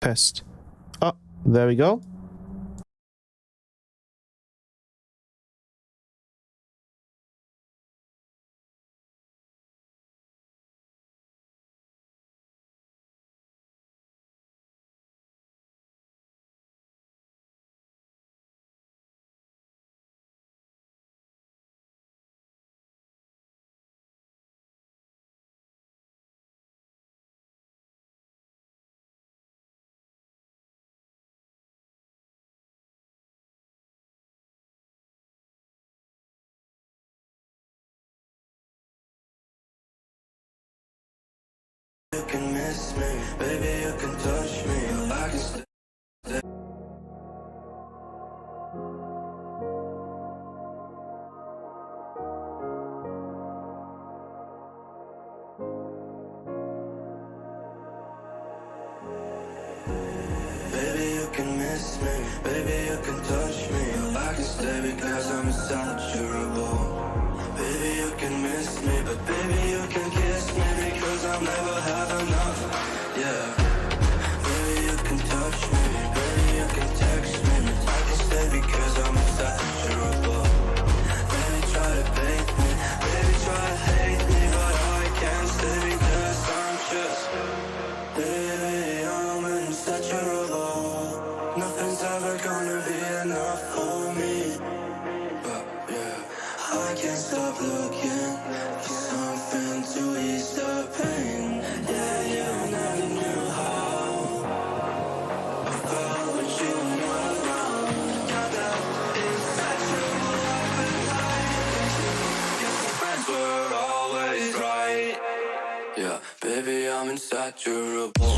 Test. Oh, there we go. You can miss me, baby, you can touch me, I can stay. Baby, you can miss me, baby, you can touch me, I can stay because I'm insatiable. Baby, you can miss me, but baby, you can kiss me because I'll never have enough. Yeah. Baby, you can touch me, baby, you can text me, but I can stay because I'm insatiable. Baby, try to bait me, baby, try to hate me, but I can't stay because I'm just. Baby, I'm insatiable. Nothing's ever gonna be enough for me. But yeah, I can't stop looking for something to ease the pain. Yeah, you never knew how I felt when you were around. Got that insatiable appetite. Guess the friends were always right. Yeah, baby, I'm insatiable.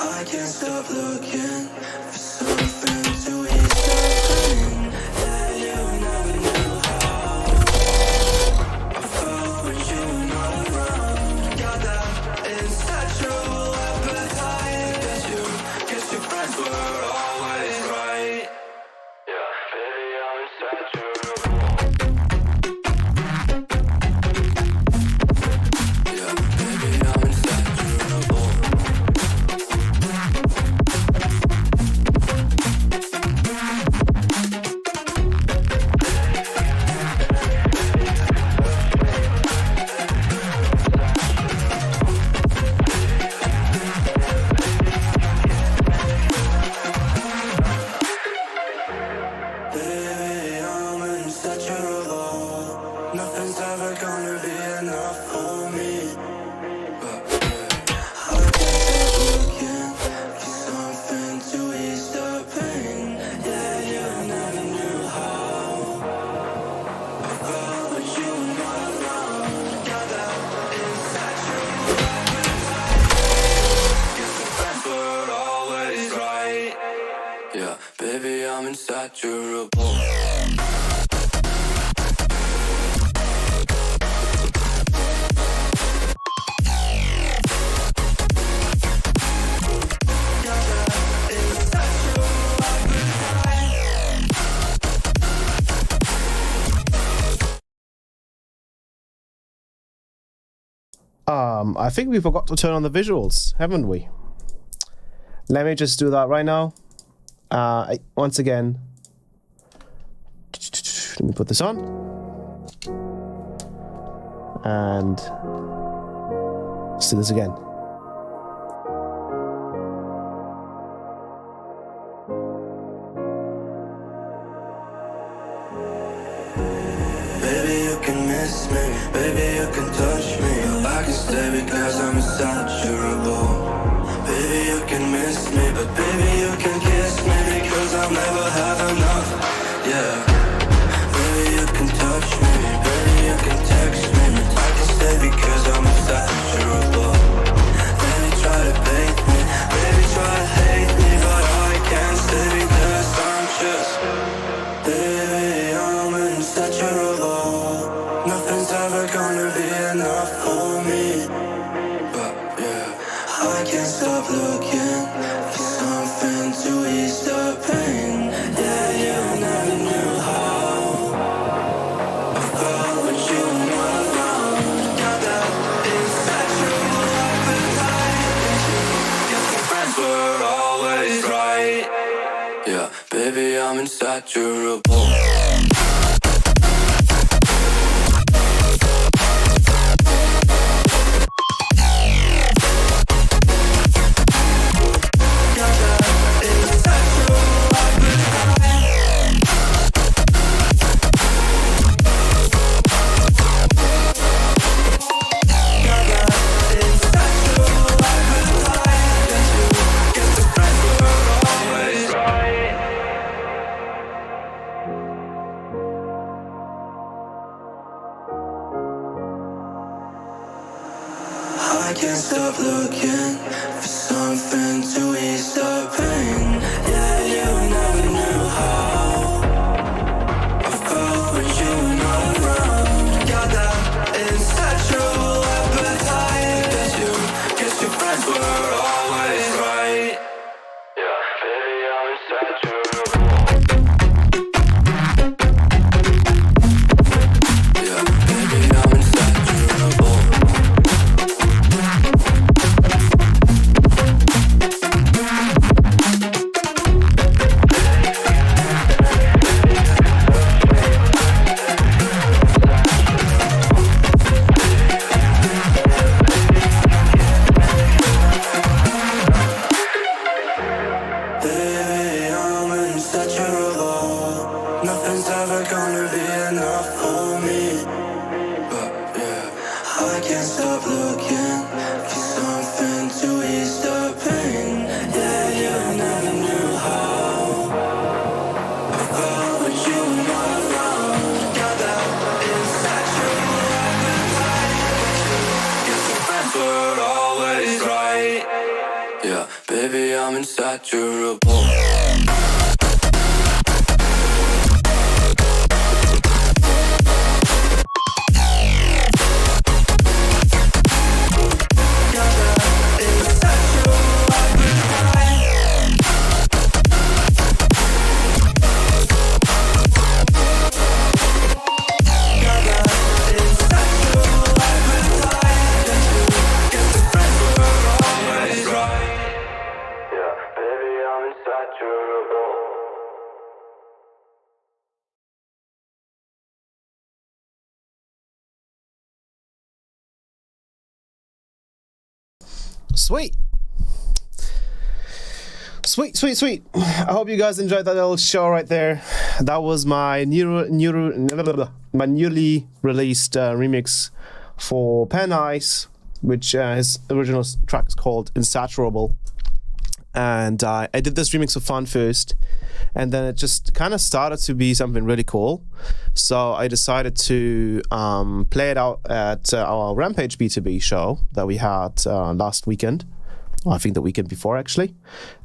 I can't stop looking for something to ease the pain. Yeah, you never knew how I felt when you were not around. Got that insatiable appetite. Guess your friends were always right. Yeah, baby, I'm insatiable. Yeah, baby, I'm insatiable. Baby, I'm insatiable. Nothing's ever gonna be enough for me. But yeah, I can't stop looking for something to ease the pain. Yeah, you never knew how I felt when you were not around. Got that insatiable appetite. Guess the friends were always right. Yeah, baby, I'm insatiable. I think we forgot to turn on the visuals, haven't we? Let me just do that right now. Once again, let me put this on. And let's do this again. Baby, you can miss me, baby, you can touch me, I can stay because I'm insatiable. Baby, you can miss me, but baby, you can kiss me because I'll never have enough. Yeah, baby, you can touch me, baby, you can text me, I can stay gonna be enough for me. But yeah, I can't stop looking for something to ease the pain. Yeah, you never knew how I felt when you were not around. Got that insatiable appetite that you guess my friends were always right. Yeah, baby, I'm insaturable. I can't stop looking for something to ease the pain. Yeah, you never knew how I felt when you were not around. Got that insatiable appetite that you guess your friends were always right. Yeah, baby, I'm insatiable. Yeah, baby, I'm insatiable. Baby, I'm insatiable. Nothing's ever gonna be enough for me. But yeah, I can't stop looking for something to ease the pain. Yeah, you never knew how I felt when you were not around. Got that insatiable appetite that you guess your friends were always right. Yeah, baby, I'm insaturable. Sweet. Sweet, sweet, sweet. I hope you guys enjoyed that little show right there. That was my newly released remix for Panda, which his original track is called Insaturable. And I did this remix for fun first, and then it just kind of started to be something really cool. So I decided to play it out at our Rampage B2B show that we had last weekend. Well, I think the weekend before, actually.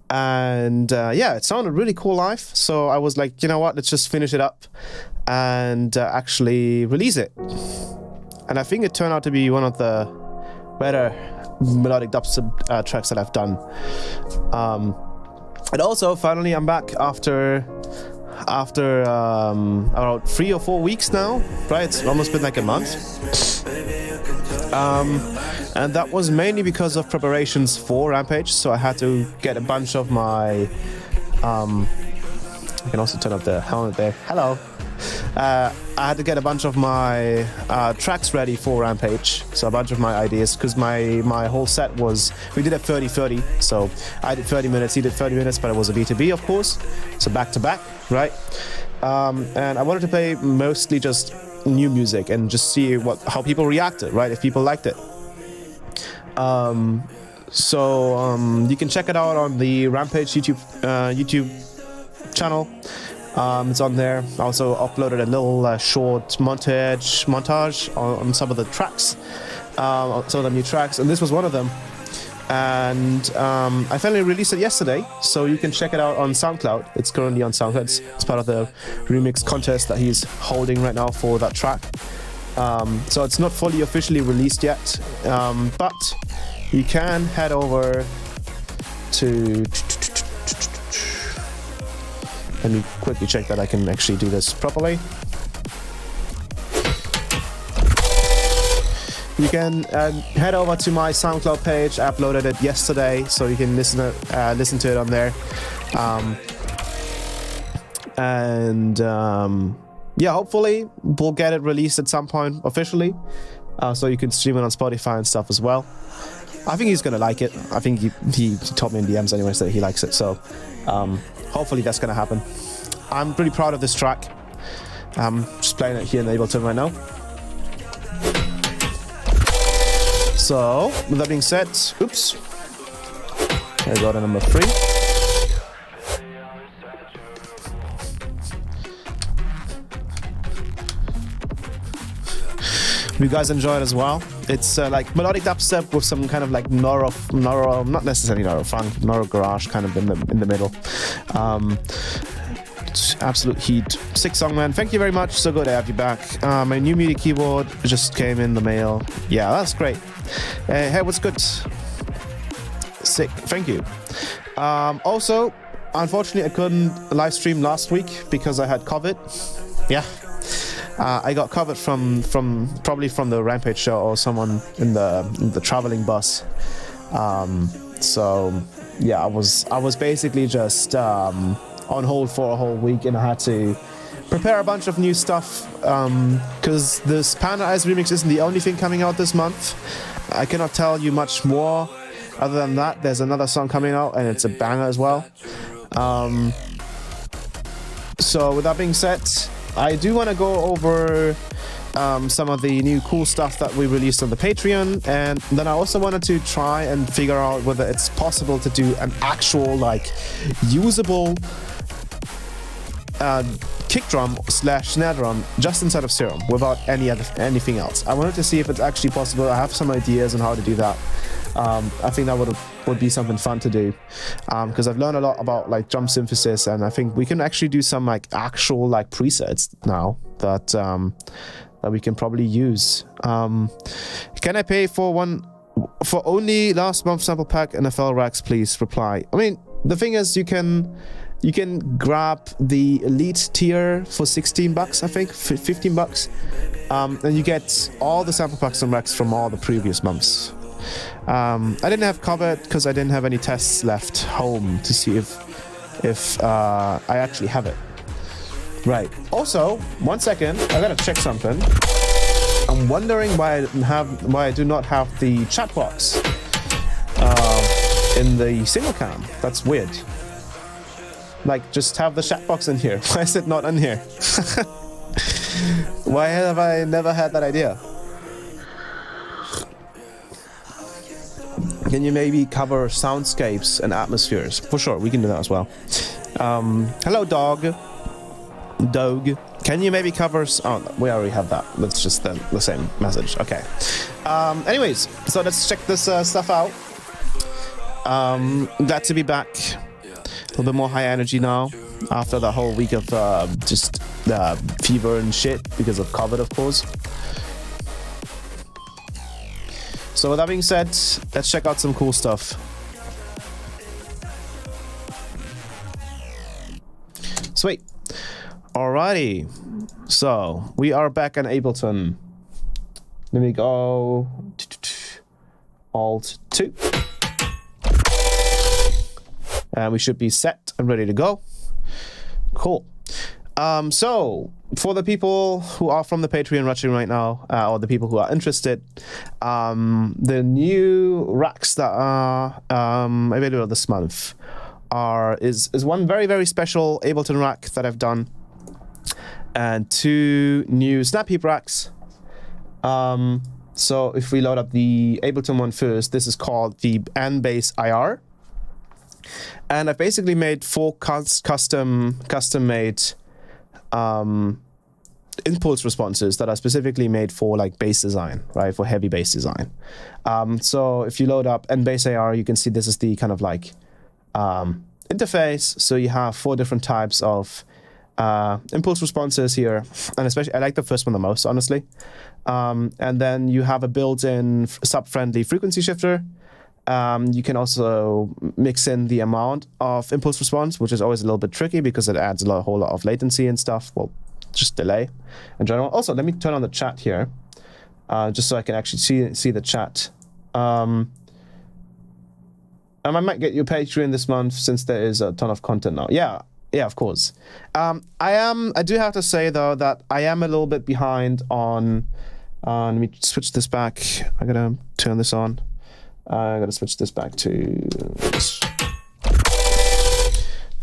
And yeah, it sounded really cool live. So I was like, you know what, let's just finish it up and actually release it. And I think it turned out to be one of the better melodic dubstep tracks that I've done. And also, finally, I'm back after about 3 or 4 weeks now, right? It's almost been like a month. And that was mainly because of preparations for Rampage, so I had to get a bunch of my I can also turn up the helmet there. Hello. I had to get a bunch of my tracks ready for Rampage, so a bunch of my ideas, because my whole set was, we did it 30-30, so I did 30 minutes, he did 30 minutes, but it was a B2B, of course, so back to back, right? And I wanted to play mostly just new music and just see how people reacted, right? If people liked it. So you can check it out on the Rampage YouTube channel. It's on there. I also uploaded a little short montage on some of the tracks, some of the new tracks, and this was one of them. And I finally released it yesterday, so you can check it out on SoundCloud. It's currently on SoundCloud. It's part of the remix contest that he's holding right now for that track. So it's not fully officially released yet, but you can head over to... Let me quickly check that I can actually do this properly. You can head over to my SoundCloud page. I uploaded it yesterday, so you can listen to it on there. Yeah, hopefully we'll get it released at some point officially, so you can stream it on Spotify and stuff as well. I think he's gonna like it. I think he told me in DMs anyways that he likes it, so hopefully that's gonna happen. I'm pretty proud of this track. I'm just playing it here in Ableton right now. So, with that being said, oops, I got a number 3. You guys enjoy it as well. It's like melodic dubstep with some kind of like neuro, not necessarily neuro funk, neuro garage kind of in the middle. Absolute heat. Sick song, man. Thank you very much. So good to have you back. My new MIDI keyboard just came in the mail. Yeah, that's great. Hey, what's good? Sick. Thank you. Also, unfortunately, I couldn't live stream last week because I had COVID. Yeah. I got COVID probably from the Rampage show or someone in the traveling bus. So yeah, I was basically just on hold for a whole week, and I had to prepare a bunch of new stuff because this Panda Ice remix isn't the only thing coming out this month. I cannot tell you much more other than that. There's another song coming out, and it's a banger as well. So with that being said, I do want to go over some of the new cool stuff that we released on the Patreon, and then I also wanted to try and figure out whether it's possible to do an actual like usable kick drum / snare drum just inside of Serum without anything else. I wanted to see if it's actually possible. I have some ideas on how to do that. I think that would be something fun to do because I've learned a lot about like drum synthesis, and I think we can actually do some like actual like presets now that we can probably use. Can I pay for only last month's sample pack NFL racks, please? Reply. I mean, the thing is, you can grab the elite tier for $16, I think, $15, and you get all the sample packs and racks from all the previous months. I didn't have covered because I didn't have any tests left home to see if I actually have it. Right. Also, 1 second, I gotta check something. I'm wondering why I do not have the chat box in the single cam. That's weird. Like, just have the chat box in here. Why is it not in here? Why have I never had that idea? Can you maybe cover soundscapes and atmospheres? For sure, we can do that as well. Hello, dog. Can you maybe cover... Oh, we already have that. That's just the same message. Okay. Anyways, so let's check this stuff out. Glad to be back. A little bit more high energy now after the whole week of just fever and shit because of COVID, of course. So with that being said, let's check out some cool stuff. Sweet. Alrighty. So we are back in Ableton. Let me go Alt 2. And we should be set and ready to go. Cool. So for the people who are from the Patreon watching right now, or the people who are interested, the new racks that are available this month is one very, very special Ableton rack that I've done, and 2 new snap heap racks. So if we load up the Ableton one first, this is called the N-Bass IR. And I've basically made 4 custom-made impulse responses that are specifically made for like bass design, right? For heavy bass design. So if you load up N-Bass AR, you can see this is the kind of like interface. So you have 4 different types of impulse responses here, and especially I like the first one the most, honestly. And then you have a built-in sub-friendly frequency shifter. You can also mix in the amount of impulse response, which is always a little bit tricky because it adds a whole lot of latency and stuff. Well, just delay in general. Also, let me turn on the chat here, just so I can actually see the chat. I might get you Patreon this month since there is a ton of content now. Yeah, of course. I do have to say though that I am a little bit behind on. Let me switch this back. I gotta turn this on. I gotta switch this back to.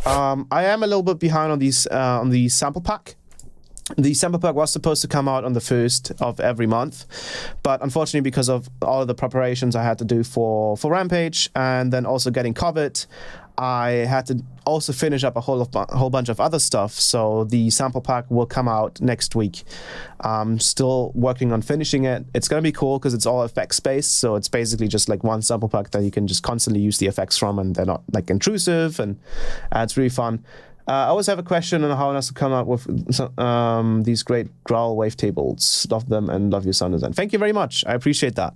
I am a little bit behind on these on the sample pack. The sample pack was supposed to come out on the 1st of every month, but unfortunately because of all of the preparations I had to do for Rampage and then also getting COVID, I had to also finish up a whole bunch of other stuff, so the sample pack will come out next week. I'm still working on finishing it. It's going to be cool because it's all effects based, so it's basically just like one sample pack that you can just constantly use the effects from, and they're not like intrusive, and it's really fun. I always have a question on how else to come up with these great growl wavetables. Love them and love your sound design. Thank you very much. I appreciate that.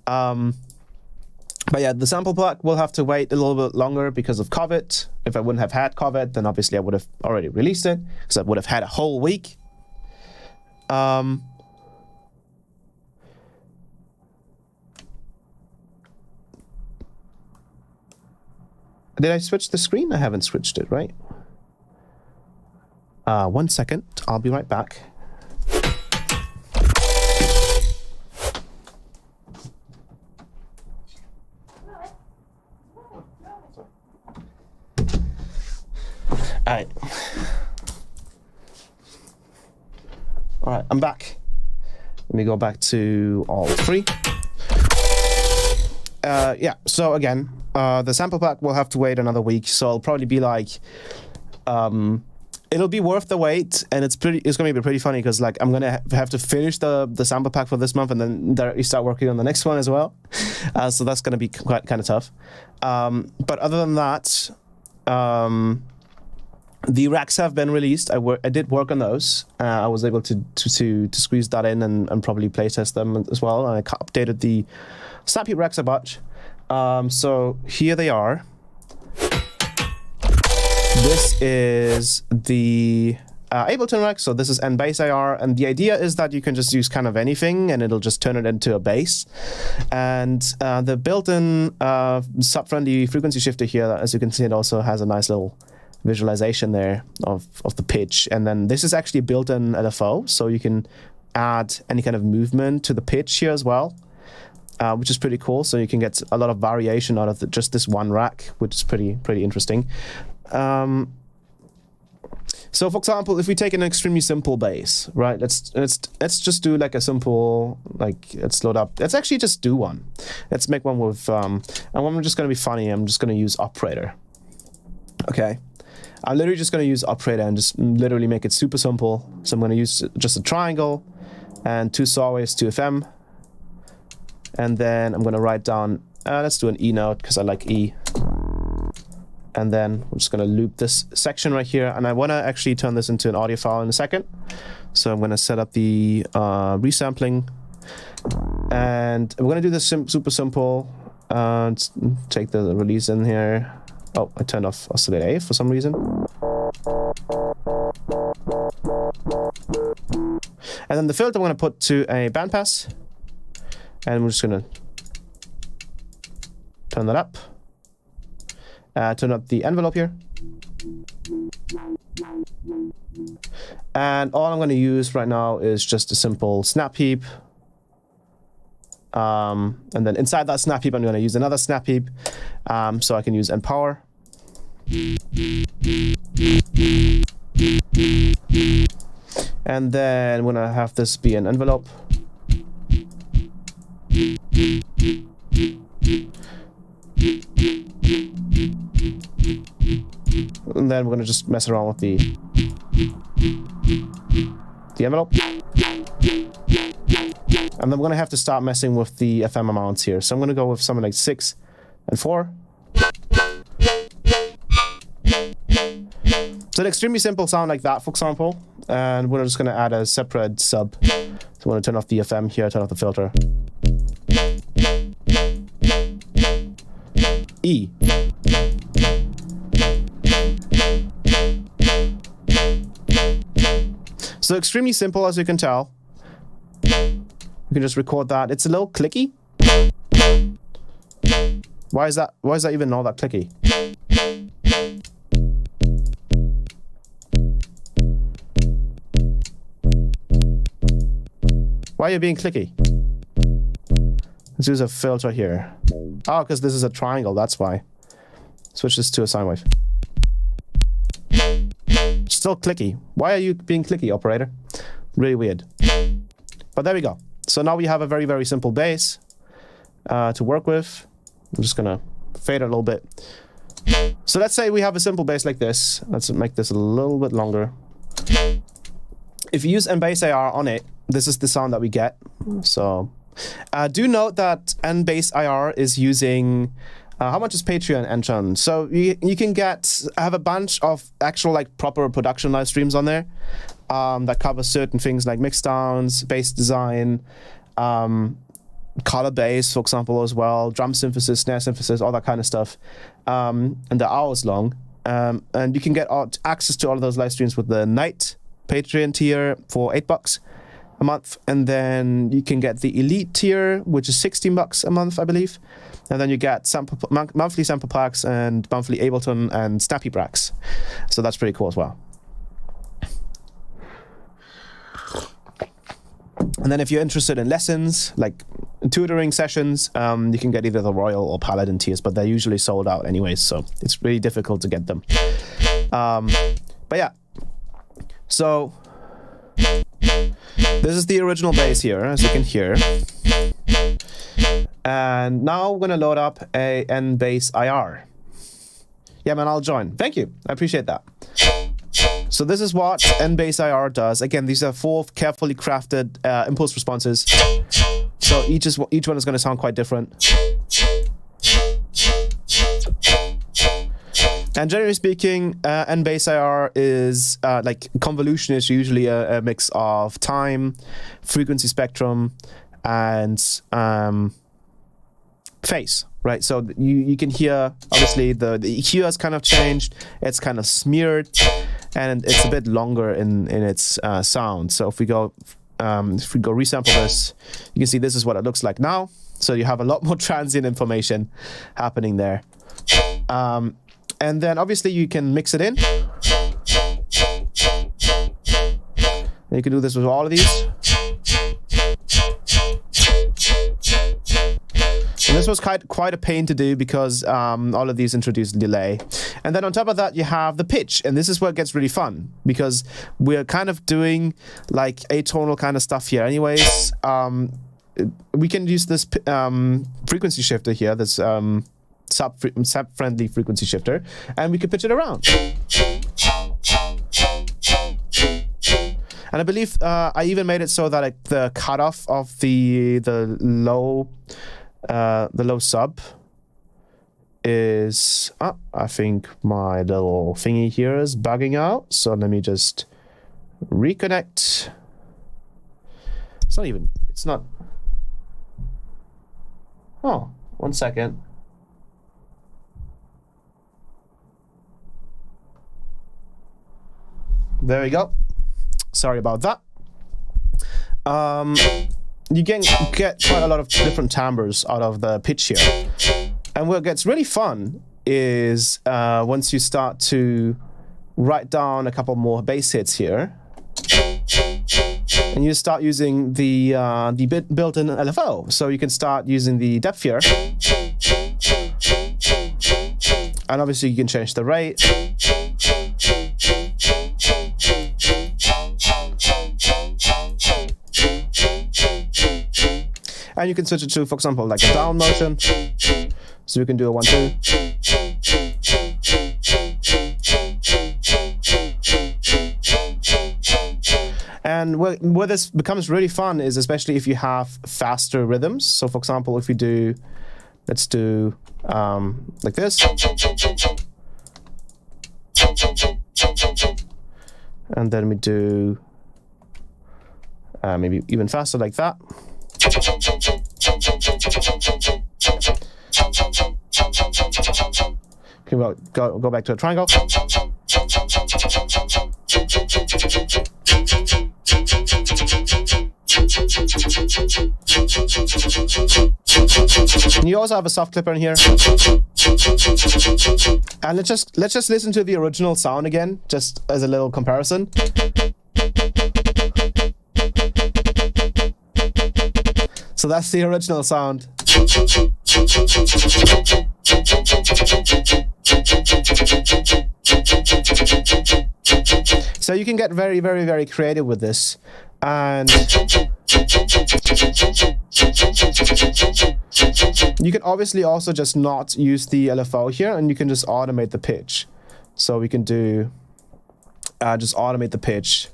But yeah, the sample pack will have to wait a little bit longer because of COVID. If I wouldn't have had COVID, then obviously I would have already released it because I would have had a whole week. Did I switch the screen? I haven't switched it, right? 1 second, I'll be right back. Alright. Alright, I'm back. Let me go back to all three. Yeah, so again, the sample pack will have to wait another week, so it'll probably be like it'll be worth the wait, and it's gonna be pretty funny because like I'm gonna have to finish the sample pack for this month and then directly start working on the next one as well. So that's gonna be quite kind of tough. But other than that, the racks have been released. I did work on those. I was able to squeeze that in and probably playtest them as well. And I updated the Snappy racks a bunch. So here they are. This is the Ableton rack, so this is N-Bass AR, and the idea is that you can just use kind of anything and it'll just turn it into a bass. And the built-in sub-friendly frequency shifter here, as you can see, it also has a nice little visualization there of the pitch. And then this is actually built-in LFO, so you can add any kind of movement to the pitch here as well, which is pretty cool. So you can get a lot of variation out of just this one rack, which is pretty interesting. So for example, if we take an extremely simple bass, right? Let's just do like a simple, like, let's load up. Let's actually just do one. Let's make one with, and I'm just gonna be funny. I'm just gonna use operator. Okay. I'm literally just gonna use operator and just literally make it super simple. So I'm gonna use just a triangle and 2 saw waves, 2 FM. And then I'm gonna write down, let's do an E note because I like E. And then I'm just going to loop this section right here. And I want to actually turn this into an audio file in a second. So I'm going to set up the resampling. And we're going to do this super simple. Take the release in here. Oh, I turned off oscillate A for some reason. And then the filter I'm going to put to a bandpass. And we're just going to turn that up. Turn up the envelope here. And all I'm going to use right now is just a simple snap heap. And then inside that snap heap, I'm going to use another snap heap. So I can use empower. And then I'm going to have this be an envelope. And then we're going to just mess around with the envelope. And then we're going to have to start messing with the FM amounts here. So I'm going to go with something like 6 and 4. So an extremely simple sound like that, for example, and we're just going to add a separate sub. So I'm going to turn off the FM here, turn off the filter. E. So extremely simple, as you can tell. You can just record that. It's a little clicky. Why is that even all that clicky? Why are you being clicky? Let's use a filter here. Oh, because this is a triangle, that's why. Switch this to a sine wave. Still clicky. Why are you being clicky, operator? Really weird. But there we go. So now we have a very, very simple bass to work with. I'm just gonna fade it a little bit. So let's say we have a simple bass like this. Let's make this a little bit longer. If you use N-Bass IR on it, this is the sound that we get. So do note that N-Bass IR is using how much is Patreon Entron? So you can have a bunch of actual like proper production live streams on there that cover certain things like mixdowns, bass design, color bass, for example, as well, drum synthesis, snare synthesis, all that kind of stuff, and they're hours long. And you can get access to all of those live streams with the Night Patreon tier for $8 a month, and then you can get the Elite tier, which is $16 a month, I believe. And then you get monthly sample packs and monthly Ableton and Snappy Packs. So that's pretty cool as well. And then if you're interested in lessons, like tutoring sessions, you can get either the Royal or Paladin tiers, but they're usually sold out anyways, so it's really difficult to get them. But yeah, so this is the original bass here, as you can hear. And now we're gonna load up a N-Bass IR. Yeah, man, I'll join. Thank you, I appreciate that. So this is what N-Bass IR does. Again, these are 4 carefully crafted impulse responses. So each one is going to sound quite different. And generally speaking, N-Bass IR is like convolution is usually a mix of time, frequency spectrum, and phase. Right, so you can hear obviously the EQ has kind of changed. It's kind of smeared, and it's a bit longer in its sound. So if we go resample this, you can see this is what it looks like now. So you have a lot more transient information happening there. And then obviously you can mix it in. And you can do this with all of these. And this was quite a pain to do because all of these introduce delay. And then on top of that, you have the pitch. And this is where it gets really fun because we're kind of doing like atonal kind of stuff here anyways. We can use this frequency shifter here, this sub-friendly frequency shifter, and we can pitch it around. And I believe I even made it so that like, the cutoff of the low sub is I think my little thingy here is bugging out, so let me just reconnect. It's not oh, 1 second. There we go, sorry about that. You can get quite a lot of different timbres out of the pitch here. And what gets really fun is once you start to write down a couple more bass hits here, and you start using the built-in LFO. So you can start using the depth here. And obviously you can change the rate. And you can switch it to, for example, like a down motion. So you can do a 1-2. And where this becomes really fun is especially if you have faster rhythms. So for example, if we do, let's do like this. And then we do maybe even faster like that. Can we go back to a triangle? And you also have a soft clipper in here. And let's just listen to the original sound again, just as a little comparison. So that's the original sound. So you can get very, very, very creative with this. And you can obviously also just not use the LFO here, and you can just automate the pitch. So we can do just automate the pitch.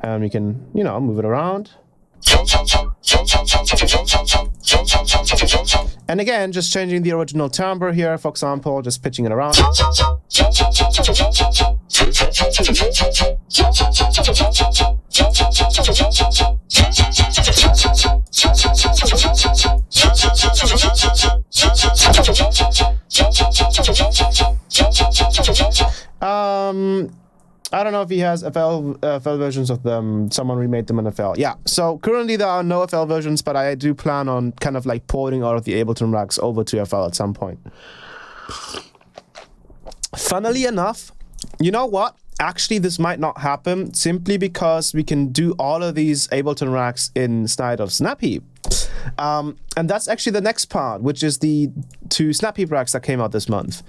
And we can, you know, move it around. And again, just changing the original timbre here, for example, just pitching it around. I don't know if he has FL versions of them. Someone remade them in FL. Yeah, so currently there are no FL versions, but I do plan on kind of like porting all of the Ableton racks over to FL at some point. Funnily enough, you know what? Actually, this might not happen simply because we can do all of these Ableton racks inside of Snapheap. And that's actually the next part, which is the 2 Snapheap racks that came out this month,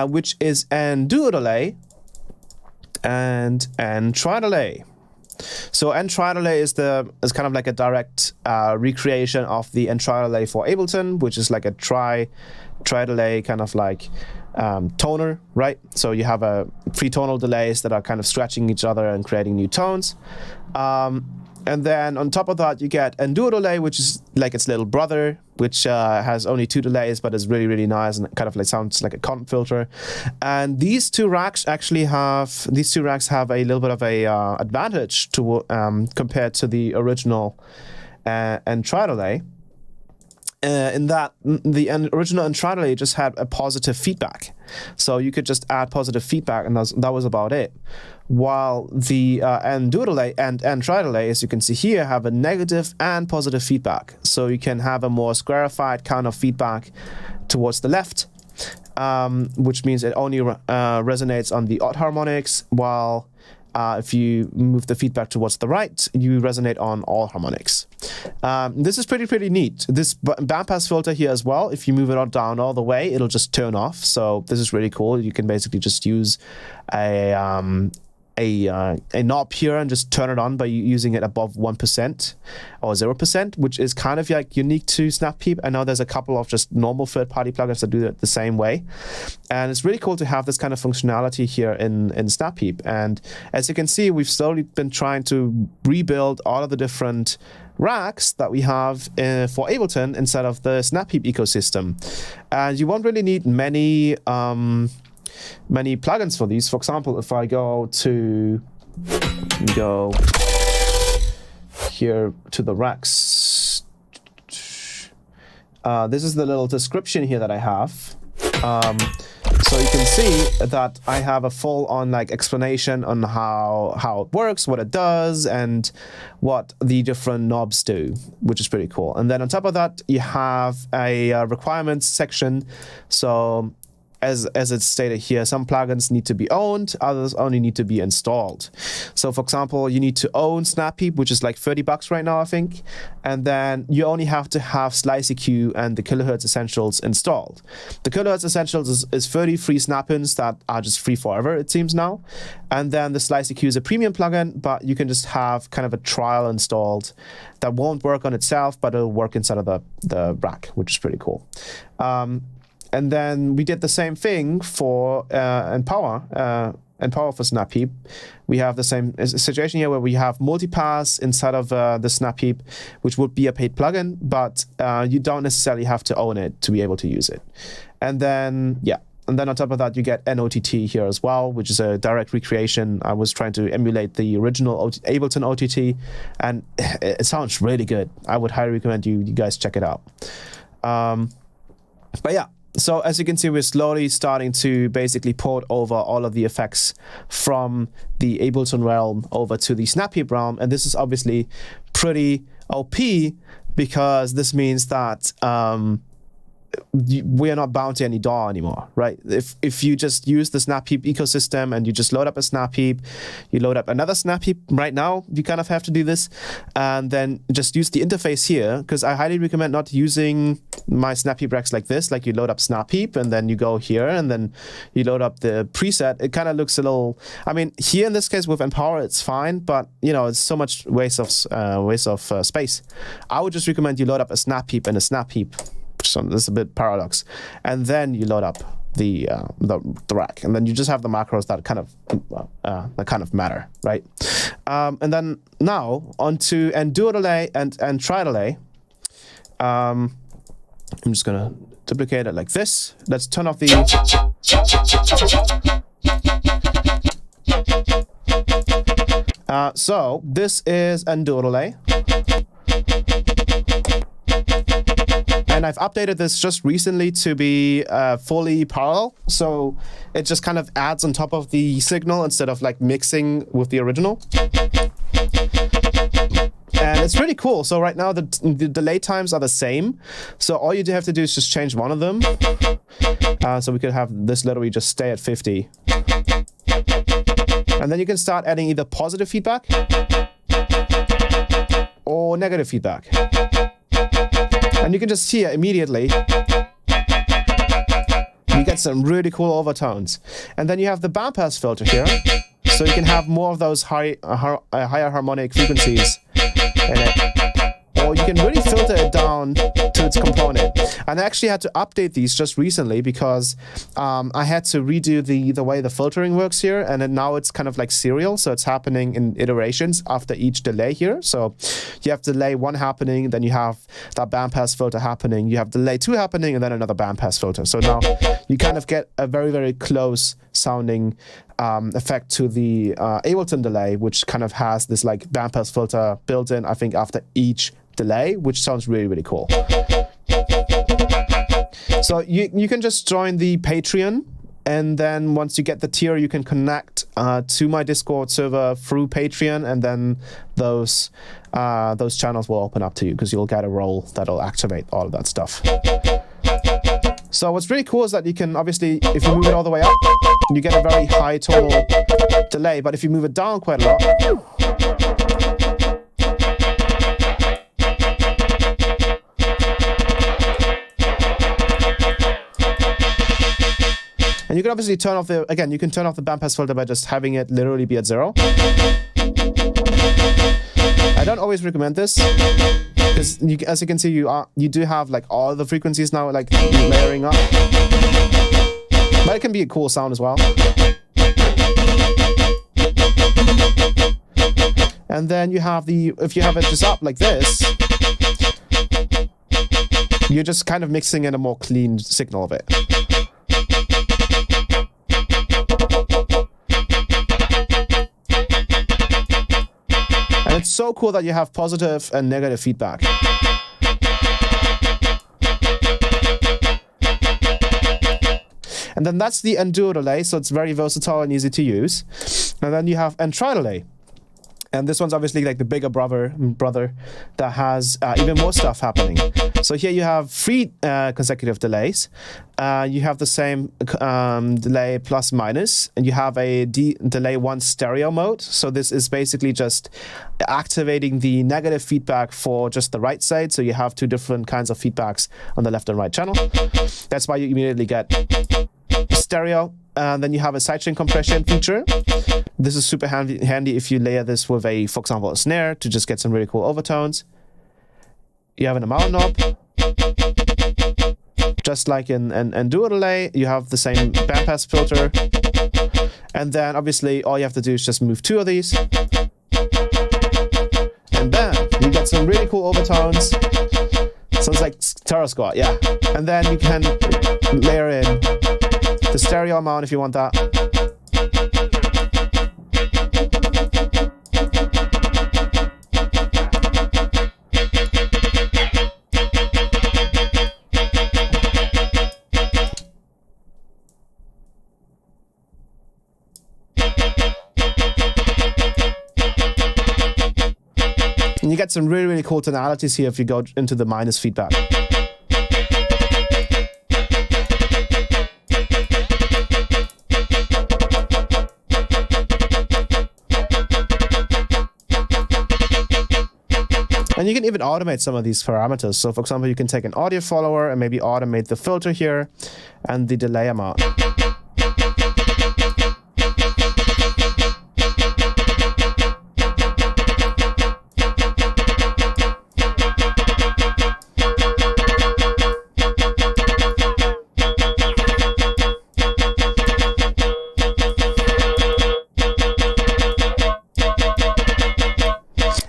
which is an duo delay and tri-delay. So tri-delay is kind of like a direct recreation of the tri-delay for Ableton, which is like a tri-delay kind of like toner, right? So you have three tonal delays that are kind of stretching each other and creating new tones. And then on top of that, you get a duo delay, which is like its little brother, which has only 2 delays, but is really, really nice and kind of like sounds like a content filter. And these two racks have a little bit of a advantage to compared to the original and tri-delay. In that the original and tri-delay just had a positive feedback, so you could just add positive feedback, and that was about it. While the duo delay and tri-delay, as you can see here, have a negative and positive feedback. So you can have a more squarified kind of feedback towards the left, which means it only resonates on the odd harmonics, while if you move the feedback towards the right, you resonate on all harmonics. This is pretty neat. This bandpass filter here as well, if you move it down all the way, it'll just turn off. So this is really cool. You can basically just use a knob here and just turn it on by using it above 1% or 0%, which is kind of like unique to Snapheap. I know there's a couple of just normal third-party plugins that do it the same way, and it's really cool to have this kind of functionality here in Snapheap. And as you can see, we've slowly been trying to rebuild all of the different racks that we have for Ableton inside of the Snapheap ecosystem, and you won't really need many plugins for these. For example, if I go here to the racks, this is the little description here that I have. So you can see that I have a full-on like explanation on how it works, what it does, and what the different knobs do, which is pretty cool. And then on top of that, you have a requirements section. So as it's stated here, some plugins need to be owned, others only need to be installed. So for example, you need to own Snapheap, which is like $30 right now, I think. And then you only have to have Slice EQ and the Kilohertz Essentials installed. The Kilohertz Essentials is 30 free snap-ins that are just free forever, it seems now. And then the Slice EQ is a premium plugin, but you can just have kind of a trial installed that won't work on itself, but it'll work inside of the rack, which is pretty cool. And then we did the same thing for Empower for Snap Heap. We have the same situation here where we have multipass inside of the Snap Heap, which would be a paid plugin, but you don't necessarily have to own it to be able to use it. And then, yeah. And then on top of that, you get NOTT here as well, which is a direct recreation. I was trying to emulate the original Ableton OTT, and it sounds really good. I would highly recommend you guys check it out. But yeah, so as you can see, we're slowly starting to basically port over all of the effects from the Ableton realm over to the Snap Heap realm. And this is obviously pretty OP because this means that we are not bound to any DAW anymore, right? If you just use the Snap Heap ecosystem and you just load up a Snap Heap, you load up another Snap Heap right now, you kind of have to do this, and then just use the interface here, because I highly recommend not using my Snap Heap racks like this, like you load up Snap Heap and then you go here and then you load up the preset. It kind of looks a little, I mean, here in this case with Empower, it's fine, but you know, it's so much waste of space. I would just recommend you load up a Snap Heap and a Snap Heap. So this is a bit paradox, and then you load up the rack, and then you just have the macros that kind of matter, right? And then now onto endure delay and try delay. I'm just gonna duplicate it like this. Let's turn off the. So this is endure delay. And I've updated this just recently to be fully parallel. So it just kind of adds on top of the signal instead of like mixing with the original. And it's pretty cool. So right now the delay times are the same. So all you have to do is just change one of them. So we could have this literally just stay at 50. And then you can start adding either positive feedback or negative feedback. And you can just hear immediately, you get some really cool overtones. And then you have the bandpass filter here, so you can have more of those higher harmonic frequencies in it. Or you can really filter it down to its component. And I actually had to update these just recently because I had to redo the way the filtering works here, and then now it's kind of like serial, so it's happening in iterations after each delay here. So you have delay 1 happening, then you have that bandpass filter happening, you have delay 2 happening, and then another bandpass filter. So now you kind of get a very, very close sounding effect to the Ableton delay, which kind of has this like bandpass filter built in, I think, after each delay, which sounds really, really cool. So you can just join the Patreon, and then once you get the tier, you can connect to my Discord server through Patreon, and then those channels will open up to you because you'll get a role that'll activate all of that stuff. So what's really cool is that you can obviously, if you move it all the way up, you get a very high tonal delay, but if you move it down quite a lot, and you can obviously turn off you can turn off the bandpass filter by just having it literally be at 0. I don't always recommend this because, as you can see, you do have like all the frequencies now like layering up, but it can be a cool sound as well. And then you have if you have it just up like this, you're just kind of mixing in a more clean signal of it. And it's so cool that you have positive and negative feedback. And then that's the endure delay, so it's very versatile and easy to use. And then you have try delay. And this one's obviously like the bigger brother that has even more stuff happening. So here you have 3 consecutive delays. You have the same delay plus minus, and you have a delay 1 stereo mode. So this is basically just activating the negative feedback for just the right side. So you have 2 different kinds of feedbacks on the left and right channel. That's why you immediately get stereo. And then you have a sidechain compression feature. This is super handy if you layer this with for example, a snare to just get some really cool overtones. You have an amount knob. Just like in dual delay, you have the same bandpass filter. And then obviously all you have to do is just move 2 of these. And bam, you get some really cool overtones. Sounds like Terror Squad, yeah. And then you can layer in the stereo amount if you want that. And you get some really, really cool tonalities here if you go into the minus feedback. And you can even automate some of these parameters. So for example, you can take an audio follower and maybe automate the filter here and the delay amount.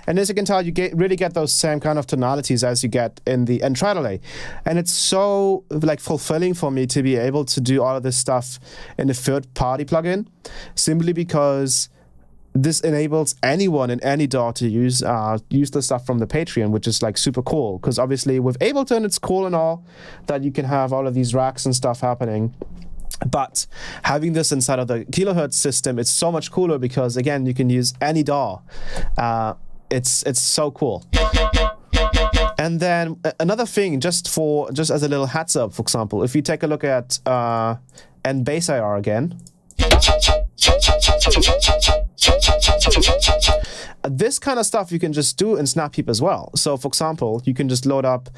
And as you can tell, you really get those same kind of tonalities as you get in the tri-delay. And it's so like fulfilling for me to be able to do all of this stuff in a third-party plugin, simply because this enables anyone in any DAW to use the stuff from the Patreon, which is like super cool. Because obviously with Ableton, it's cool and all that you can have all of these racks and stuff happening. But having this inside of the kilohertz system, it's so much cooler because again, you can use any DAW. It's so cool. And then another thing, just as a little heads up, for example, if you take a look at N bass IR again, this kind of stuff you can just do in Snapheap as well. So for example, you can just load up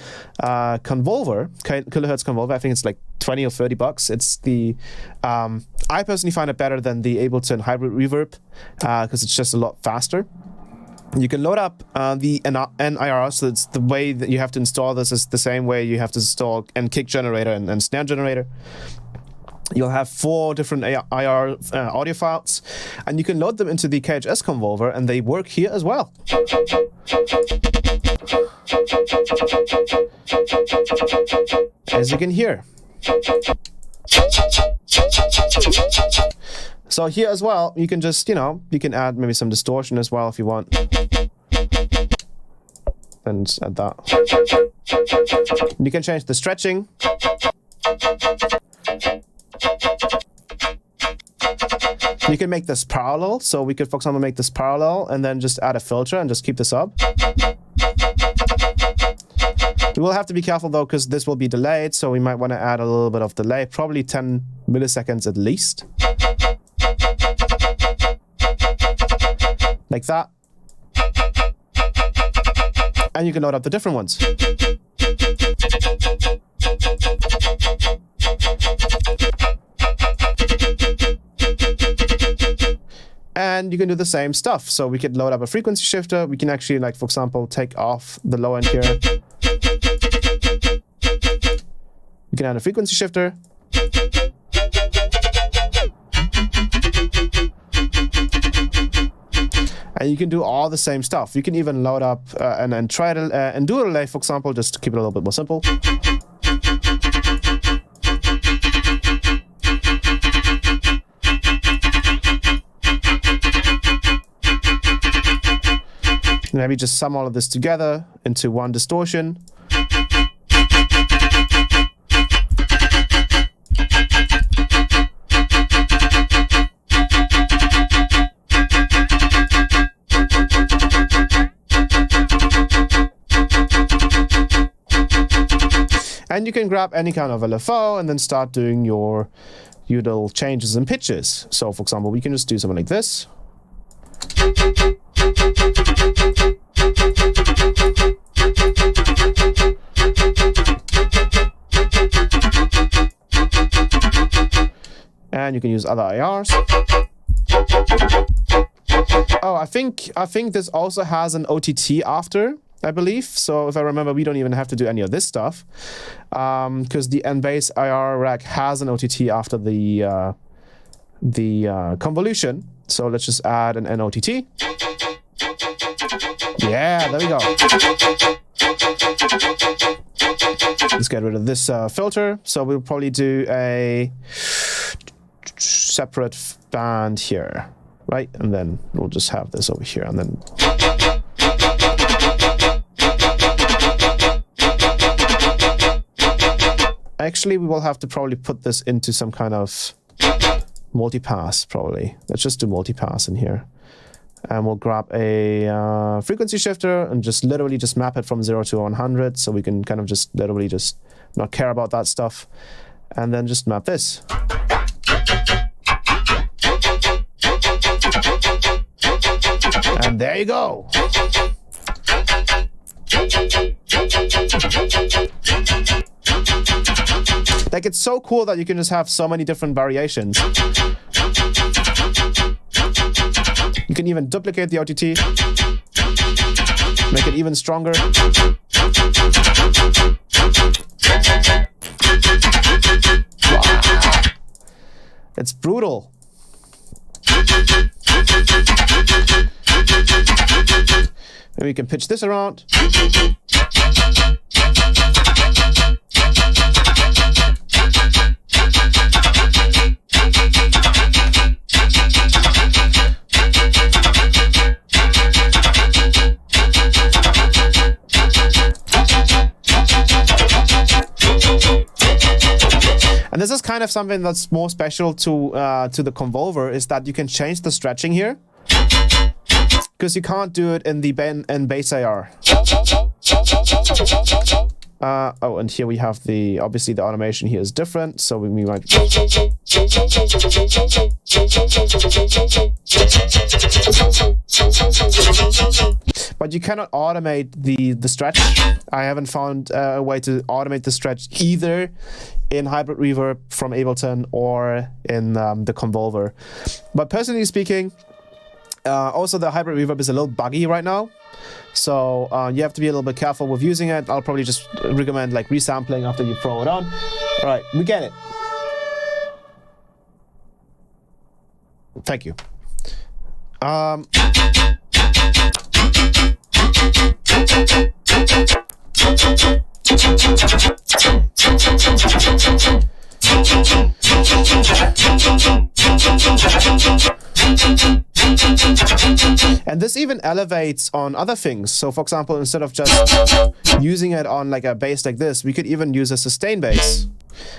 Convolver, kilohertz Convolver. I think it's like 20 or 30 bucks. It's the I personally find it better than the Ableton hybrid reverb because it's just a lot faster. You can load up the NIR, so it's the way that you have to install this is the same way you have to install and kick generator and snare generator. You'll have 4 different IR audio files, and you can load them into the KHS Convolver, and they work here as well. As you can hear. So here as well, you can just, you can add maybe some distortion as well if you want. Then just add that. You can change the stretching. You can make this parallel. So we could, for example, make this parallel and then just add a filter and just keep this up. We will have to be careful though, because this will be delayed. So we might want to add a little bit of delay, probably 10 milliseconds at least. Like that. And you can load up the different ones. And you can do the same stuff. So we could load up a frequency shifter. We can actually, like, for example, take off the low end here. You can add a frequency shifter. And you can do all the same stuff. You can even load up and try it and do a delay, for example, just to keep it a little bit more simple. Maybe just sum all of this together into one distortion. And you can grab any kind of LFO and then start doing your little changes and pitches. So for example, we can just do something like this. And you can use other IRs. Oh, I think this also has an OTT after. I believe. So if I remember, we don't even have to do any of this stuff because the N-Bass IR rack has an OTT after the convolution. So let's just add an NOTT. Yeah, there we go. Let's get rid of this filter. So we'll probably do a separate band here, right? And then we'll just have this over here and then... Actually, we will have to probably put this into some kind of multipass, probably. Let's just do multipass in here. And we'll grab a frequency shifter and just literally just map it from 0 to 100, so we can kind of just literally just not care about that stuff. And then just map this. And there you go. Like, it's so cool that you can just have so many different variations. You can even duplicate the OTT, make it even stronger. Wow. It's brutal. Maybe we can pitch this around. And this is kind of something that's more special to the Convolver, is that you can change the stretching here, because you can't do it in the bass IR. Oh, and here we have the, obviously the automation here is different, so we might... But you cannot automate the stretch. I haven't found a way to automate the stretch either in Hybrid Reverb from Ableton or in the Convolver. But personally speaking, also the Hybrid Reverb is a little buggy right now. So you have to be a little bit careful with using it. I'll probably just recommend like resampling after you throw it on. All right, we get it. Thank you. And this even elevates on other things. So for example, instead of just using it on like a bass like this, we could even use a sustain bass.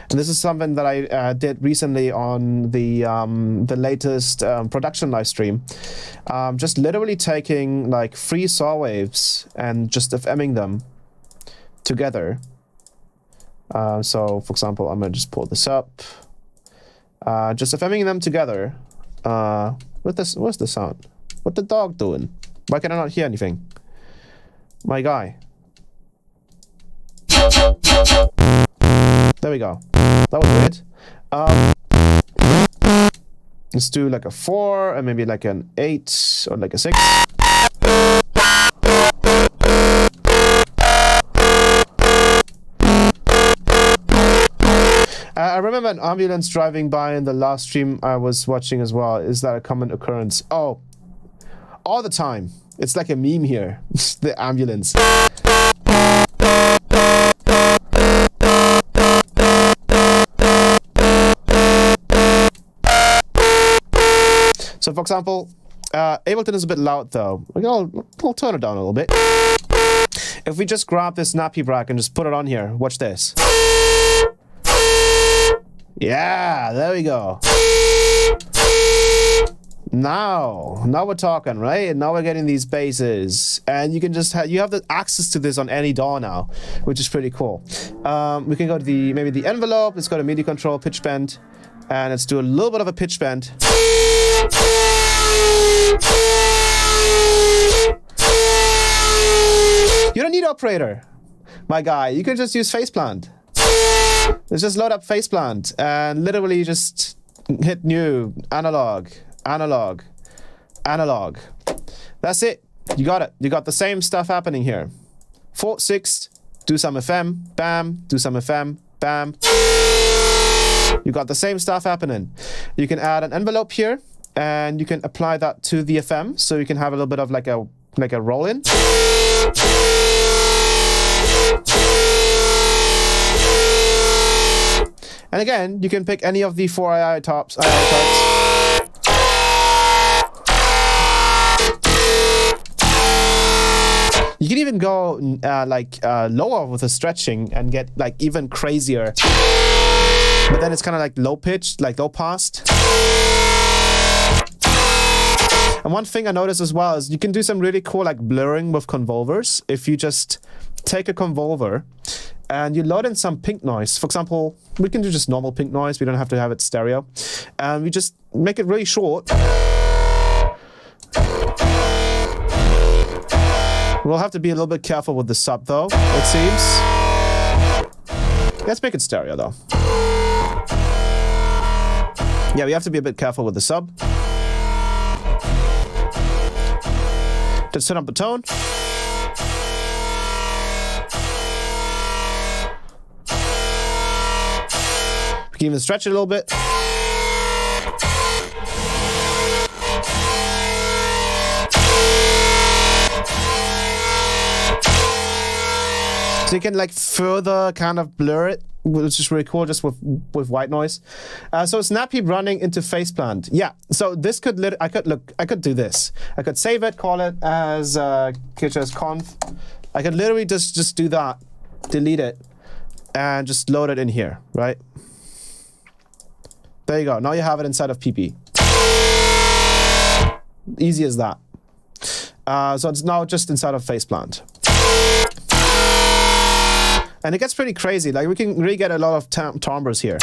And this is something that I did recently on the latest production live stream. Just literally taking like 3 saw waves and just FMing them together. So for example, I'm gonna just pull this up. Just FMing them together. What's the sound? What the dog doing? Why can I not hear anything? My guy. There we go. That was weird. Let's do like a 4 and maybe like an 8 or like a 6. I remember an ambulance driving by in the last stream I was watching as well. Is that a common occurrence? Oh, all the time. It's like a meme here. The ambulance. So for example, Ableton is a bit loud though. I'll turn it down a little bit. If we just grab this nappy rack and just put it on here, watch this. Yeah, there we go. Now we're talking, right? And now we're getting these basses, and you can just you have the access to this on any DAW now, which is pretty cool. We can go to maybe the envelope. Let's go to MIDI control, pitch bend, and let's do a little bit of a pitch bend. You don't need operator, my guy. You can just use faceplant. Let's just load up faceplant and literally just hit new, analog, analog. That's it. You got it. You got the same stuff happening here. 4, 6, do some FM, bam, do some FM, bam. You got the same stuff happening. You can add an envelope here, and you can apply that to the FM, so you can have a little bit of like a roll-in. And again, you can pick any of the 4 AI types. You can even go lower with the stretching and get like even crazier. But then it's kind of like low pitched, like low passed. And one thing I noticed as well is you can do some really cool like blurring with convolvers. If you just take a convolver and you load in some pink noise. For example, we can do just normal pink noise. We don't have to have it stereo. And we just make it really short. We'll have to be a little bit careful with the sub though, it seems. Let's make it stereo though. Yeah, we have to be a bit careful with the sub. Just turn up the tone. We can even stretch it a little bit. So you can like further kind of blur it, which is really cool, just with white noise. So snap heap running into face plant. Yeah. So this could I could do this. I could save it, call it as conf. I could literally just do that, delete it, and just load it in here, right? There you go. Now you have it inside of PP. Easy as that. So it's now just inside of face plant. And it gets pretty crazy. Like we can really get a lot of timbres here.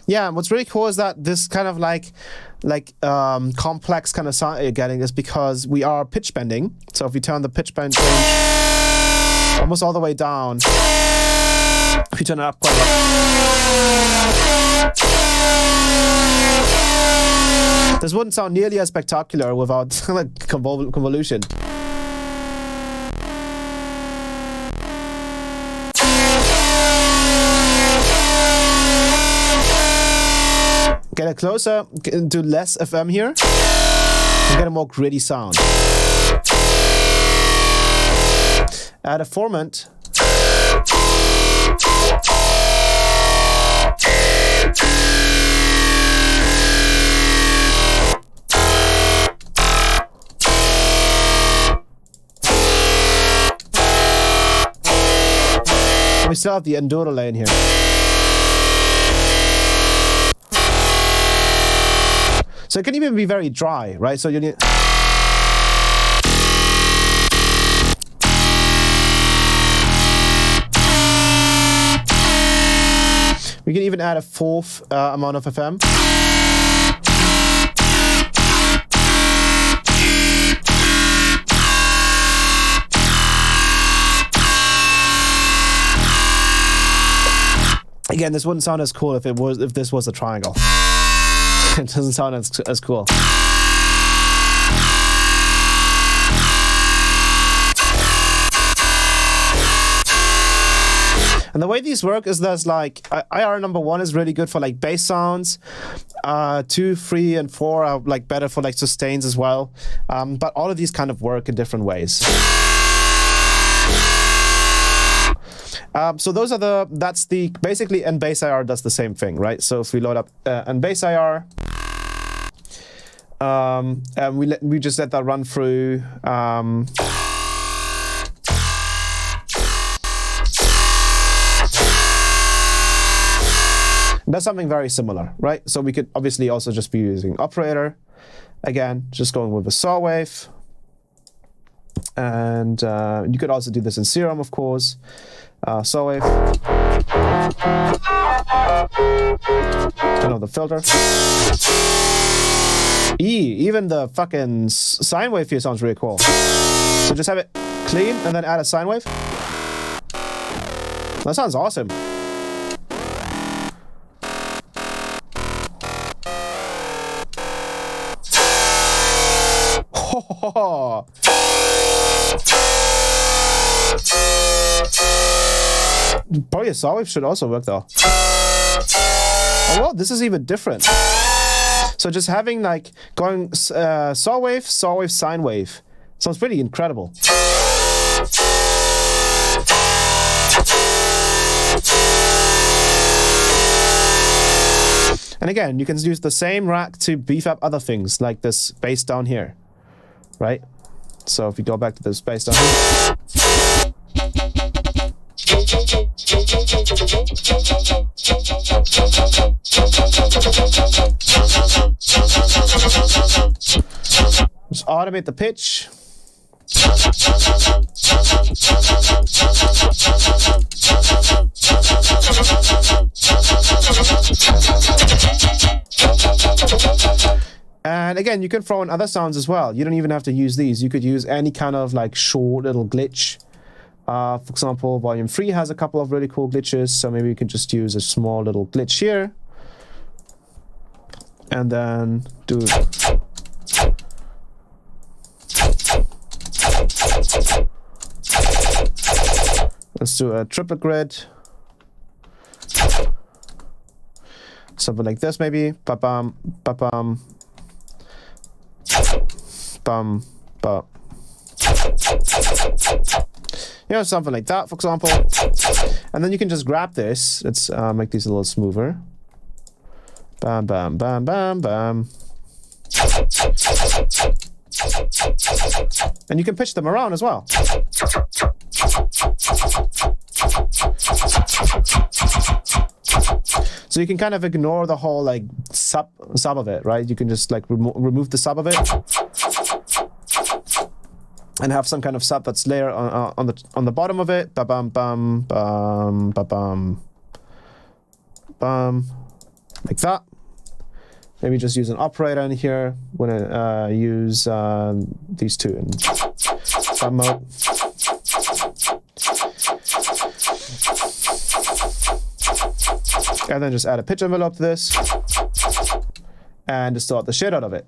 Yeah, what's really cool is that this kind of like complex kind of sound you're getting is because we are pitch bending. So if you turn the pitch bend range almost all the way down, if you turn it up quite a lot, this wouldn't sound nearly as spectacular without like convolution. Get it closer, do less FM here, and get a more gritty sound. Add a formant. We still have the Enduro lane here. So it can even be very dry, right? So you need... We can even add a fourth amount of FM. Again, this wouldn't sound as cool if this was a triangle. It doesn't sound as cool. And the way these work is there's like IR number 1 is really good for like bass sounds. 2, 3, and 4 are like better for like sustains as well. But all of these kind of work in different ways. So those are basically, and bass IR does the same thing, right? So if we load up and bass IR, and we just let that run through. That's something very similar, right? So we could obviously also just be using operator. Again, just going with a saw wave. And you could also do this in Serum, of course. Saw wave. Turn on the filter. Even the fucking sine wave here sounds really cool. So just have it clean and then add a sine wave. That sounds awesome. Probably a saw wave should also work though. Oh well, this is even different. So just having like going saw wave, sine wave. Sounds pretty incredible. And again, you can use the same rack to beef up other things, like this bass down here, right? So if you go back to this bass down here. Just automate the pitch. And again, you can throw in other sounds as well. You don't even have to use these. You could use any kind of like short little glitch. For example, Volume 3 has a couple of really cool glitches, so maybe you can just use a small little glitch here. And then do... Let's do a triple grid. Something like this maybe. Ba-bum, ba-bum. Bum, ba. You know, something like that, for example. And then you can just grab this. Let's make these a little smoother. Bam, bam, bam, bam, bam. And you can pitch them around as well. So you can kind of ignore the whole like sub of it, right? You can just like remove the sub of it. And have some kind of sub that's layer on the bottom of it. Ba bum bum bum ba bum bum, like that. Maybe just use an operator in here when I use these two in sub mode. And then just add a pitch envelope to this and distort the shit out of it.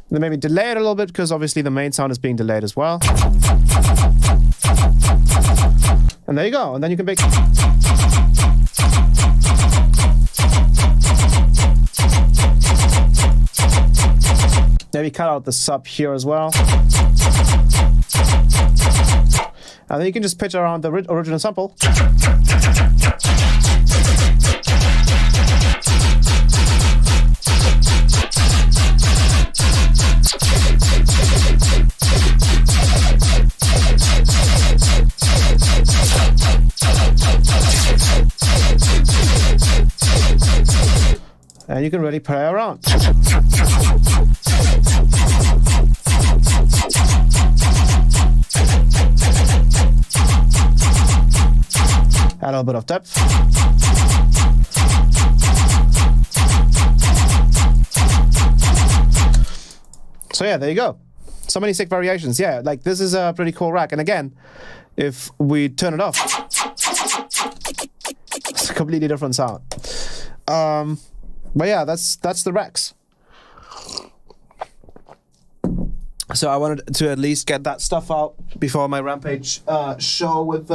Then maybe delay it a little bit, because obviously the main sound is being delayed as well. And there you go. And then you can make... Maybe cut out the sub here as well. And then you can just pitch around the original sample. And you can really play around. Add a little bit of depth. So yeah, there you go. So many sick variations. Yeah, like this is a pretty cool rack. And again, if we turn it off, it's a completely different sound. But yeah, that's the racks. So I wanted to at least get that stuff out before my Rampage show with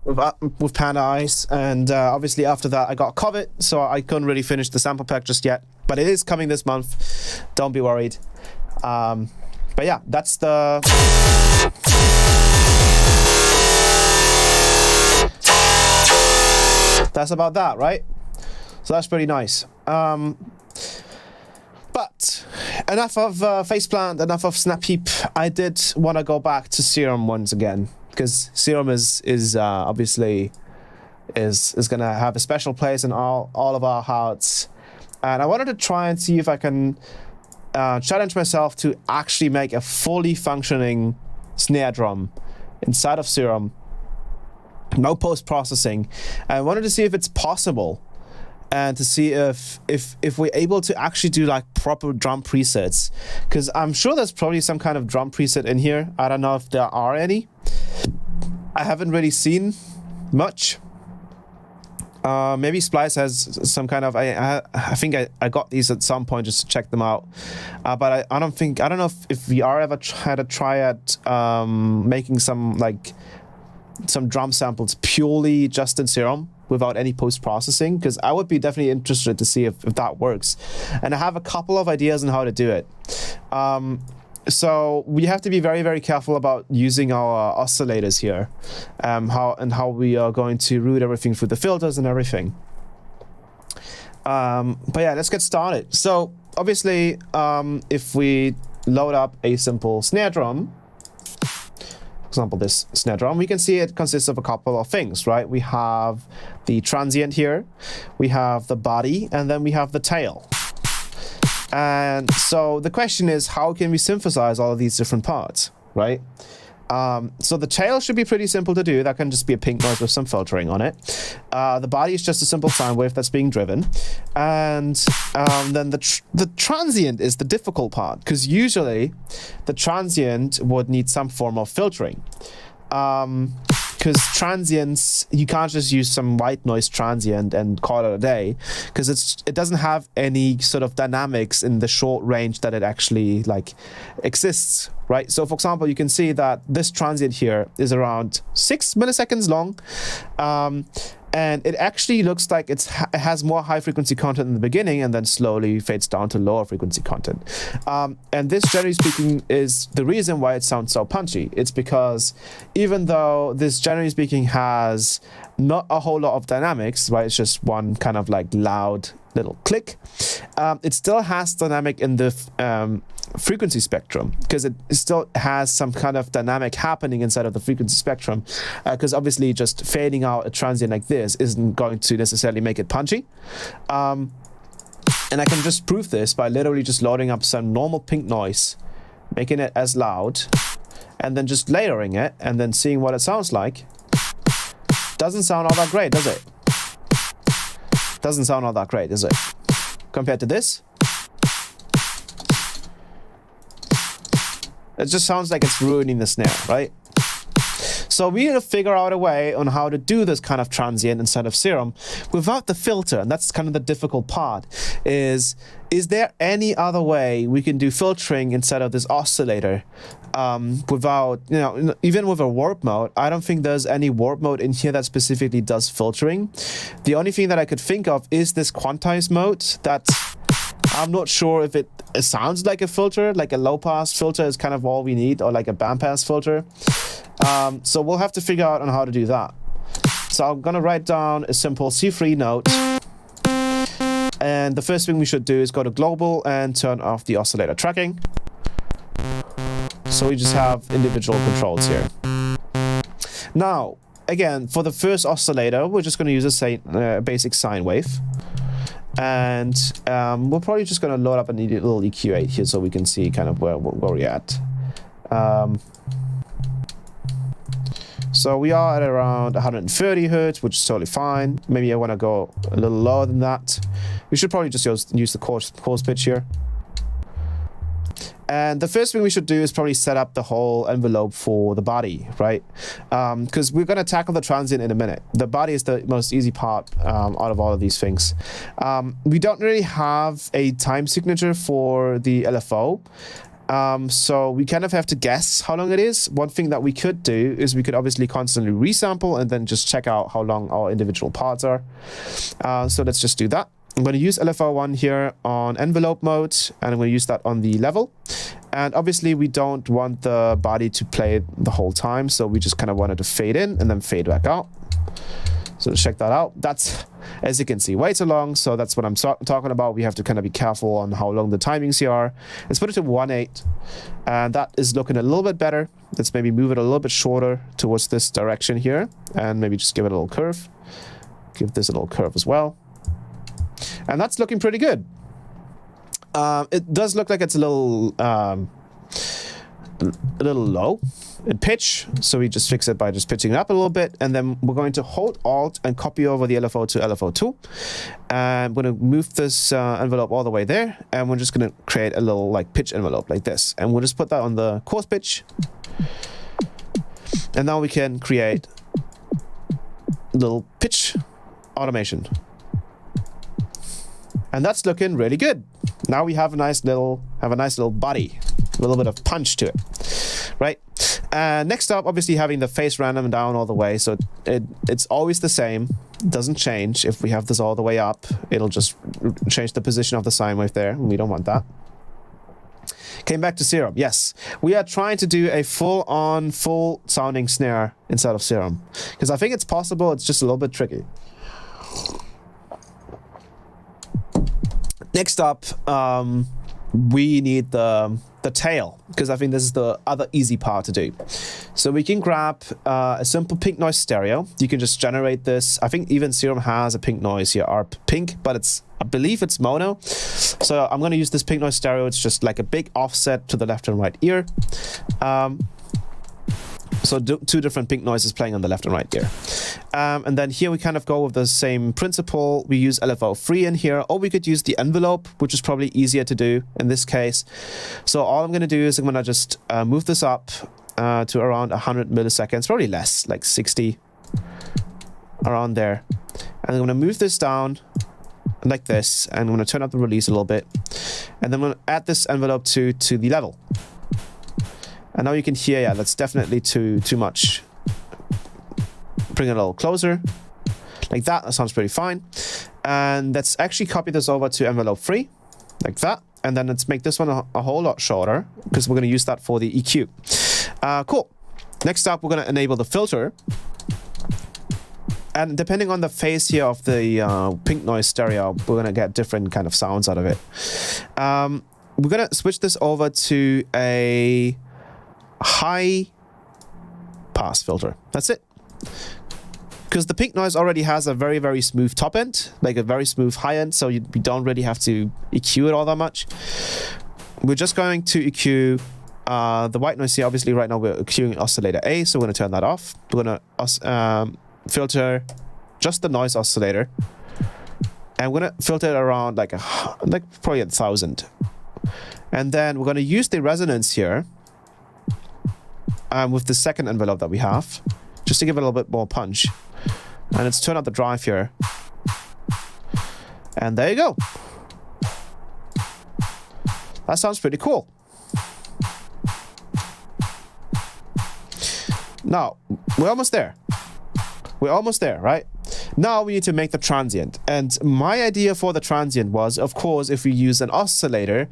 with Panda Ice, and obviously after that I got COVID, so I couldn't really finish the sample pack just yet. But it is coming this month. Don't be worried. But yeah, that's the. That's about that, right? So that's pretty nice. But enough of Faceplant, enough of Snap Heap. I did want to go back to Serum once again, because Serum is obviously gonna have a special place in all of our hearts, and I wanted to try and see if I can challenge myself to actually make a fully functioning snare drum inside of Serum. No post-processing. I wanted to see if it's possible, and to see if we're able to actually do like proper drum presets, because I'm sure there's probably some kind of drum preset in here. I don't know if there are any. I haven't really seen much. Maybe Splice has some kind of. I think I got these at some point just to check them out, but I don't know if VR ever had a try at making some drum samples purely just in Serum without any post-processing, because I would be definitely interested to see if that works. And I have a couple of ideas on how to do it. So we have to be very, very careful about using our oscillators here, how we are going to route everything through the filters and everything. But yeah, let's get started. So obviously, if we load up a simple snare drum, for example, this snare drum, we can see it consists of a couple of things, right? We have the transient here, we have the body, and then we have the tail. And so the question is, how can we synthesize all of these different parts, right? So the tail should be pretty simple to do. That can just be a pink noise with some filtering on it. The body is just a simple sine wave that's being driven. And then the transient is the difficult part, because usually the transient would need some form of filtering. Because transients, you can't just use some white noise transient and call it a day, because it doesn't have any sort of dynamics in the short range that it actually exists, right? So for example, you can see that this transient here is around 6 milliseconds long, and it actually looks like it has more high frequency content in the beginning and then slowly fades down to lower frequency content. And this, generally speaking, is the reason why it sounds so punchy. It's because even though this, generally speaking, has not a whole lot of dynamics, right? It's just one kind of loud little click. It still has dynamic in the frequency spectrum, because it still has some kind of dynamic happening inside of the frequency spectrum, because obviously just fading out a transient like this isn't going to necessarily make it punchy. And I can just prove this by literally just loading up some normal pink noise, making it as loud, and then just layering it and then seeing what it sounds like. Doesn't sound all that great, does it? Doesn't sound all that great, is it? Compared to this, it just sounds like it's ruining the snare, right? So we need to figure out a way on how to do this kind of transient inside of Serum without the filter, and that's kind of the difficult part. Is there any other way we can do filtering inside of this oscillator without, even with a warp mode? I don't think there's any warp mode in here that specifically does filtering. The only thing that I could think of is this quantize mode that I'm not sure if it sounds like a filter, like a low pass filter is kind of all we need, or like a band pass filter. So we'll have to figure out on how to do that. So I'm gonna write down a simple C3 note. And the first thing we should do is go to global and turn off the oscillator tracking. So we just have individual controls here. Now, again, for the first oscillator, we're just gonna use a basic sine wave. And we're probably just gonna load up a little EQ8 here so we can see kind of where we're at. So we are at around 130 hertz, which is totally fine. Maybe I want to go a little lower than that. We should probably just use the coarse pitch here. And the first thing we should do is probably set up the whole envelope for the body, right? Because we're going to tackle the transient in a minute. The body is the most easy part out of all of these things. We don't really have a time signature for the LFO. So we kind of have to guess how long it is. One thing that we could do is we could obviously constantly resample and then just check out how long our individual parts are. So let's just do that. I'm going to use LFO1 here on envelope mode, and I'm going to use that on the level. And obviously we don't want the body to play the whole time, so we just kind of want it to fade in and then fade back out. So check that out. That's, as you can see, way too long, so that's what I'm talking about. We have to kind of be careful on how long the timings here are. Let's put it to 1/8, and that is looking a little bit better. Let's maybe move it a little bit shorter towards this direction here, and maybe just give it a little curve. Give this a little curve as well. And that's looking pretty good. It does look like it's a little low in pitch, so we just fix it by just pitching it up a little bit, and then we're going to hold Alt and copy over the LFO to LFO2. And we're going to move this envelope all the way there, and we're just going to create a little like pitch envelope like this, and we'll just put that on the coarse pitch. And now we can create little pitch automation. And that's looking really good. Now we have a nice little body, a little bit of punch to it, right? Next up, obviously having the face random down all the way, so it's always the same, doesn't change. If we have this all the way up, it'll just change the position of the sine wave there, and we don't want that. Came back to Serum. Yes, we are trying to do a full-on, full-sounding snare inside of Serum, because I think it's possible. It's just a little bit tricky. Next up, we need the tail, because I think this is the other easy part to do. So we can grab a simple pink noise stereo. You can just generate this. I think even Serum has a pink noise here, ARP pink, but I believe it's mono. So I'm going to use this pink noise stereo. It's just like a big offset to the left and right ear. So two different pink noises playing on the left and right ear. And then here we kind of go with the same principle. We use LFO3 in here, or we could use the envelope, which is probably easier to do in this case. So all I'm going to do is I'm going to just move this up to around 100 milliseconds, probably less, like 60, around there. And I'm going to move this down like this, and I'm going to turn up the release a little bit. And then I'm going to add this envelope to the level. And now you can hear, yeah, that's definitely too much. Bring it a little closer. Like that. That sounds pretty fine. And let's actually copy this over to envelope 3. Like that. And then let's make this one a whole lot shorter, because we're going to use that for the EQ. Cool. Next up, we're going to enable the filter. And depending on the phase here of the pink noise stereo, we're going to get different kind of sounds out of it. We're going to switch this over to a high pass filter. That's it. Because the pink noise already has a very, very smooth top end, like a very smooth high end, so we don't really have to EQ it all that much. We're just going to EQ the white noise here. Obviously, right now we're EQing oscillator A, so we're going to turn that off. We're going to filter just the noise oscillator, and we're going to filter it around like probably 1,000. And then we're going to use the resonance here with the second envelope that we have, just to give it a little bit more punch. And let's turn up the drive here. And there you go. That sounds pretty cool. Now, we're almost there. We're almost there, right? Now we need to make the transient. And my idea for the transient was, of course, if we use an oscillator,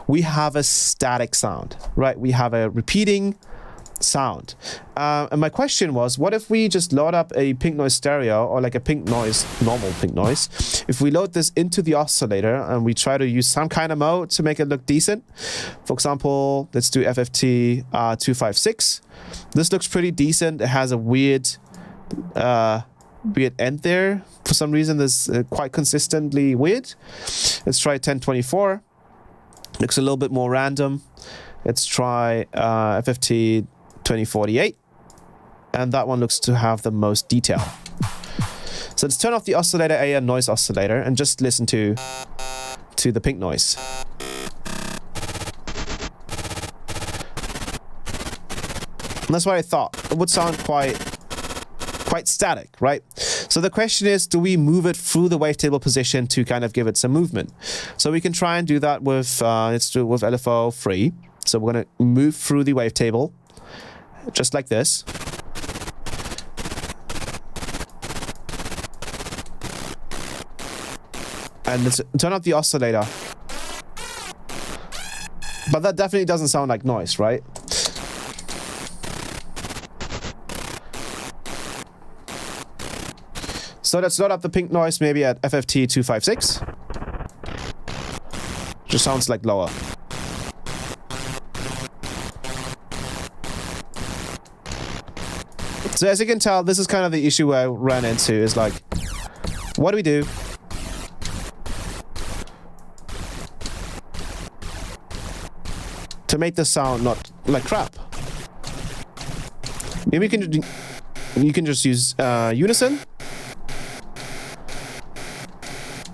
we have a static sound, right? We have a repeating sound. And my question was, what if we just load up a pink noise stereo, or like a pink noise, normal pink noise? If we load this into the oscillator and we try to use some kind of mode to make it look decent. For example, let's do FFT 256. This looks pretty decent. It has a weird end there. For some reason, this is quite consistently weird. Let's try 1024. Looks a little bit more random. Let's try FFT 2048, and that one looks to have the most detail. So let's turn off the oscillator A and noise oscillator and just listen to the pink noise. And that's what I thought. It would sound quite static, right? So the question is, do we move it through the wavetable position to kind of give it some movement? So we can try and do that with let's do it with LFO 3. So we're gonna move through the wavetable, just like this. And let's turn up the oscillator. But that definitely doesn't sound like noise, right? So let's load up the pink noise maybe at FFT 256. Just sounds like lower. So as you can tell, this is kind of the issue I ran into, is like, what do we do? To make the sound not like crap. Maybe you can just use unison.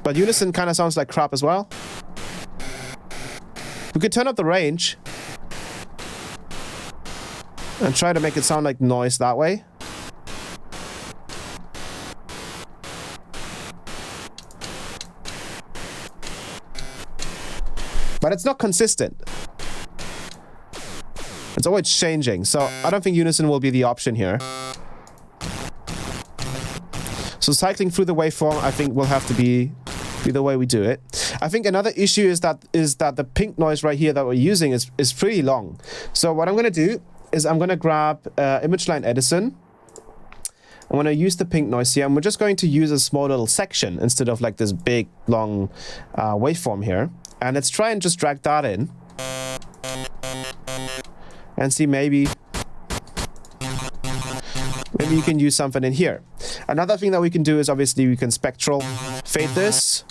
But unison kind of sounds like crap as well. We could turn up the range and try to make it sound like noise that way. But it's not consistent. It's always changing, so I don't think unison will be the option here. So cycling through the waveform, I think, will have to be the way we do it. I think another issue is that the pink noise right here that we're using is pretty long. So what I'm going to do is I'm going to grab Image Line Edison. I'm going to use the pink noise here, and we're just going to use a small little section instead of like this big, long waveform here. And let's try and just drag that in. And see, maybe you can use something in here. Another thing that we can do is obviously we can spectral fade this,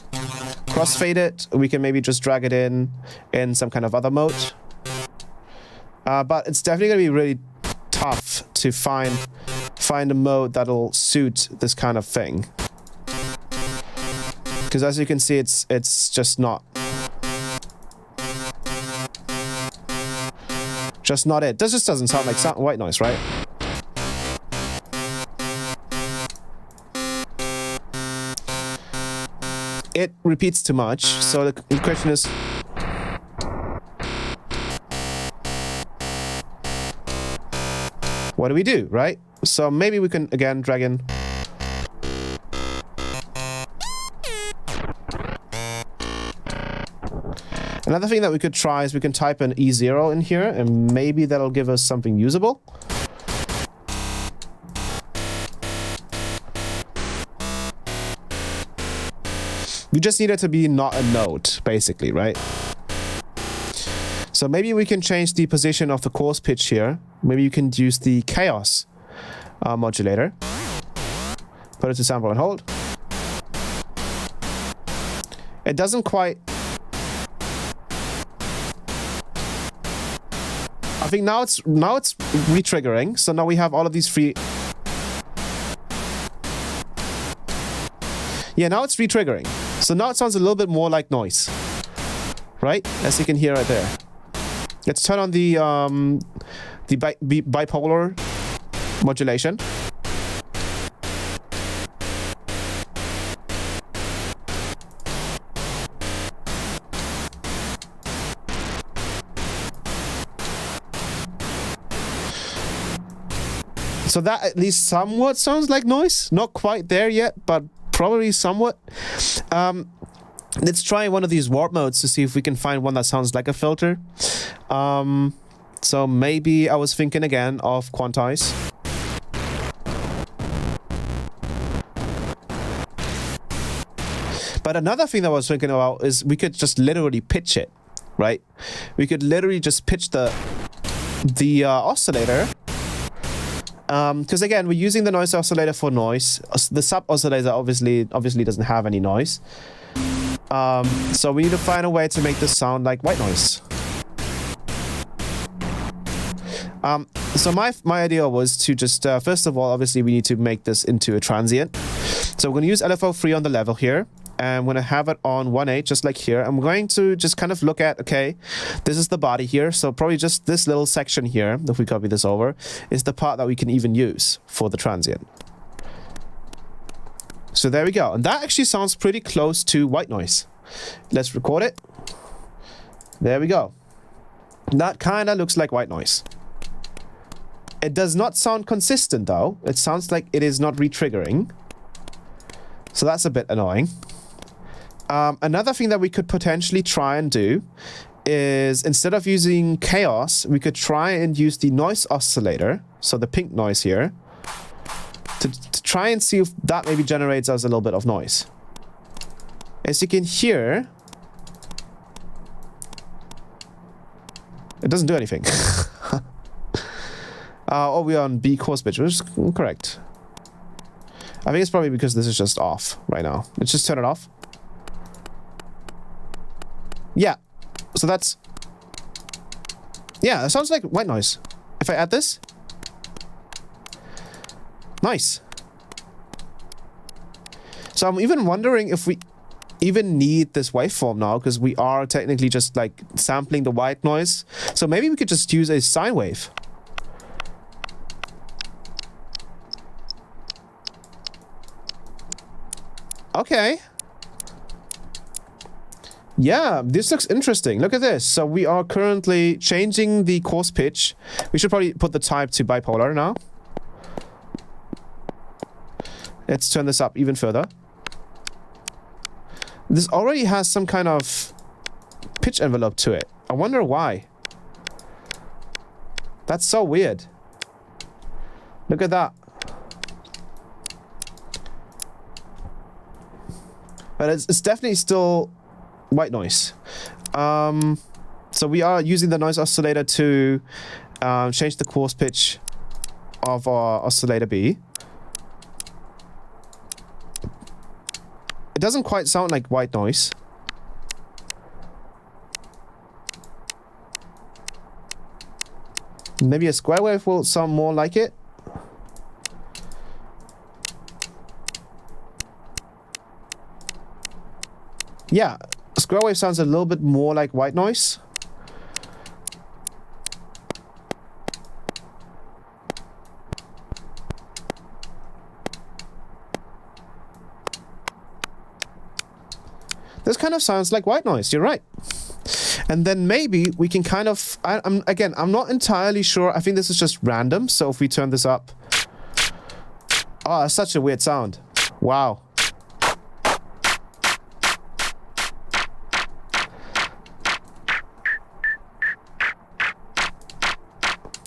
crossfade it. We can maybe just drag it in some kind of other mode. But it's definitely going to be really tough to find a mode that'll suit this kind of thing. Because as you can see, it's just not. Just not it. This just doesn't sound like white noise, right? It repeats too much, so the question is, what do we do, right? So maybe we can again drag in. Another thing that we could try is we can type an E0 in here, and maybe that'll give us something usable. We just need it to be not a note, basically, right? So maybe we can change the position of the coarse pitch here. Maybe you can use the chaos modulator. Put it to sample and hold. It doesn't quite... I think now it's re-triggering. So now we have all of these free... Yeah, now it's re-triggering. So now it sounds a little bit more like noise, right? As you can hear right there. Let's turn on the bipolar modulation. So that at least somewhat sounds like noise. Not quite there yet, but probably somewhat. Let's try one of these warp modes to see if we can find one that sounds like a filter. So maybe I was thinking again of quantize. But another thing that I was thinking about is we could just literally pitch it, right? We could literally just pitch the oscillator. Because again, we're using the noise oscillator for noise. The sub oscillator obviously doesn't have any noise. So we need to find a way to make this sound like white noise. So my idea was to just first of all, obviously we need to make this into a transient. So we're going to use LFO3 on the level here. And I'm going to have it on 1/8, just like here. I'm going to just kind of look at, okay, this is the body here. So probably just this little section here, if we copy this over, is the part that we can even use for the transient. So there we go. And that actually sounds pretty close to white noise. Let's record it. There we go. That kind of looks like white noise. It does not sound consistent though. It sounds like it is not re-triggering. So that's a bit annoying. Another thing that we could potentially try and do is instead of using chaos, we could try and use the noise oscillator. So the pink noise here. To try and see if that maybe generates us a little bit of noise. As you can hear, it doesn't do anything. Oh, we're on B coarse pitch, which is correct. I think it's probably because this is just off right now. Let's just turn it off. Yeah. So that's... Yeah, that sounds like white noise. If I add this... Nice. So I'm even wondering if we even need this waveform now, because we are technically just like sampling the white noise. So maybe we could just use a sine wave. Okay. Yeah, this looks interesting. Look at this. So we are currently changing the coarse pitch. We should probably put the type to bipolar now. Let's turn this up even further. This already has some kind of pitch envelope to it. I wonder why. That's so weird. Look at that. But it's definitely still white noise. So we are using the noise oscillator to change the coarse pitch of our oscillator B. It doesn't quite sound like white noise. Maybe a square wave will sound more like it. Yeah, square wave sounds a little bit more like white noise. This kind of sounds like white noise, you're right. And then maybe we can kind of... I'm not entirely sure. I think this is just random. So if we turn this up... Oh, that's such a weird sound. Wow.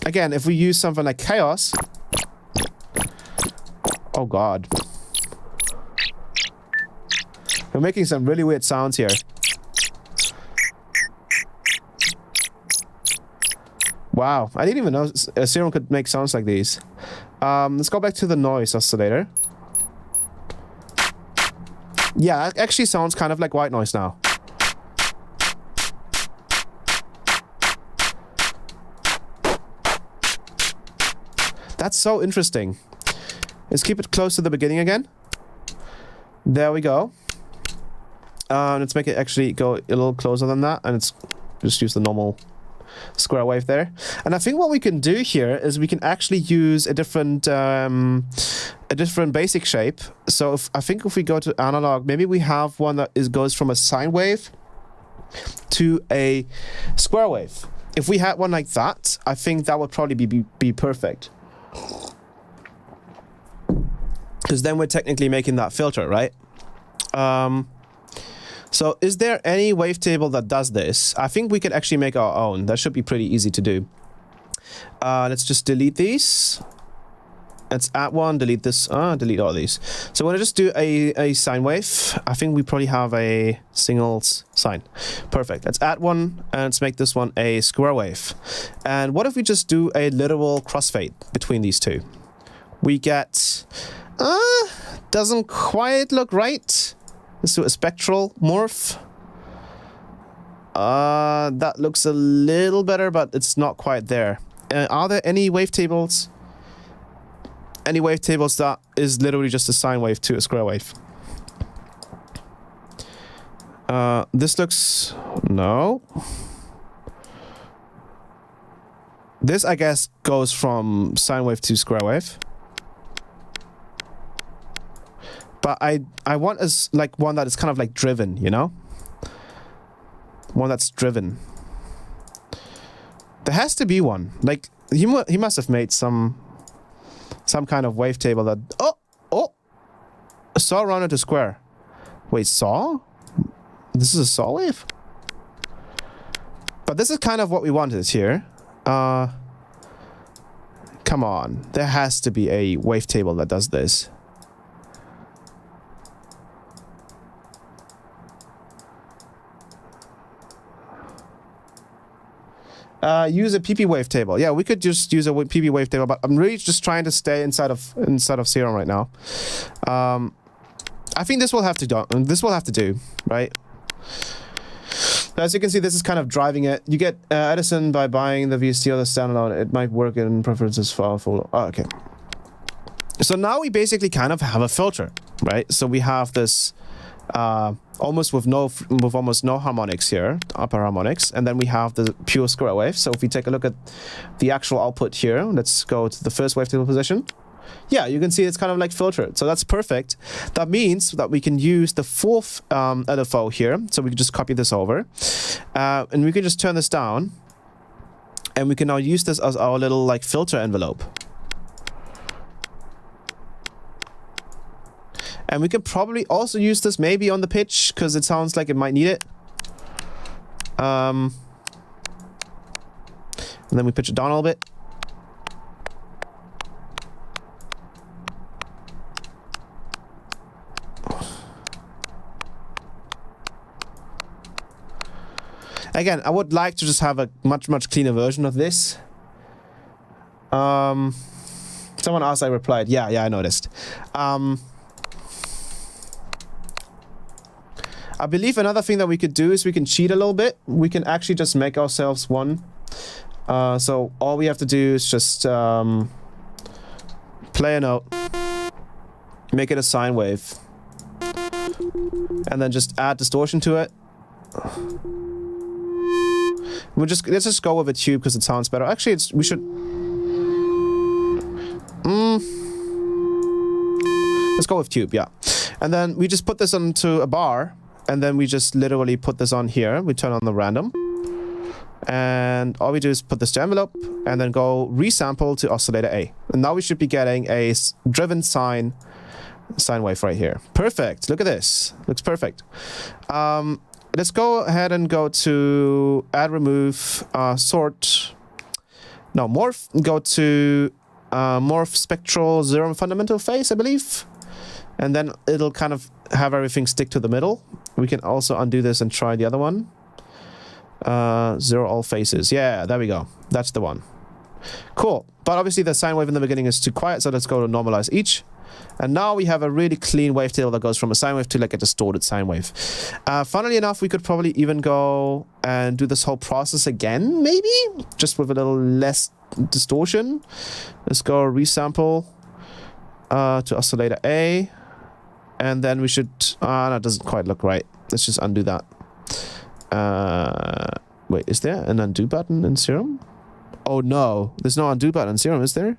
Again, if we use something like chaos... Oh, God. We're making some really weird sounds here. Wow, I didn't even know Serum could make sounds like these. Let's go back to the noise oscillator. Yeah, it actually sounds kind of like white noise now. That's so interesting. Let's keep it close to the beginning again. There we go. Let's make it actually go a little closer than that, and it's just use the normal square wave there. And I think what we can do here is we can actually use a different basic shape. So I think if we go to analog, maybe we have one that goes from a sine wave to a square wave. If we had one like that, I think that would probably be perfect. Because then we're technically making that filter, right? So is there any wavetable that does this? I think we could actually make our own. That should be pretty easy to do. Let's just delete these. Let's add one, delete this, delete all these. So we're gonna just do a sine wave. I think we probably have a single sine. Perfect. Let's add one and let's make this one a square wave. And what if we just do a literal crossfade between these two? We get, doesn't quite look right. Let's do a spectral morph. That looks a little better, but it's not quite there. Are there any wavetables? Any wavetables that is literally just a sine wave to a square wave? This looks... No. This, I guess, goes from sine wave to square wave. But I want as like one that is kind of like driven, you know? One that's driven. There has to be one. Like, he must have made some kind of wavetable that... Oh! Saw rounded to square. Wait, saw? This is a saw wave? But this is kind of what we wanted here. Come on. There has to be a wavetable that does this. Use a PP wavetable. Yeah, we could just use a PP wavetable, but I'm really just trying to stay inside of Serum right now. I think this will have to do. Right? As you can see, this is kind of driving it. You get Edison by buying the VST or the standalone. It might work in preferences for... Oh, okay. So now we basically kind of have a filter, right? So we have this almost with almost no harmonics here, upper harmonics, and then we have the pure square wave. So if we take a look at the actual output here, let's go to the first wavetable position. Yeah, you can see it's kind of like filtered. So that's perfect. That means that we can use the fourth LFO here. So we can just copy this over. And we can just turn this down. And we can now use this as our little like filter envelope. And we can probably also use this maybe on the pitch, because it sounds like it might need it. And then we pitch it down a little bit. Again, I would like to just have a much cleaner version of this. Someone asked, I replied. Yeah, I noticed. I believe another thing that we could do is we can cheat a little bit. We can actually just make ourselves one. So all we have to do is just play a note, make it a sine wave, and then just add distortion to it. Let's just go with a tube because it sounds better. Actually, we should. Let's go with tube, yeah. And then we just put this onto a bar, and then we just literally put this on here. We turn on the random, and all we do is put this to envelope, and then go resample to oscillator A. And now we should be getting a driven sine wave right here. Perfect. Look at this. Looks perfect. Let's go ahead and go to add, remove, sort. No, morph. Go to morph spectral zero fundamental phase, I believe. And then it'll kind of have everything stick to the middle. We can also undo this and try the other one. Zero all phases. Yeah, there we go. That's the one. Cool. But obviously the sine wave in the beginning is too quiet, so let's go to normalize each. And now we have a really clean wavetable that goes from a sine wave to like a distorted sine wave. Funnily enough, we could probably even go and do this whole process again, maybe? Just with a little less distortion. Let's go resample to oscillator A. And then we should... that doesn't quite look right. Let's just undo that. Wait, is there an undo button in Serum? Oh no, there's no undo button in Serum, is there?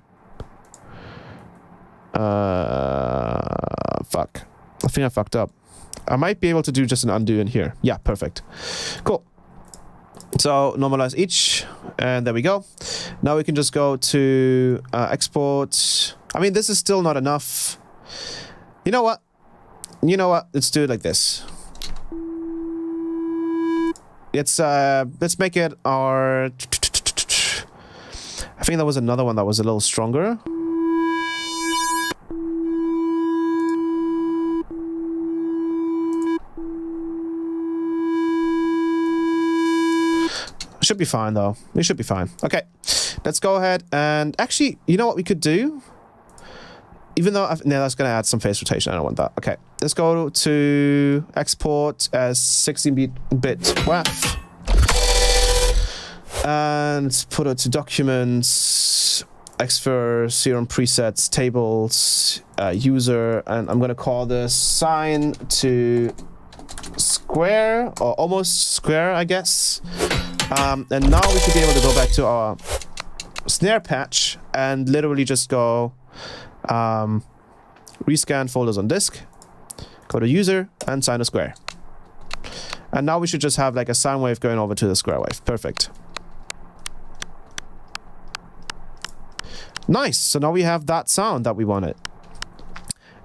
Fuck. I think I fucked up. I might be able to do just an undo in here. Yeah, perfect. Cool. So normalize each, and there we go. Now we can just go to export. I mean, this is still not enough. You know what? Let's do it like this. Let's make it our... I think there was another one that was a little stronger. Should be fine though. We should be fine. Okay, let's go ahead and actually, you know what we could do? Even though that's going to add some phase rotation. I don't want that. Okay, let's go to export as 16-bit WAV. And let's put it to documents, Xfer, Serum presets, tables, user, and I'm going to call this sine to square, or almost square, I guess. And now we should be able to go back to our snare patch and literally just go rescan folders on disk, go to user, and sine to square. And now we should just have like a sine wave going over to the square wave. Perfect. Nice. So now we have that sound that we wanted.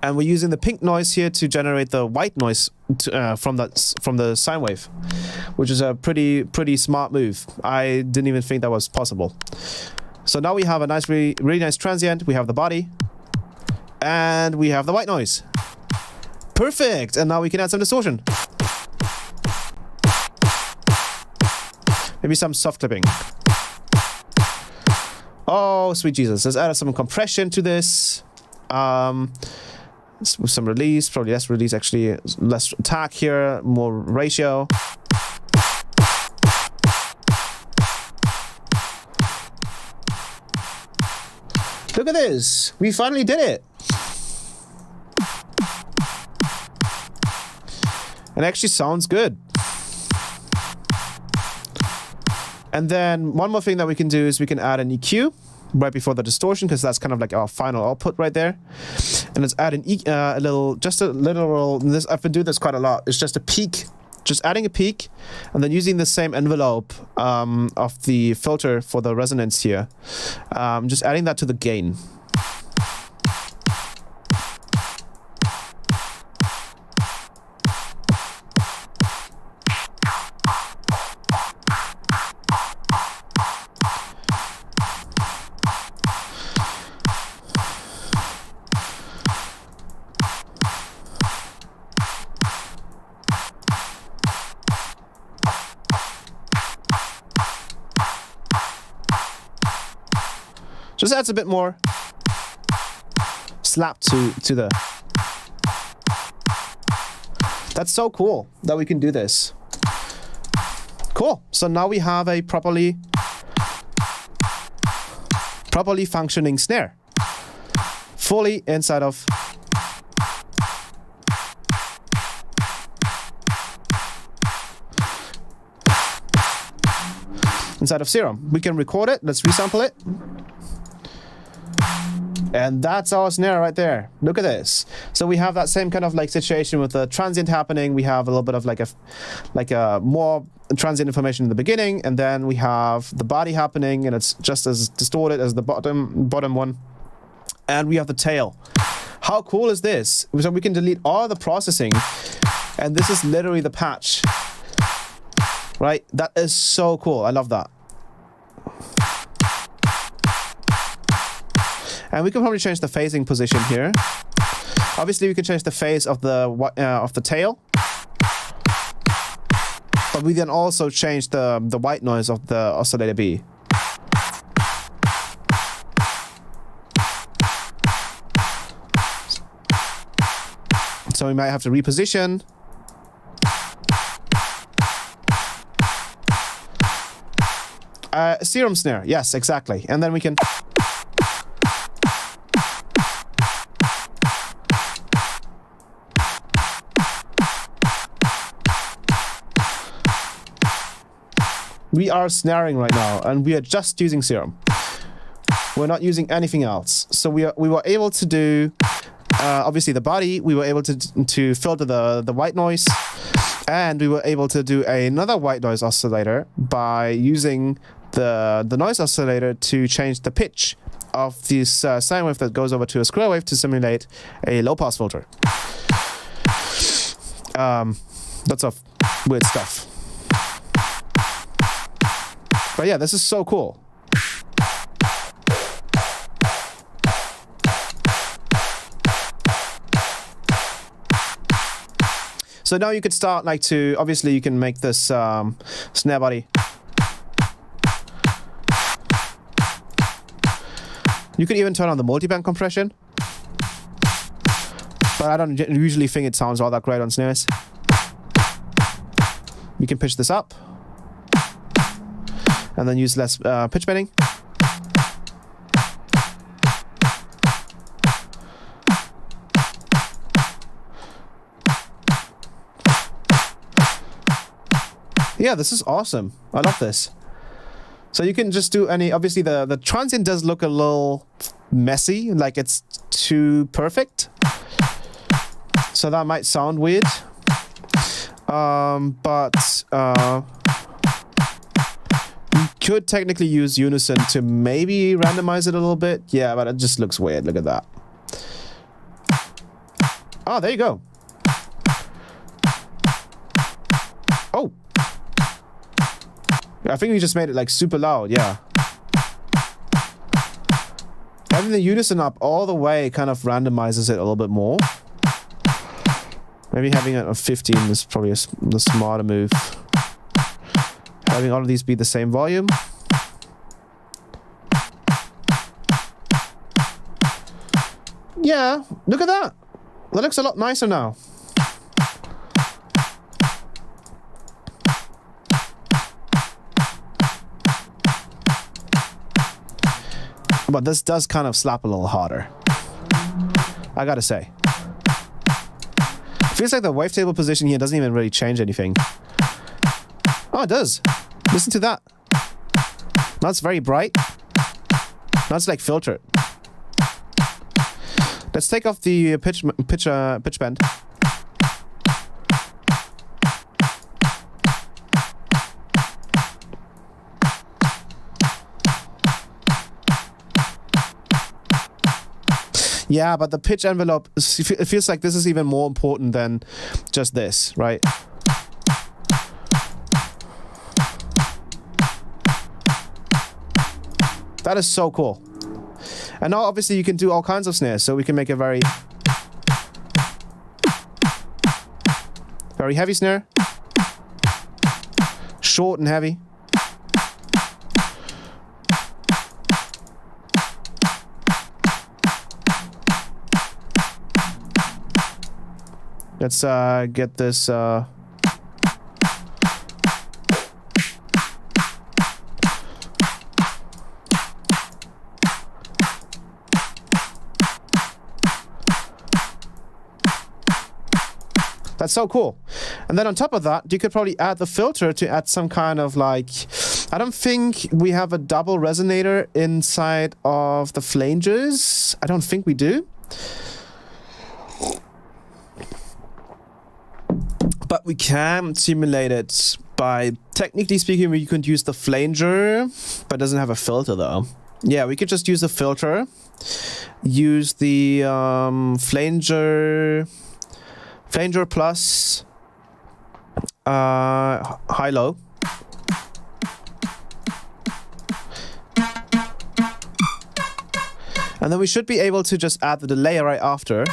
And we're using the pink noise here to generate the white noise from the sine wave, which is a pretty smart move. I didn't even think that was possible. So now we have a nice, really nice transient. We have the body, and we have the white noise. Perfect. And now we can add some distortion. Maybe some soft clipping. Oh, sweet Jesus. Let's add some compression to this. With some release, probably less release actually, less attack here, more ratio. Look at this, we finally did it. It actually sounds good. And then one more thing that we can do is we can add an EQ right before the distortion, because that's kind of like our final output right there. And let's add an this, I've been doing this quite a lot. It's just a peak, just adding a peak, and then using the same envelope of the filter for the resonance here. Just adding that to the gain. Just adds a bit more slap to the... That's so cool that we can do this. Cool. So now we have a properly functioning snare. Fully inside of... inside of Serum. We can record it. Let's resample it. And that's our snare right there. Look at this. So we have that same kind of like situation with the transient happening. We have a little bit of like a more transient information in the beginning, and then we have the body happening, and it's just as distorted as the bottom one. And we have the tail. How cool is this? So we can delete all the processing, and this is literally the patch. Right? That is so cool. I love that. And we can probably change the phasing position here. Obviously, we can change the phase of the tail, but we can also change the white noise of the oscillator B. So we might have to reposition. Serum snare, yes, exactly, and then we can. We are snaring right now, and we are just using Serum. We're not using anything else. So we were able to do, obviously the body, we were able to filter the white noise, and we were able to do another white noise oscillator by using the noise oscillator to change the pitch of this sine wave that goes over to a square wave to simulate a low pass filter. Lots of weird stuff. But yeah, this is so cool. So now you could start like to, obviously you can make this snare body. You could even turn on the multiband compression. But I don't usually think it sounds all that great on snares. You can pitch this up. And then use less pitch bending. Yeah, this is awesome. I love this. So you can just do any, obviously the transient does look a little messy, like it's too perfect. So that might sound weird. could technically use unison to maybe randomize it a little bit. Yeah, but it just looks weird. Look at that. Oh, there you go. Oh. I think we just made it like super loud, yeah. Having the unison up all the way kind of randomizes it a little bit more. Maybe having it on 15 is probably the smarter move. Having all of these be the same volume. Yeah, look at that. That looks a lot nicer now. But this does kind of slap a little harder, I gotta say. Feels like the wavetable position here doesn't even really change anything. Oh, it does. Listen to that. Now it's very bright. Now it's like filtered. Let's take off the pitch bend. Yeah, but the pitch envelope, it feels like this is even more important than just this, right? That is so cool. And now obviously you can do all kinds of snares, so we can make a very heavy snare. Short and heavy. Let's get this that's so cool. And then on top of that, you could probably add the filter to add some kind of like, I don't think we have a double resonator inside of the flanges. I don't think we do. But we can simulate it by, technically speaking, we could use the flanger, but it doesn't have a filter though. Yeah, we could just use the filter, use the flanger plus high-low. And then we should be able to just add the delay right after.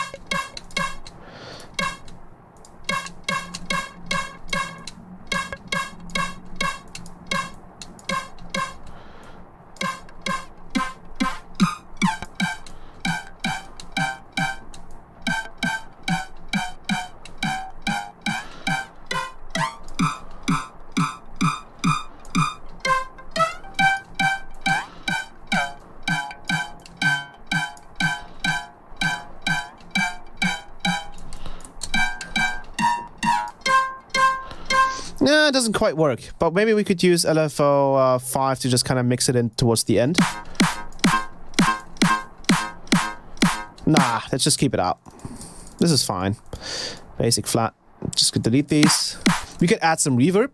It doesn't quite work, but maybe we could use LFO 5 to just kind of mix it in towards the end. Nah, let's just keep it out. This is fine. Basic flat. Just could delete these. We could add some reverb.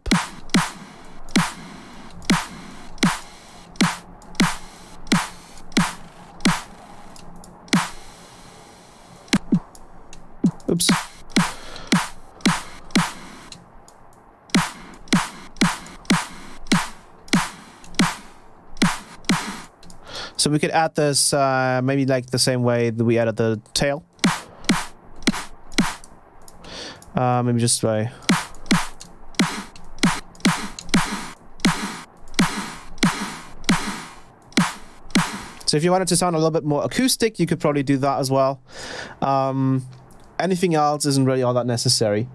Oops. So we could add this maybe like the same way that we added the tail. Maybe just try. So if you wanted to sound a little bit more acoustic, you could probably do that as well. Anything else isn't really all that necessary.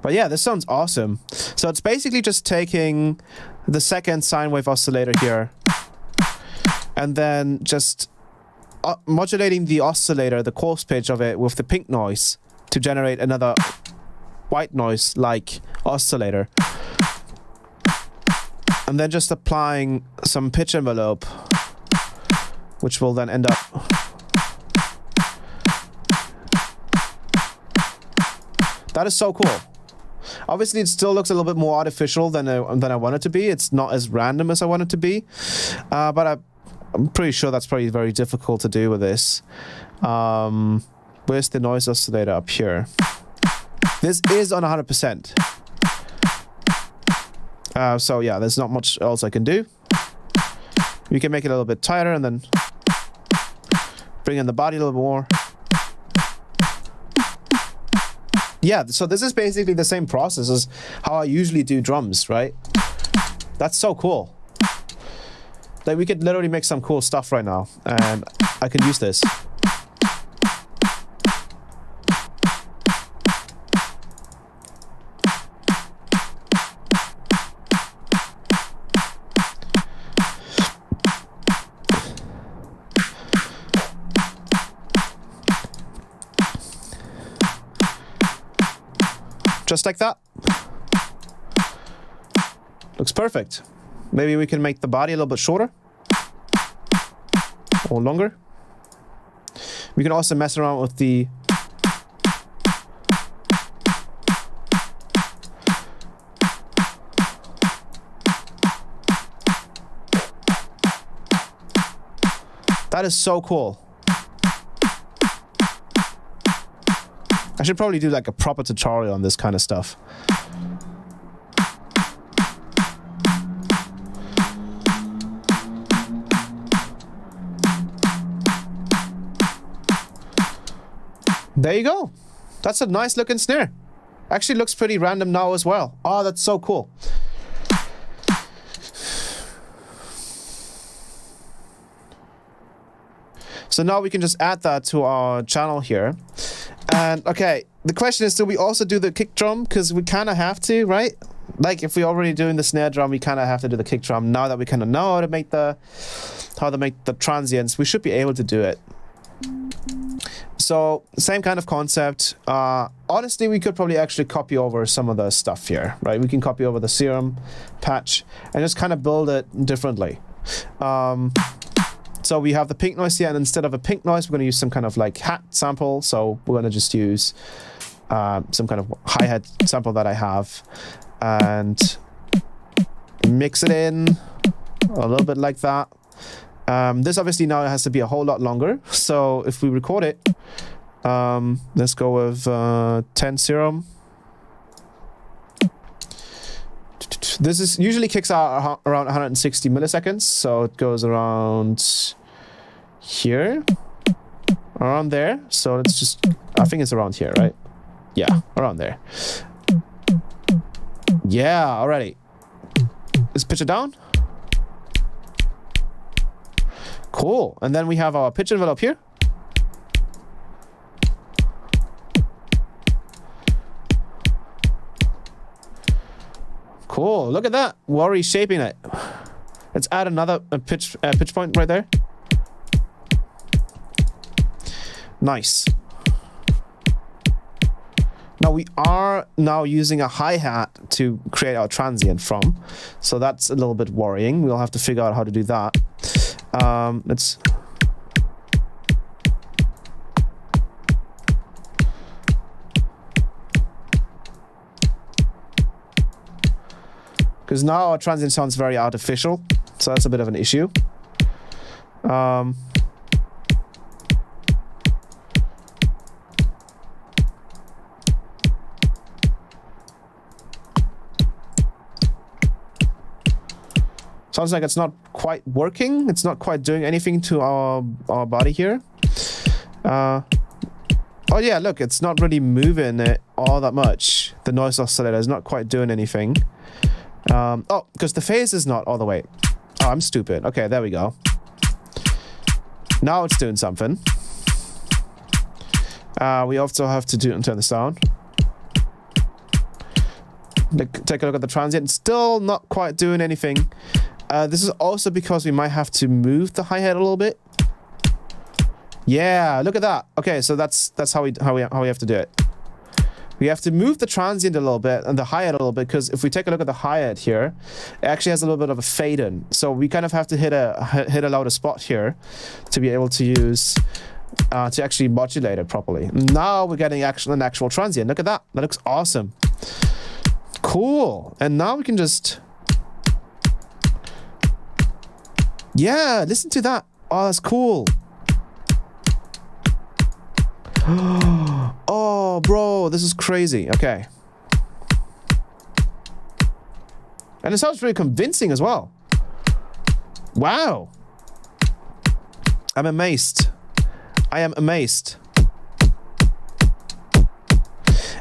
But yeah, this sounds awesome. So it's basically just taking the second sine wave oscillator here and then just modulating the oscillator, the coarse pitch of it, with the pink noise to generate another white noise like oscillator. And then just applying some pitch envelope, which will then end up that is so cool. Obviously, it still looks a little bit more artificial than I want it to be. It's not as random as I want it to be, but I'm pretty sure that's probably very difficult to do with this. Where's the noise oscillator up here? This is on 100%. So yeah, there's not much else I can do. We can make it a little bit tighter and then bring in the body a little more. Yeah, so this is basically the same process as how I usually do drums, right? That's so cool. Like, we could literally make some cool stuff right now, and I can use this. Just like that. Looks perfect. Maybe we can make the body a little bit shorter or longer. We can also mess around with the that is so cool. I should probably do like a proper tutorial on this kind of stuff. There you go. That's a nice looking snare. Actually looks pretty random now as well. Oh, that's so cool. So now we can just add that to our channel here. And okay, the question is, do we also do the kick drum? Because we kind of have to, right? Like, if we're already doing the snare drum, we kind of have to do the kick drum. Now that we kind of know how to make the transients, we should be able to do it. So same kind of concept. Honestly, we could probably actually copy over some of the stuff here, right? We can copy over the serum patch and just kind of build it differently. So we have the pink noise here, and instead of a pink noise, we're going to use some kind of like hat sample. So we're going to just use some kind of hi-hat sample that I have and mix it in a little bit like that. This obviously now has to be a whole lot longer. So if we record it, let's go with 10 serum. This is usually kicks out around 160 milliseconds, so it goes around here, around there. So let's just, I think it's around here, right? Yeah, around there. Yeah, alrighty. Let's pitch it down. Cool. And then we have our pitch envelope here. Cool. Look at that. We're already shaping it. Let's add another pitch point right there. Nice. Now we are now using a hi-hat to create our transient from. So that's a little bit worrying. We'll have to figure out how to do that. Let's... Because now our transient sounds very artificial, so that's a bit of an issue. Sounds like it's not quite working. It's not quite doing anything to our body here. Oh yeah, look, it's not really moving it all that much. The noise oscillator is not quite doing anything. Oh, because the phase is not all the way. Oh, I'm stupid. Okay, there we go. Now it's doing something. We also have to turn this down. Take a look at the transient. Still not quite doing anything. This is also because we might have to move the hi-hat a little bit. Yeah, look at that. Okay, so that's how we have to do it. We have to move the transient a little bit and the hi-hat a little bit, because if we take a look at the hi-hat here, it actually has a little bit of a fade in. So we kind of have to hit a louder spot here to be able to use to actually modulate it properly. Now we're getting an actual transient. Look at that. That looks awesome. Cool. And now we can just... Yeah, listen to that. Oh, that's cool. Oh, bro, this is crazy. Okay. And it sounds really convincing as well. Wow. I'm amazed. I am amazed.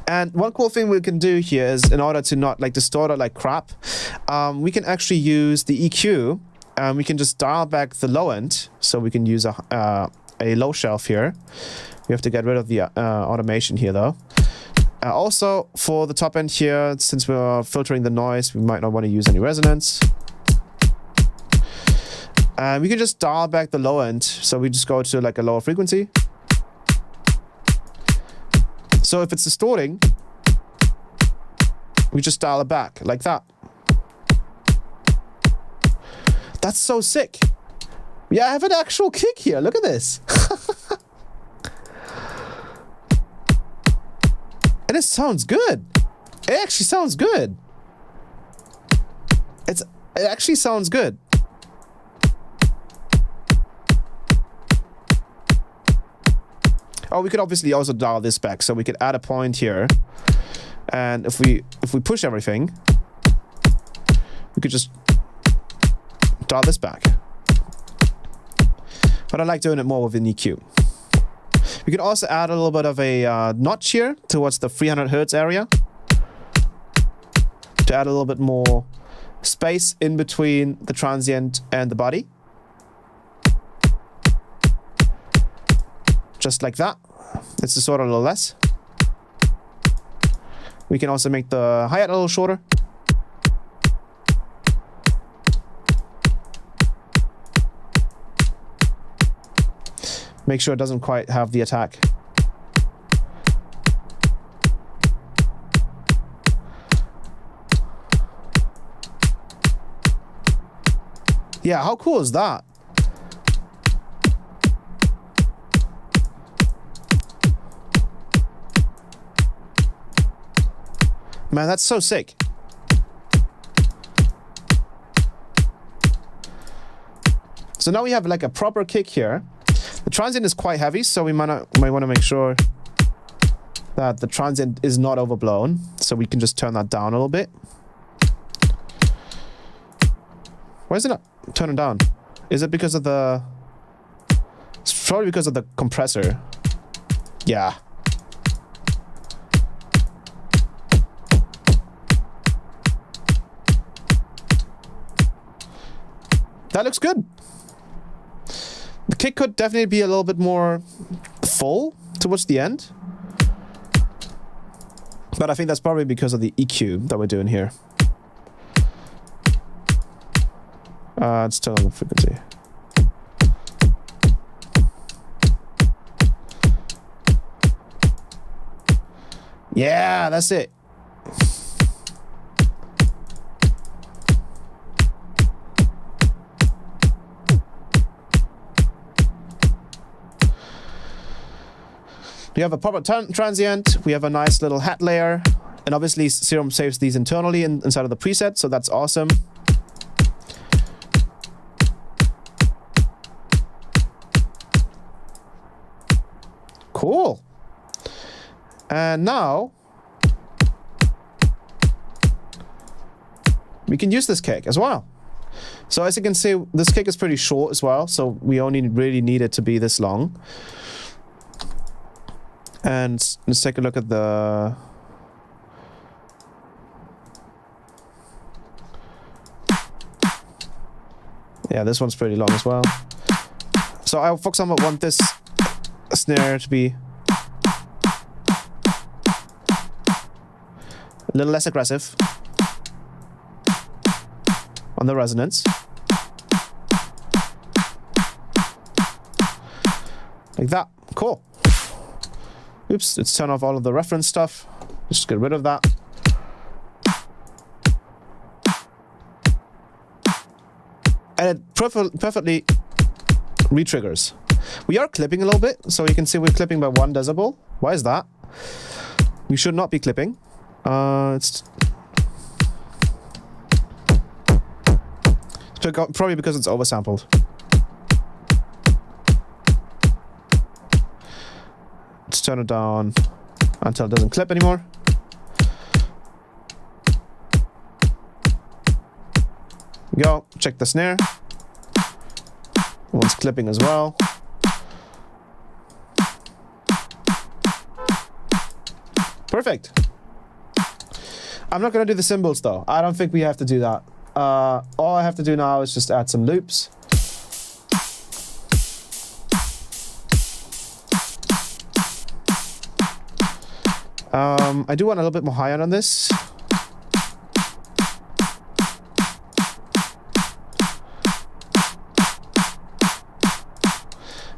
And one cool thing we can do here is, in order to not like distort it like crap, we can actually use the EQ. We can just dial back the low end, so we can use a low shelf here. We have to get rid of the automation here though. Also, for the top end here, since we're filtering the noise, we might not want to use any resonance. We can just dial back the low end, so we just go to like a lower frequency. So if it's distorting, we just dial it back like that. That's so sick. Yeah, I have an actual kick here. Look at this. And it sounds good. It actually sounds good. It actually sounds good. Oh, we could obviously also dial this back, so we could add a point here. And if we push everything, we could just dial this back. But I like doing it more with an EQ. We can also add a little bit of a notch here towards the 300 Hertz area to add a little bit more space in between the transient and the body. Just like that. Let's distort it a little less. We can also make the hi-hat a little shorter. Make sure it doesn't quite have the attack. Yeah, how cool is that? Man, that's so sick. So now we have like a proper kick here. The transient is quite heavy, so we might want to make sure that the transient is not overblown. So we can just turn that down a little bit. Why is it not turning down? Is it because of the... It's probably because of the compressor. Yeah. That looks good. The kick could definitely be a little bit more full towards the end. But I think that's probably because of the EQ that we're doing here. It's still on the frequency. Yeah, that's it. We have a proper transient, we have a nice little hat layer, and obviously Serum saves these internally inside of the preset, so that's awesome. Cool. And now we can use this kick as well. So as you can see, this kick is pretty short as well, so we only really need it to be this long. And let's take a look at the... Yeah, this one's pretty long as well. So I, for example, want this snare to be a little less aggressive on the resonance. Like that. Cool. Oops, let's turn off all of the reference stuff. Just get rid of that. And it perfectly re-triggers. We are clipping a little bit, so you can see we're clipping by 1 decibel. Why is that? We should not be clipping. Probably because it's oversampled. Let's turn it down until it doesn't clip anymore. Go, check the snare. One's clipping as well. Perfect. I'm not gonna do the cymbals though. I don't think we have to do that. All I have to do now is just add some loops. I do want a little bit more high-end on this.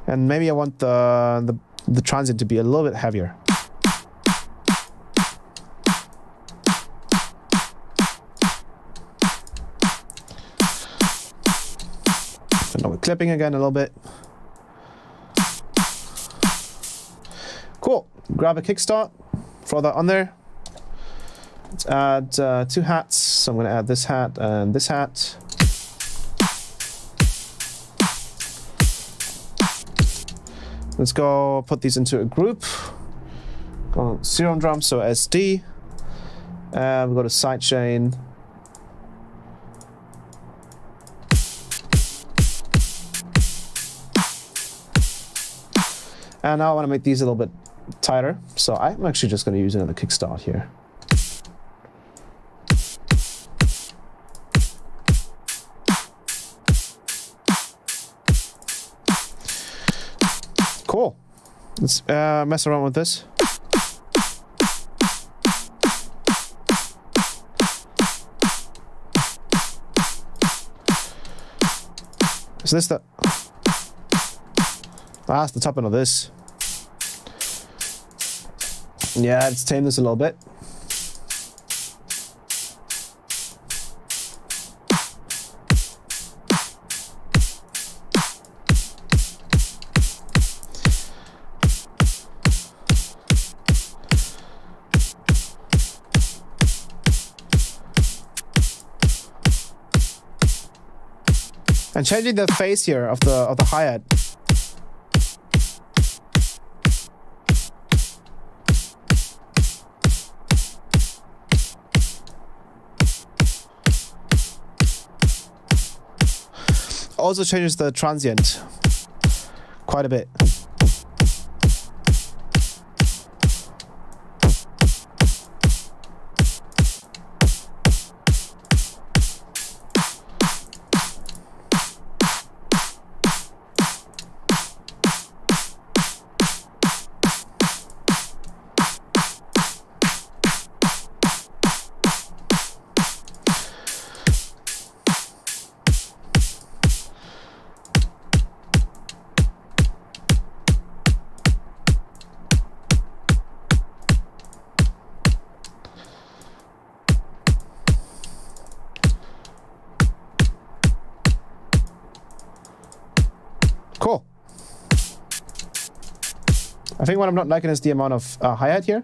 And maybe I want the transient to be a little bit heavier. And now we're clipping again a little bit. Cool. Grab a kickstart. Throw that on there. Let's add 2 hats. So I'm going to add this hat and this hat. Let's go put these into a group. Go on Serum Drum, so SD. We go to sidechain. And now I want to make these a little bit tighter, so I'm actually just going to use another kickstart here. Cool. Let's mess around with this. Is this the... that's the top end of this. Yeah, let's tame this a little bit. And changing the phase here of the hi-hat. Also changes the transient quite a bit. Cool. I think what I'm not liking is the amount of hi-hat here.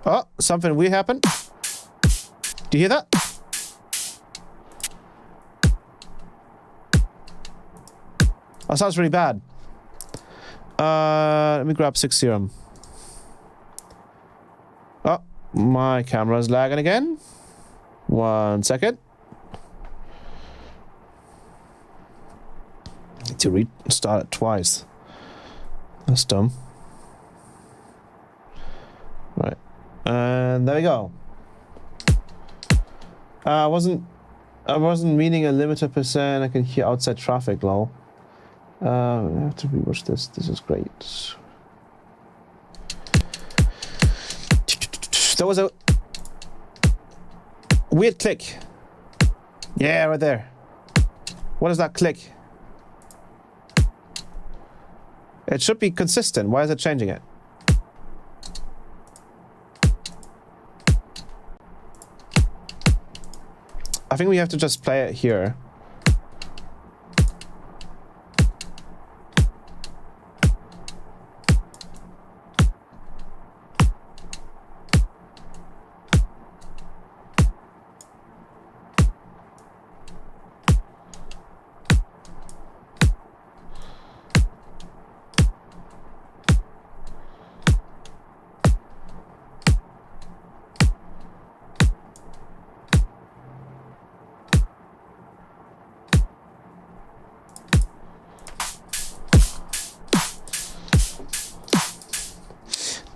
Oh, something weird happened. Do you hear that? That sounds really bad. Let me grab 6 serum. Oh, my camera's lagging again. 1 second. Need to restart it twice. That's dumb. Right. And there we go. I wasn't meaning a limiter percent. I can hear outside traffic, lol. I have to rewatch this. This is great. There was a weird click. Yeah, right there. What is that click? It should be consistent. Why is it changing it? I think we have to just play it here.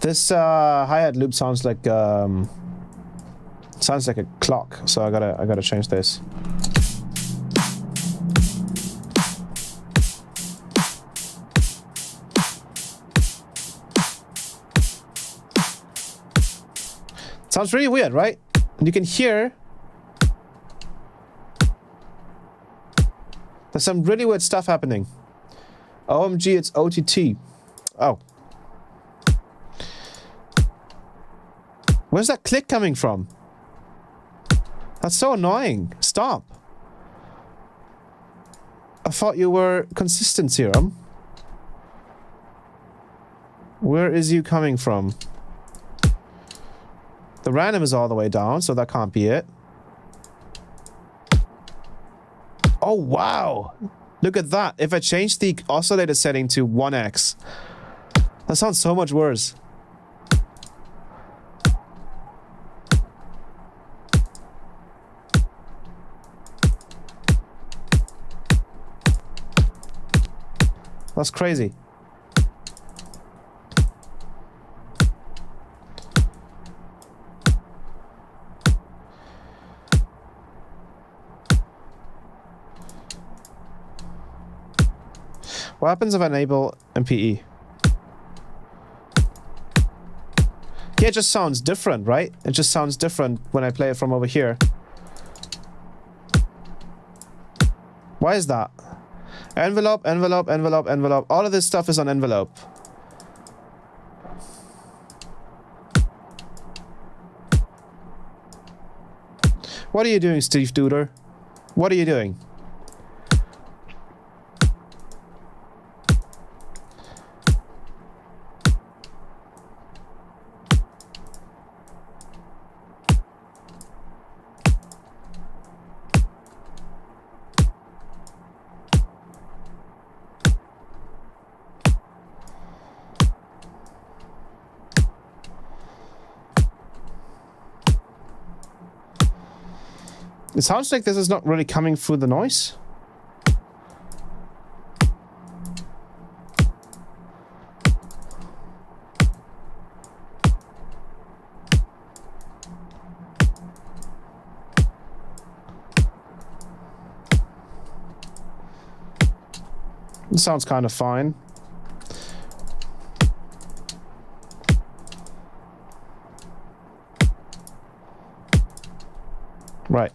This hi-hat loop sounds like a clock, so I gotta change this. Sounds really weird, right? You can hear there's some really weird stuff happening. OMG, it's OTT. Oh. Where's that click coming from? That's so annoying. Stop. I thought you were consistent, Serum. Where is you coming from? The random is all the way down, so that can't be it. Oh, wow. Look at that. If I change the oscillator setting to 1x, that sounds so much worse. That's crazy. What happens if I enable MPE? Yeah, it just sounds different, right? It just sounds different when I play it from over here. Why is that? Envelope, envelope, envelope, envelope. All of this stuff is on envelope. What are you doing, Steve Duder? What are you doing? It sounds like this is not really coming through the noise. It sounds kind of fine. Right.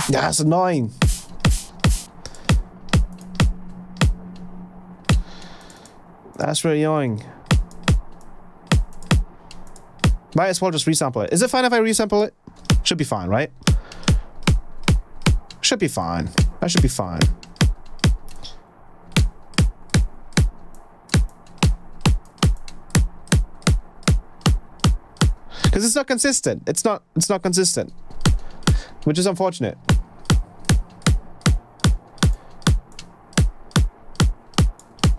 Yeah, it's annoying. That's really annoying. Might as well just resample it. Is it fine if I resample it? Should be fine, right? Should be fine. That should be fine. Because it's not consistent. It's not consistent. Which is unfortunate.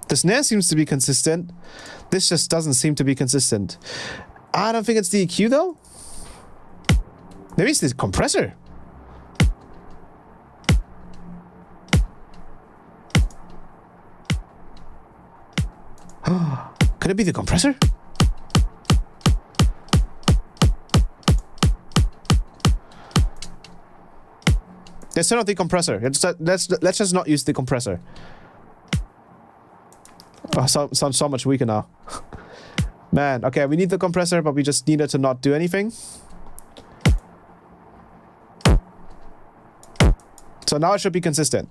The snare seems to be consistent. This just doesn't seem to be consistent. I don't think it's the EQ though. Maybe it's the compressor. Could it be the compressor? Let's turn off the compressor. Let's just not use the compressor. Oh, sounds so much weaker now. Man, okay, we need the compressor, but we just need it to not do anything. So now it should be consistent.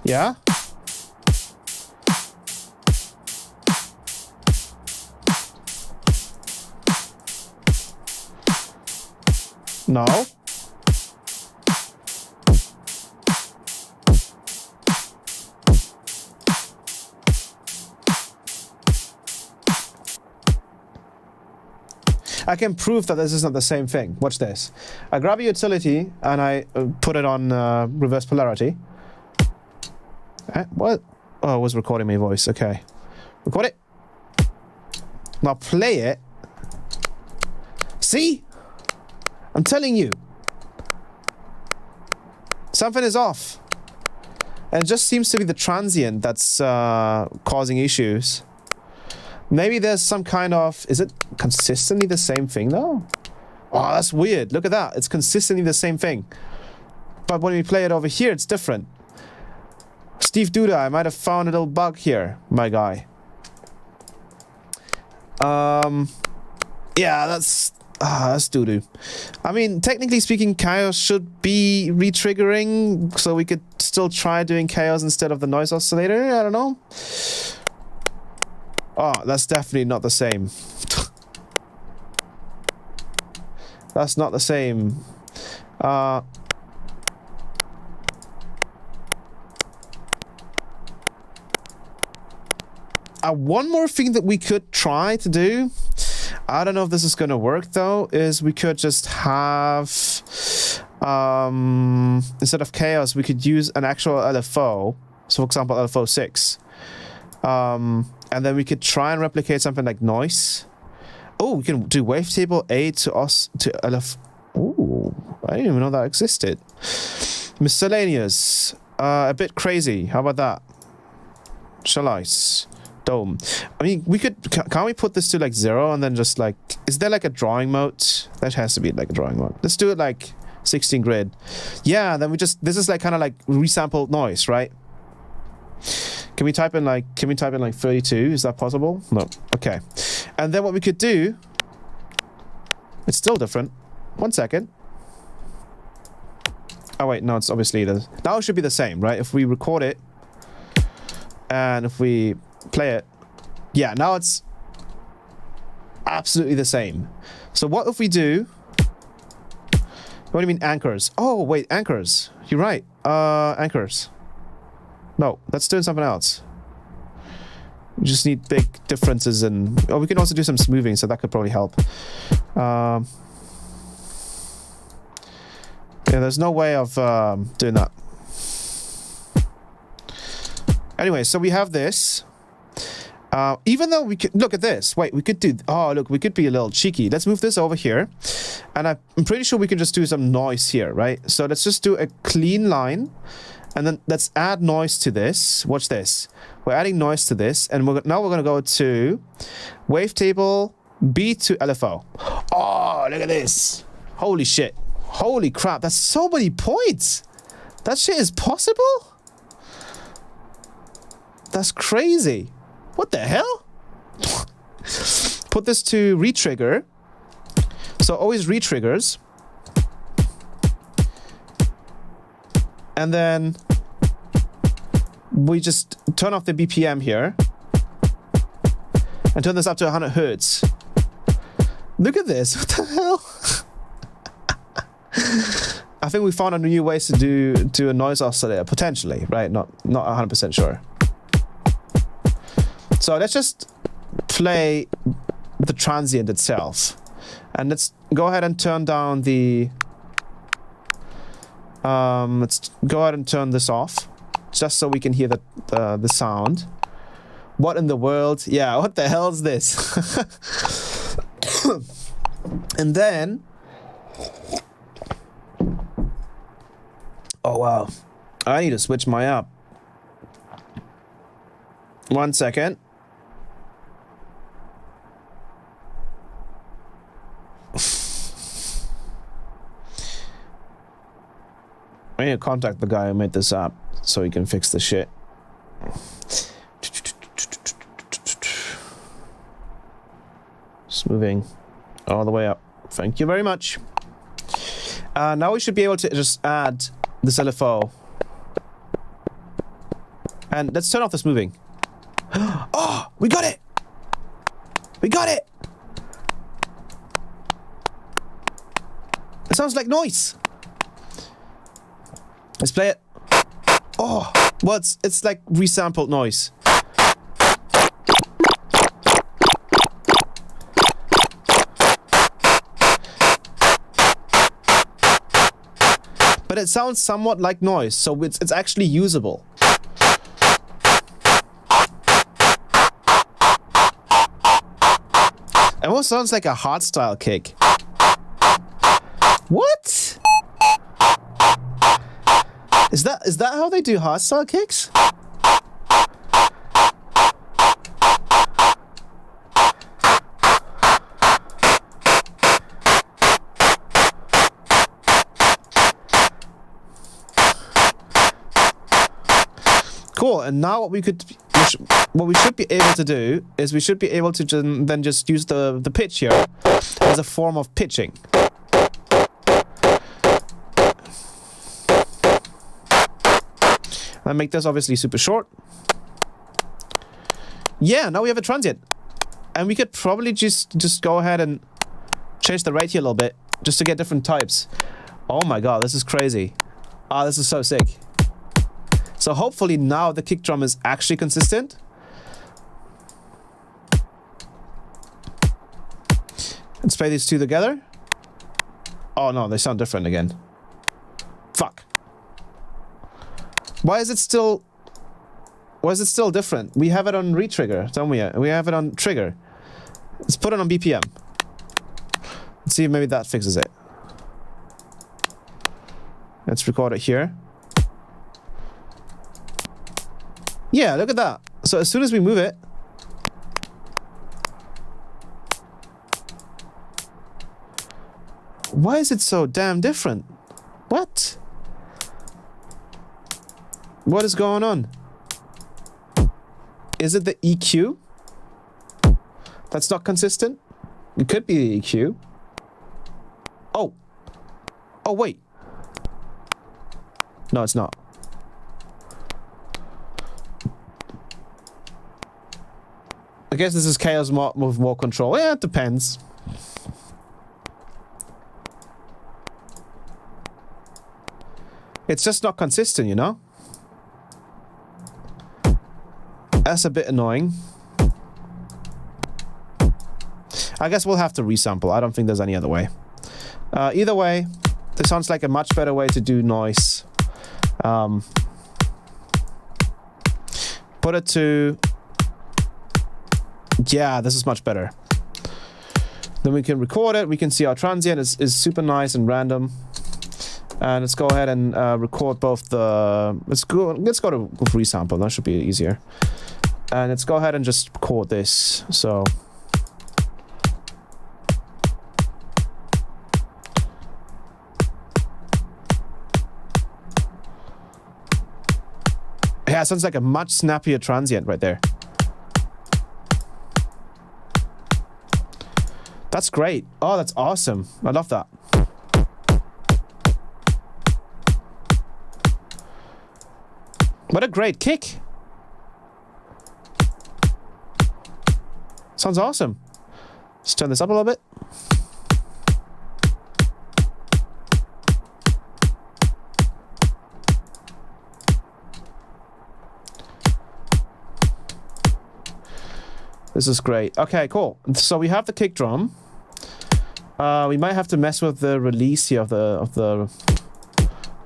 Yeah? No. I can prove that this is not the same thing. Watch this. I grab a utility and I put it on reverse polarity. What? Oh, it was recording my voice. Okay. Record it. Now play it. See? I'm telling you. Something is off. And it just seems to be the transient that's causing issues. Maybe there's some kind of... Is it consistently the same thing though? Oh, that's weird. Look at that. It's consistently the same thing. But when we play it over here, it's different. Steve Duda, I might have found a little bug here, my guy. Yeah, that's doo-doo. I mean, technically speaking, chaos should be re-triggering, so we could still try doing chaos instead of the noise oscillator. I don't know. Oh, that's definitely not the same. That's not the same. One more thing that we could try to do, I don't know if this is going to work though, is we could just have, instead of chaos, we could use an actual LFO. So for example, LFO 6. And then we could try and replicate something like noise. Oh, we can do wavetable A to us to LF. Oh, I didn't even know that existed. Miscellaneous. A bit crazy. How about that? Chalice. Dome. I mean, we could... Can't we put this to like 0 and then just like... Is there like a drawing mode? That has to be like a drawing mode. Let's do it like 16 grid. Yeah, then we just... This is like kind of like resampled noise, right? Can we type in like 32? Is that possible? No. Okay. And then what we could do... It's still different. 1 second. Oh wait, no, it's obviously the... Now it should be the same, right? If we record it and if we play it, yeah, now it's absolutely the same. So what if we do... What do you mean anchors? Oh wait, anchors. You're right. Anchors. No, that's doing something else. We just need big differences in... Oh, we can also do some smoothing, so that could probably help. Yeah, there's no way of doing that. Anyway, so we have this. Even though we could... Look at this. Wait, we could do... Oh, look, we could be a little cheeky. Let's move this over here. And I'm pretty sure we can just do some noise here, right? So let's just do a clean line. And then let's add noise to this. Watch this. We're adding noise to this. And now we're going to go to wavetable B to LFO. Oh, look at this. Holy shit. Holy crap. That's so many points. That shit is possible? That's crazy. What the hell? Put this to retrigger. So always retriggers. And then we just turn off the BPM here and turn this up to 100 Hertz. Look at this. What the hell? I think we found a new ways to do a noise oscillator, potentially, right? Not 100% sure. So let's just play the transient itself. And let's go ahead and turn down the... let's go ahead and turn this off. Just so we can hear the sound. What in the world? Yeah, what the hell is this? And then... Oh, wow. I need to switch my app. 1 second. I need to contact the guy who made this app so he can fix the shit. Smoothing all the way up. Thank you very much. Now we should be able to just add this LFO. And let's turn off the smoothing. Oh, we got it! We got it! It sounds like noise. Let's play it. Oh, well, it's like resampled noise. But it sounds somewhat like noise, so it's actually usable. It almost sounds like a hardstyle kick. What? Is that how they do hardstyle kicks? Cool. And now what we should be able to do is we should be able to then just use the pitch here as a form of pitching. I make this obviously super short. Yeah, now we have a transient. And we could probably just go ahead and change the rate here a little bit just to get different types. Oh my god, this is crazy. Ah, this is so sick. So hopefully now the kick drum is actually consistent. Let's play these two together. Oh no, they sound different again. Fuck. Why is it still different? We have it on retrigger, don't we? We have it on trigger. Let's put it on BPM. Let's see if maybe that fixes it. Let's record it here. Yeah, look at that. So as soon as we move it, why is it so damn different? What? What is going on? Is it the EQ that's not consistent? It could be the EQ. Oh. Oh, wait. No, it's not. I guess this is chaos with more control. Yeah, it depends. It's just not consistent, you know? That's a bit annoying. I guess we'll have to resample. I don't think there's any other way. Either way, this sounds like a much better way to do noise. Put it to... Yeah, this is much better. Then we can record it. We can see our transient is super nice and random. And let's go ahead and record both the... Let's go to resample. That should be easier. And let's go ahead and just record this. So... Yeah, it sounds like a much snappier transient right there. That's great. Oh, that's awesome. I love that. What a great kick. Sounds awesome. Let's turn this up a little bit. This is great. Okay, cool. So we have the kick drum. We might have to mess with the release here of the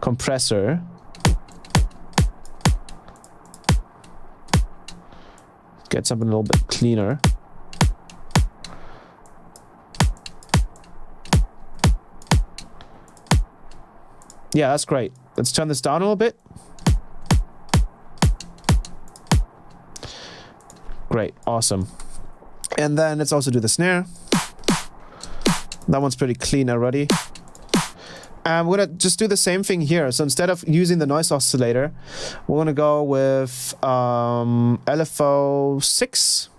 compressor. Get something a little bit cleaner. Yeah, that's great. Let's turn this down a little bit. Great, awesome. And then let's also do the snare. That one's pretty clean already. And we're gonna just do the same thing here. So instead of using the noise oscillator, we're gonna go with LFO 6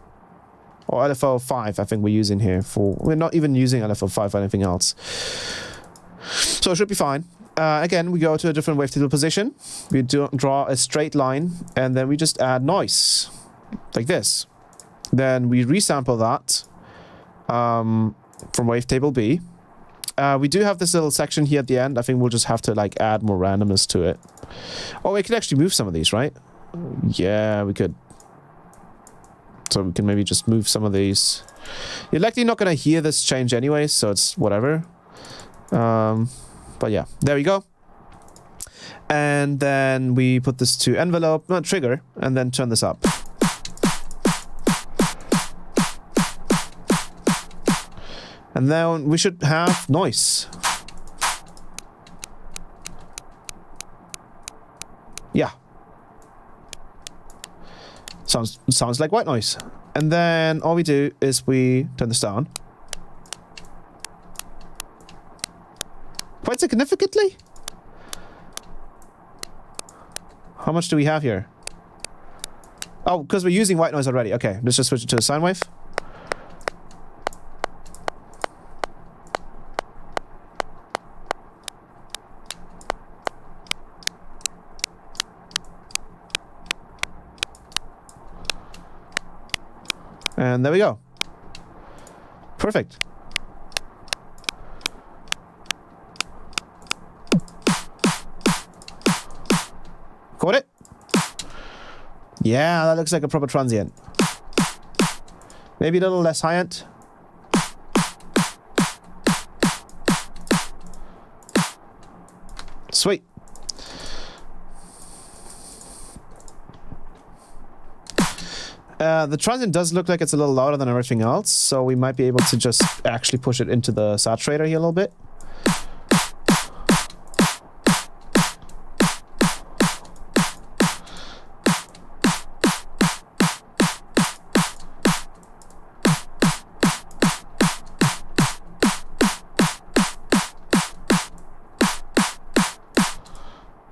or LFO 5. I think we're using here for. We're not even using LFO 5 or anything else. So it should be fine. Again, we go to a different wavetable position. We draw a straight line, and then we just add noise. Like this. Then we resample that from wavetable B. We do have this little section here at the end. I think we'll just have to like add more randomness to it. Oh, we could actually move some of these, right? Yeah, we could. So we can maybe just move some of these. You're likely not going to hear this change anyway, so it's whatever. But yeah, there we go. And then we put this to envelope, not trigger, and then turn this up. And then we should have noise. Yeah. Sounds like white noise. And then all we do is we turn this down. Quite significantly. How much do we have here? Oh, because we're using white noise already. Okay, let's just switch it to a sine wave. And there we go. Perfect. Got it? Yeah, that looks like a proper transient. Maybe a little less high end. Sweet. The transient does look like it's a little louder than everything else, so we might be able to just actually push it into the saturator here a little bit.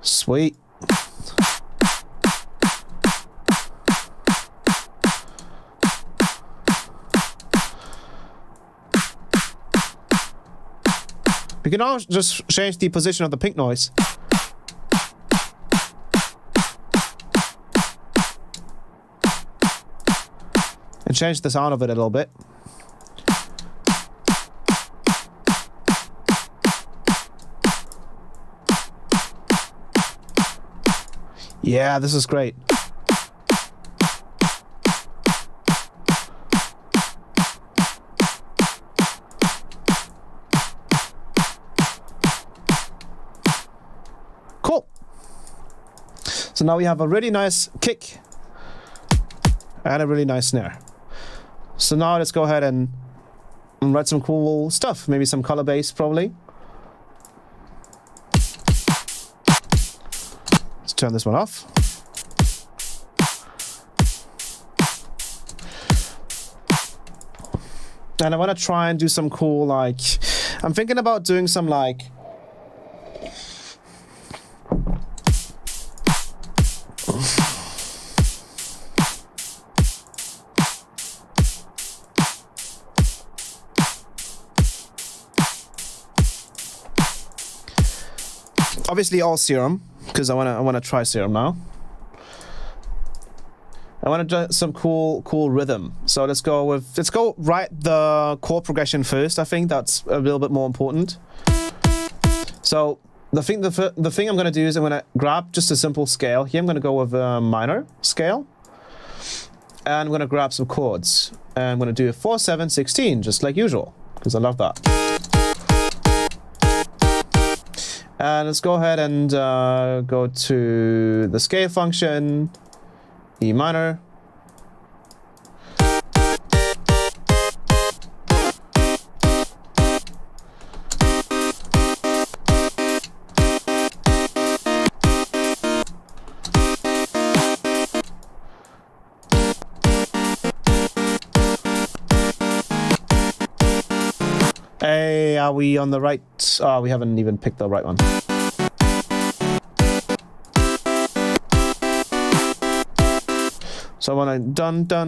Sweet. We can now just change the position of the pink noise. And change the sound of it a little bit. Yeah, this is great. Cool. So now we have a really nice kick and a really nice snare. So now let's go ahead and write some cool stuff. Maybe some color bass, probably. Let's turn this one off. And I want to try and do some cool, like, I'm thinking about doing some, like, obviously all serum, because I wanna try serum now. I want to do some cool rhythm. So let's go right the chord progression first. I think that's a little bit more important. So the thing I'm gonna do is I'm gonna grab just a simple scale. Here I'm gonna go with a minor scale, and I'm gonna grab some chords. And I'm gonna do a 4, 7, 16, just like usual, because I love that. And let's go ahead and go to the scale function. E minor. Hey, are we on the right? Oh, we haven't even picked the right one. So when I dun. Bum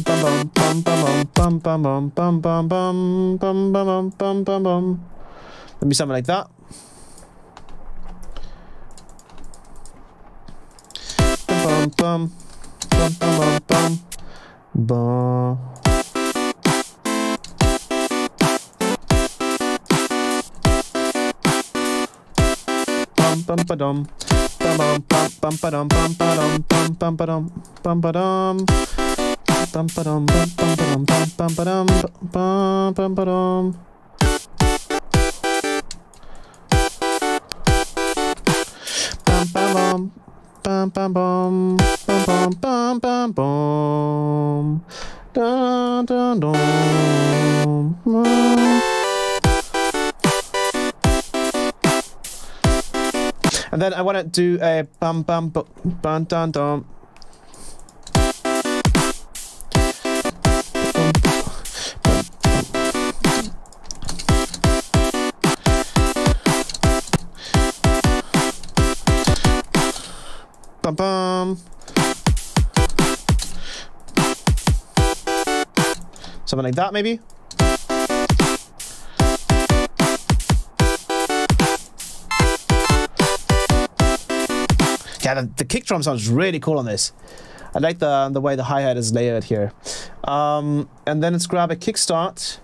bum bum bum bum bum bum bum bum bum bum bum bum bum bum. Maybe something like that. Bum bum bum bum bum bum. Bum ba dum. Bum bum ba-dum bum ba-dum bum bum ba-dum bum ba-dum bum ba-dum bum ba-dum bum ba-dum bum bum ba-dum. Bum bum bum bum bum bum bum bum bum dun dun dun. And then I want to do a bum bum bum bum dum dum. Bum bum. Something like that, maybe. Yeah, the kick drum sounds really cool on this. I like the way the hi-hat is layered here. And then let's grab a kickstart.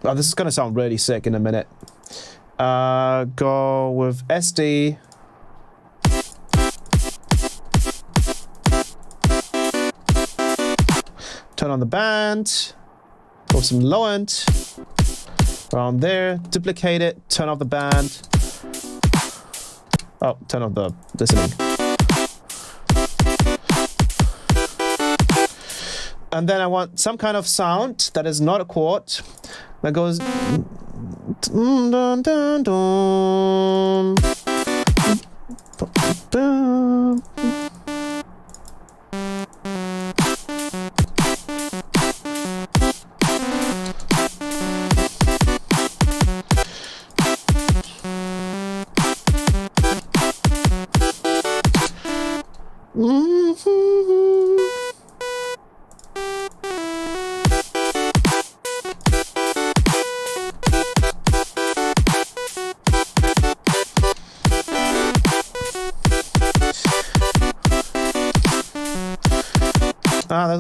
Oh, this is gonna sound really sick in a minute. Go with SD. Turn on the band. Go with some low end. Around there. Duplicate it. Turn off the band. Oh, turn off the listening. And then I want some kind of sound that is not a chord. That goes... Dun, dun, dun, dun.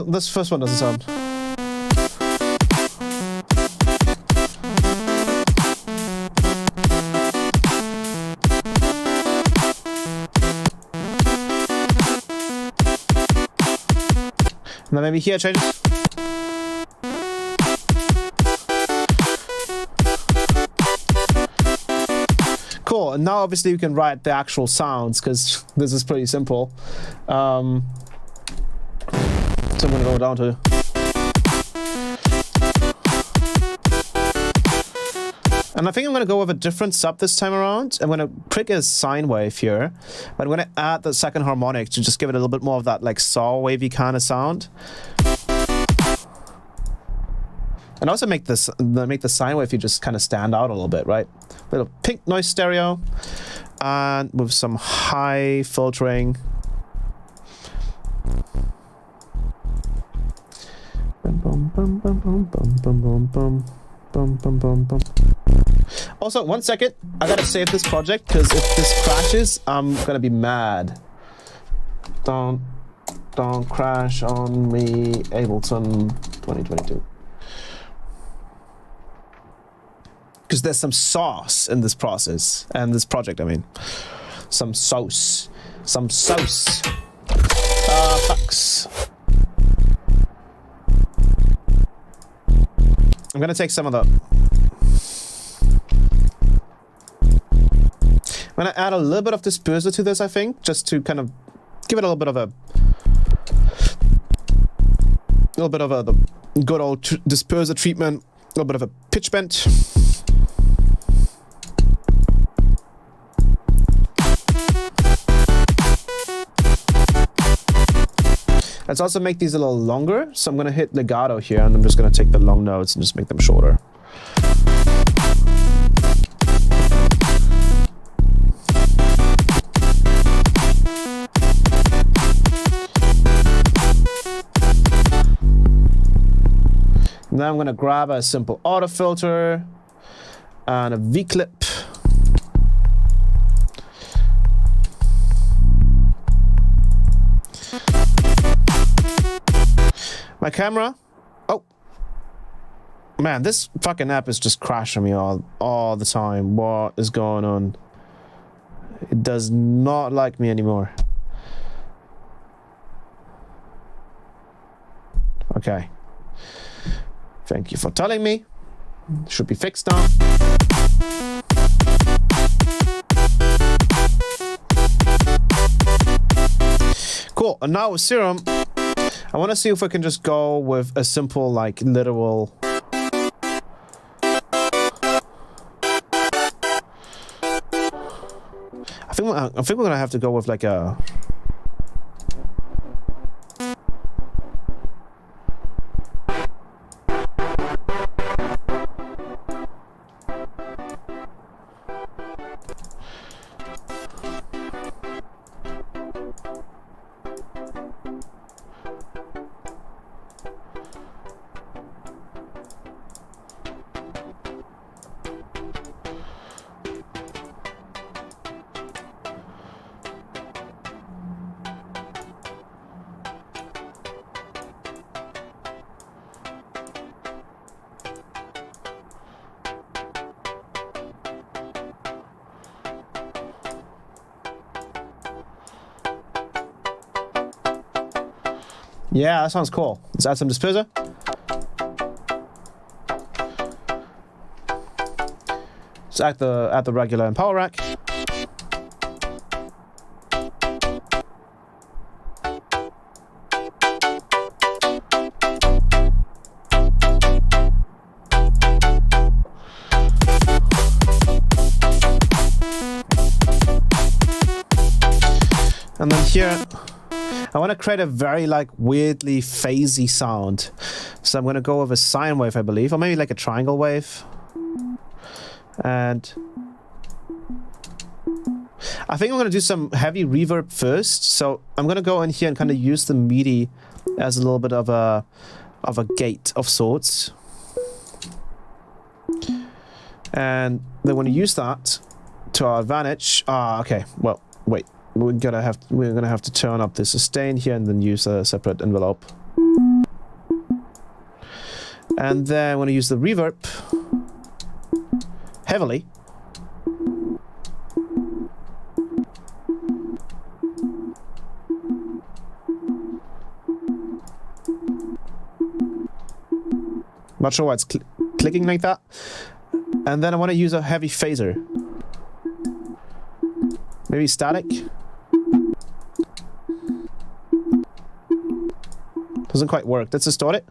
This first one doesn't sound. And then maybe here changes. Cool, and now obviously we can write the actual sounds because this is pretty simple. So I'm gonna go down to. And I think I'm gonna go with a different sub this time around. I'm gonna pick a sine wave here, but I'm gonna add the second harmonic to just give it a little bit more of that like saw wavy kind of sound. And also make the sine wave just kind of stand out a little bit, right? Little pink noise stereo, and with some high filtering. Also, 1 second, I gotta save this project because if this crashes, I'm gonna be mad. Don't crash on me, Ableton 2022. Because there's some sauce in this process and this project. I mean, some sauce, fucks. I'm gonna take some of the... I'm gonna add a little bit of disperser to this, I think, just to kind of give it a little bit of a... the good old disperser treatment, a little bit of a pitch bend. Let's also make these a little longer. So I'm gonna hit legato here and I'm just gonna take the long notes and just make them shorter. Now I'm gonna grab a simple auto filter and a V-clip. My camera. Oh. Man, this fucking app is just crashing me all the time. What is going on? It does not like me anymore. Okay. Thank you for telling me. Should be fixed now. Cool. And now with Serum, I want to see if I can just go with a simple, like, literal... I think we're gonna have to go with like a. Yeah, that sounds cool. Let's add some disperser. Let's add the regular and power rack. And then here, I want to create a very like weirdly phasey sound. So I'm going to go with a sine wave, I believe, or maybe like a triangle wave. And I think I'm going to do some heavy reverb first. So I'm going to go in here and kind of use the MIDI as a little bit of a gate of sorts. And then when you use that to our advantage, okay, well, wait. We're gonna have to turn up the sustain here and then use a separate envelope. And then I want to use the reverb heavily. Not sure why it's clicking like that. And then I want to use a heavy phaser. Maybe static. Doesn't quite work. Let's distort it.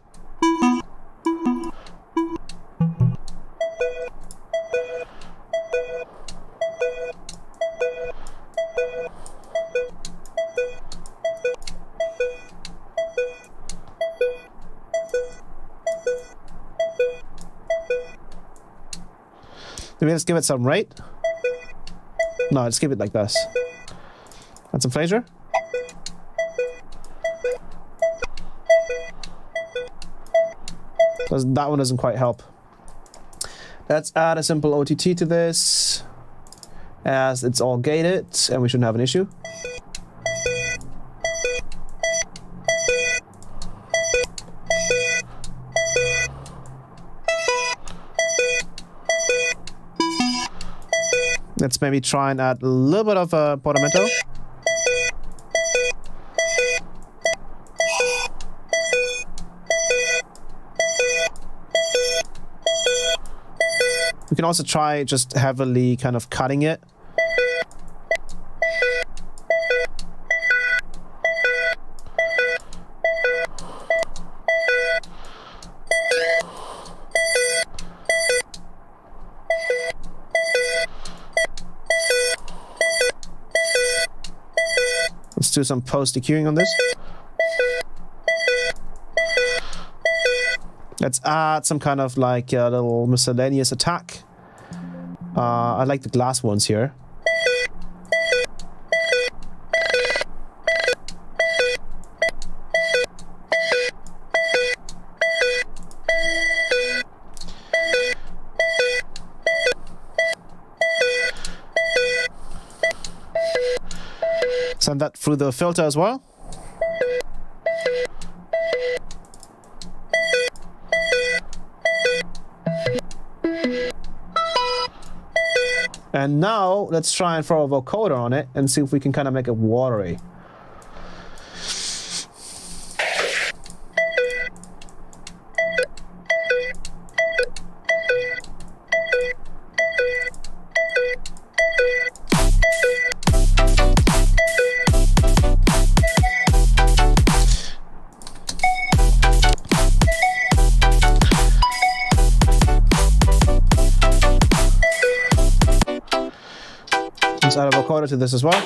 Maybe let's give it some rate. No, let's keep it like this. Add some phaser. That one doesn't quite help. Let's add a simple OTT to this, as it's all gated and we shouldn't have an issue. Let's maybe try and add a little bit of a portamento. We can also try just heavily kind of cutting it. Let's do some post-EQing on this. Let's add some kind of like a little miscellaneous attack. I like the glass ones here. Send that through the filter as well. And now let's try and throw a vocoder on it and see if we can kind of make it watery. Let's add a vocoder to this as well.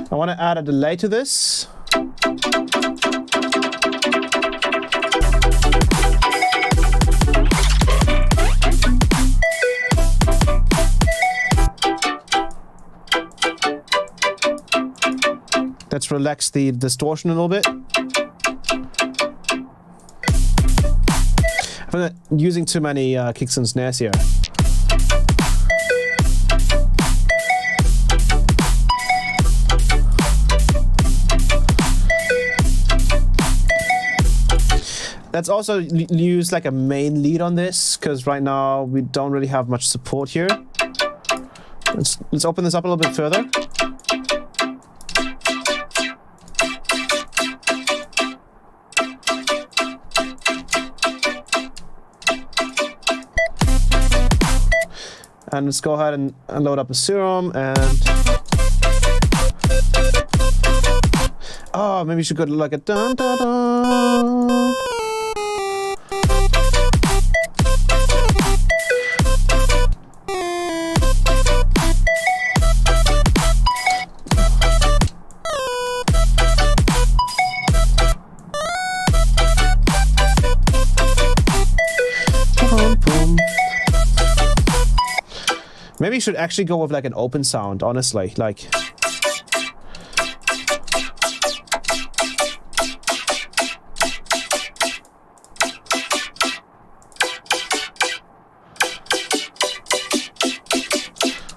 I want to add a delay to this. Let's relax the distortion a little bit. I'm using too many kicks and snares here. Let's also use like a main lead on this, because right now we don't really have much support here. Let's open this up a little bit further. And let's go ahead and load up a serum and... Oh, maybe you should go to like a dun dun dun. Maybe you should actually go with like an open sound, honestly, like...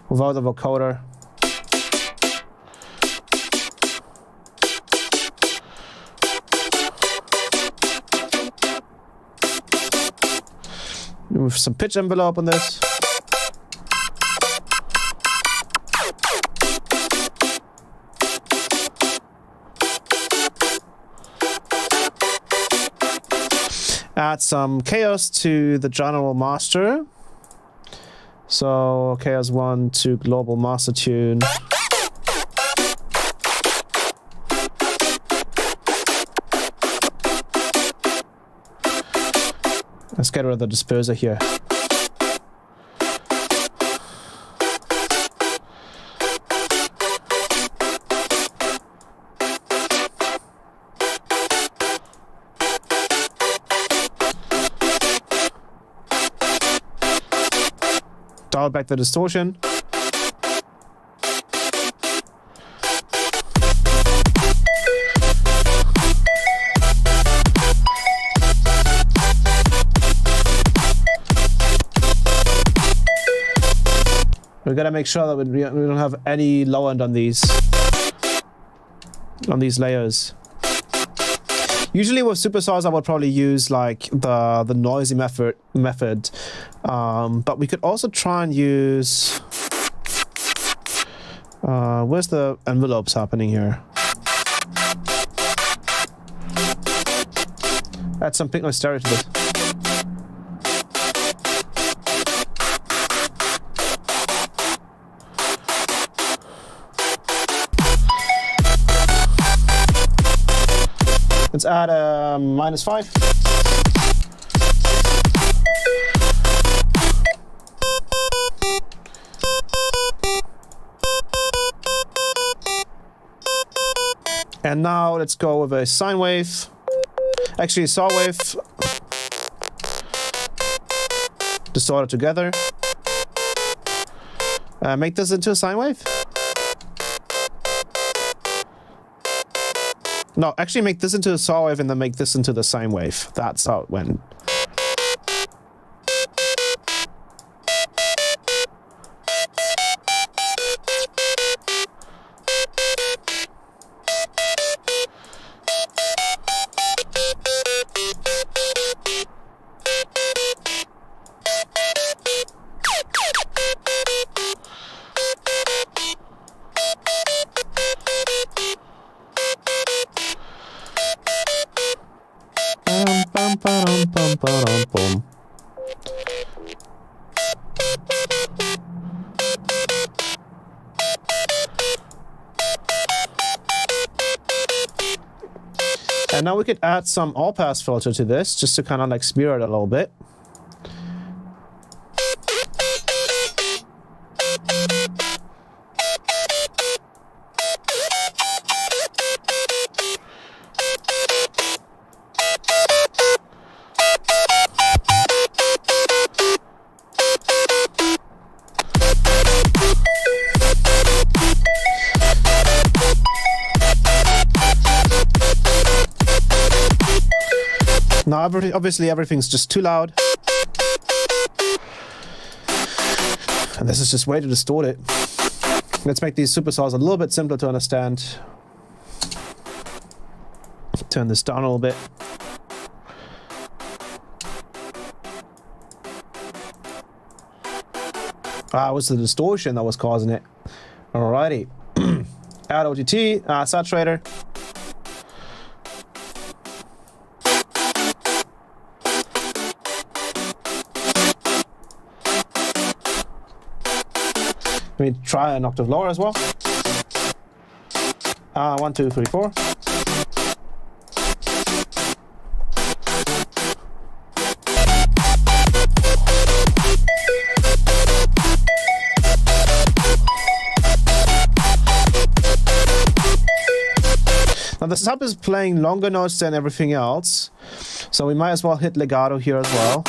without the vocoder. With some pitch envelope on this. Add some chaos to the general master. So chaos 1 to global master tune. Let's get rid of the disperser here. Dial back the distortion. We gotta make sure that we don't have any low end on these layers. Usually with supersaws, I would probably use like the noisy method. But we could also try and use... where's the envelopes happening here? Add some pink noise stereo to this. Let's add a -5. And now let's go with a sine wave. Actually, a saw wave. Distort it together. Make this into a sine wave. No, actually make this into a saw wave and then make this into the sine wave. That's how it went. And now we could add some all-pass filter to this, just to kind of like smear it a little bit. Now, obviously, everything's just too loud. And this is just way to distort it. Let's make these supersaws a little bit simpler to understand. Turn this down a little bit. Ah, it was the distortion that was causing it. Alrighty. Add OTT, saturator. Let me try an octave lower as well. 1, 2, 3, 4. Now the sub is playing longer notes than everything else, so we might as well hit legato here as well.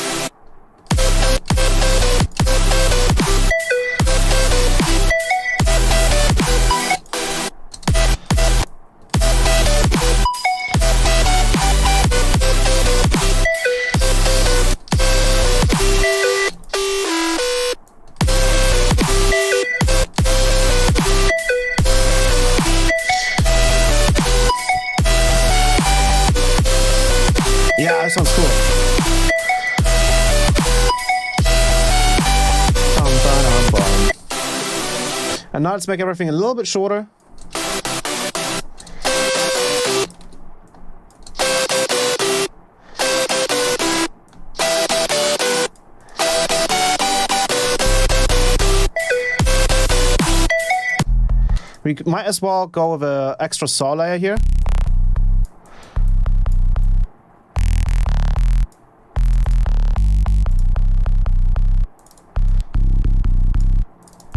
Yeah, that sounds cool. And now let's make everything a little bit shorter. We might as well go with an extra saw layer here.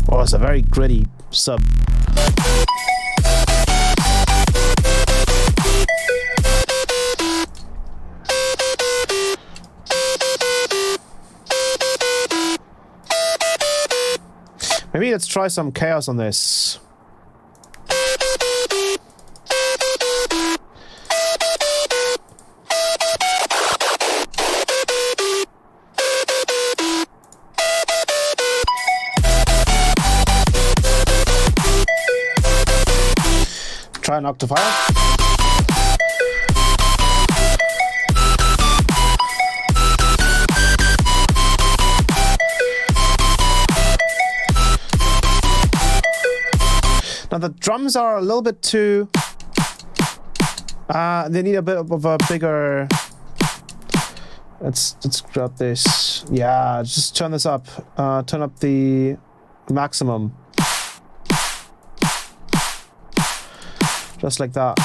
Oh, it's a very gritty sub. Maybe let's try some chaos on this. Try an octave higher. Now the drums are a little bit too... they need a bit of a bigger... Let's grab this. Yeah, just turn this up. Turn up the maximum. Just like that.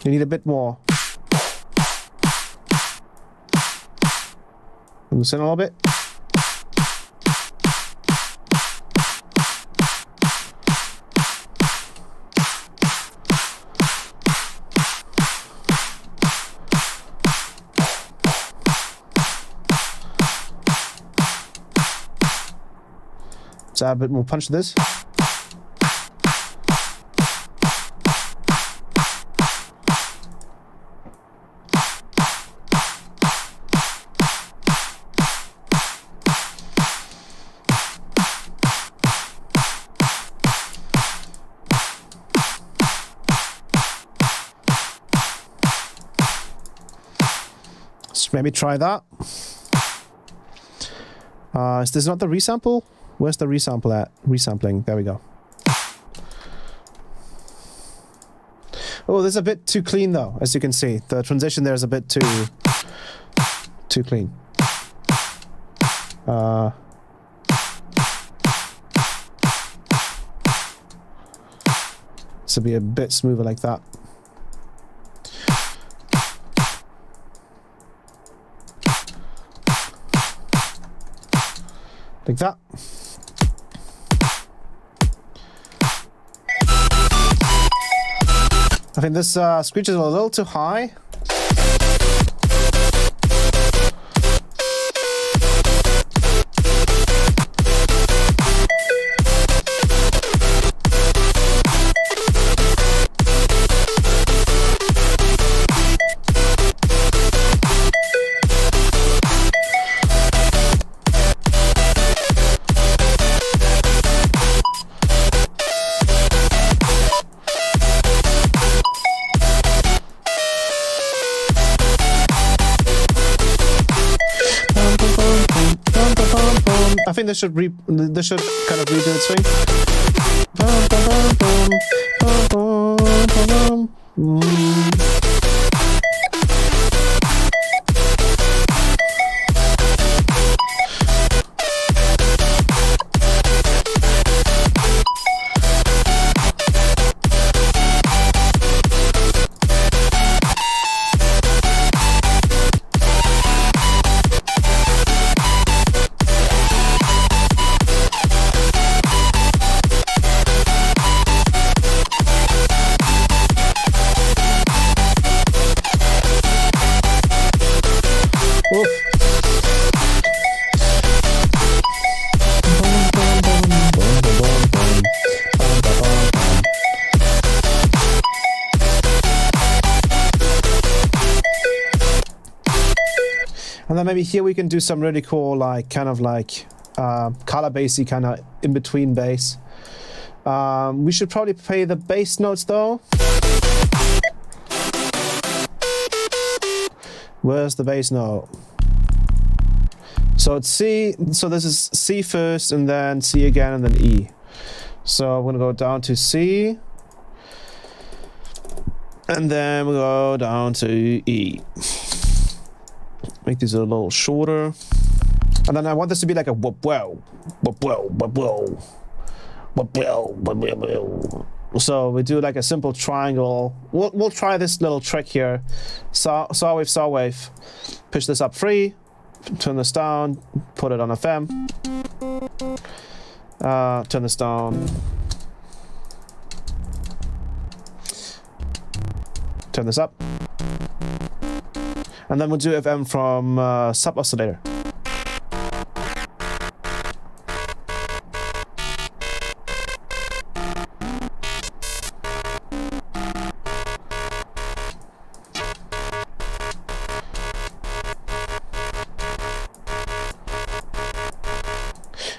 You need a bit more. Loosen a little bit. Let's add a bit more punch to this. Let's maybe try that. Is this not the resample? Where's the resample at? Resampling. There we go. Oh, this is a bit too clean though, as you can see. The transition there is a bit too clean. To be a bit smoother like that. Like that. I think this screech is a little too high. I think this should kind of redo its swing. And then maybe here we can do some really cool, like, kind of like color bassy kind of in between bass. We should probably play the bass notes though. Where's the bass note? So it's C, so this is C first and then C again and then E. So I'm gonna go down to C. And then we go down to E. Make these a little shorter. And then I want this to be like a whoop wow, whoop wow, whoop wow, whoop wow, whoop wow. So we do like a simple triangle. We'll try this little trick here. Saw wave, saw wave. Push this up 3. Turn this down. Put it on FM. Turn this down. Turn this up. And then we'll do FM from sub oscillator.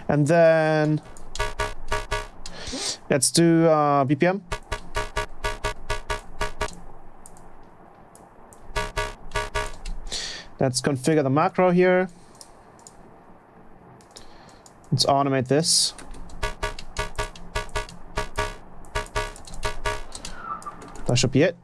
And then let's do BPM. Let's configure the macro here. Let's automate this. That should be it.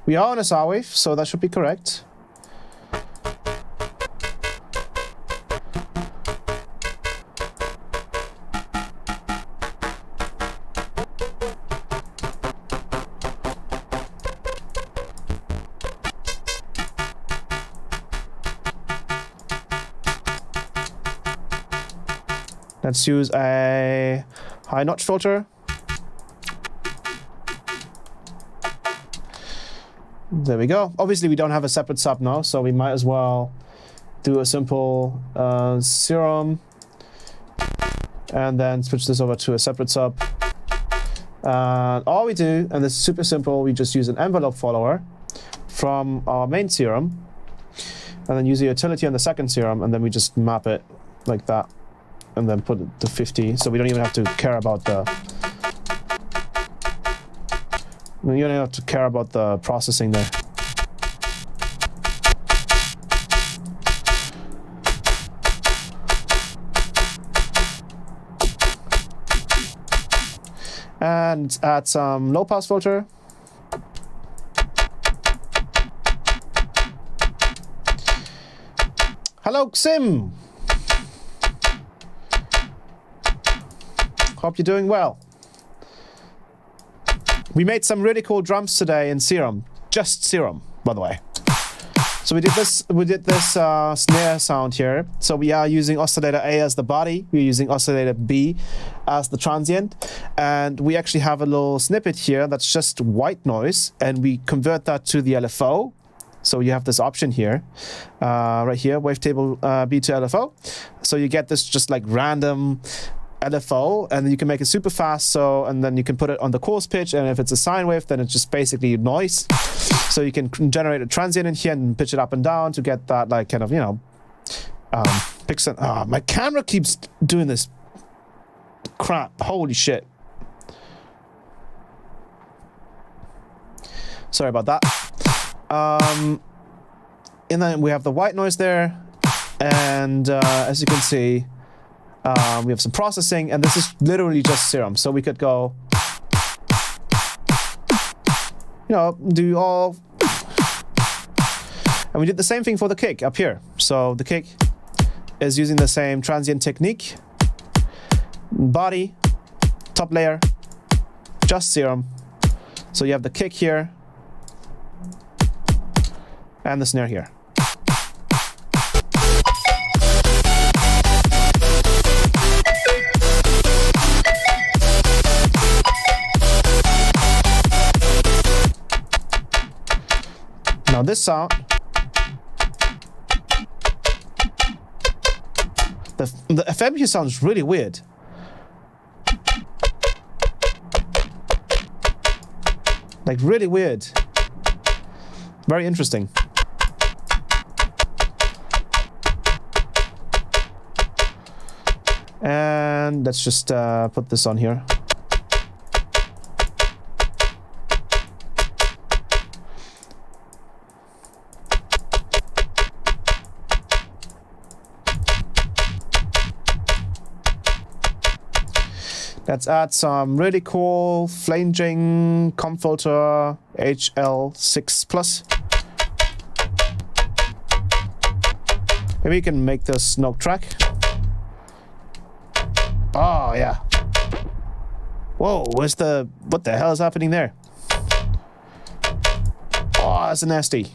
We are on a saw wave, so that should be correct. Let's use a high notch filter. There we go. Obviously, we don't have a separate sub now, so we might as well do a simple serum and then switch this over to a separate sub. All we do, and this is super simple, we just use an envelope follower from our main serum and then use the utility on the second serum, and then we just map it like that and then put it to 50, so we don't even have to care about the You don't have to care about the processing there. And add some low pass filter. Hello, Xim. Hope you're doing well. We made some really cool drums today in Serum. Just Serum, by the way. So we did this snare sound here. So we are using oscillator A as the body. We're using oscillator B as the transient. And we actually have a little snippet here that's just white noise. And we convert that to the LFO. So you have this option here, right here, wavetable B to LFO. So you get this just like random LFO, and you can make it super fast. So, and then you can put it on the coarse pitch, and if it's a sine wave, then it's just basically noise. So you can generate a transient in here and pitch it up and down to get that like kind of, you know, my camera keeps doing this crap. Holy shit. Sorry about that. And then we have the white noise there, and as you can see, we have some processing, and this is literally just Serum. So we could go, you know, do all, and we did the same thing for the kick up here. So the kick is using the same transient technique, body, top layer, just Serum. So you have the kick here, and the snare here. Now this sound, the FM here sounds really weird. Like really weird. Very interesting. And let's just put this on here. Let's add some really cool flanging comp filter HL6 plus. Maybe you can make this note track. Oh yeah. Whoa, what the hell is happening there? Oh, that's nasty.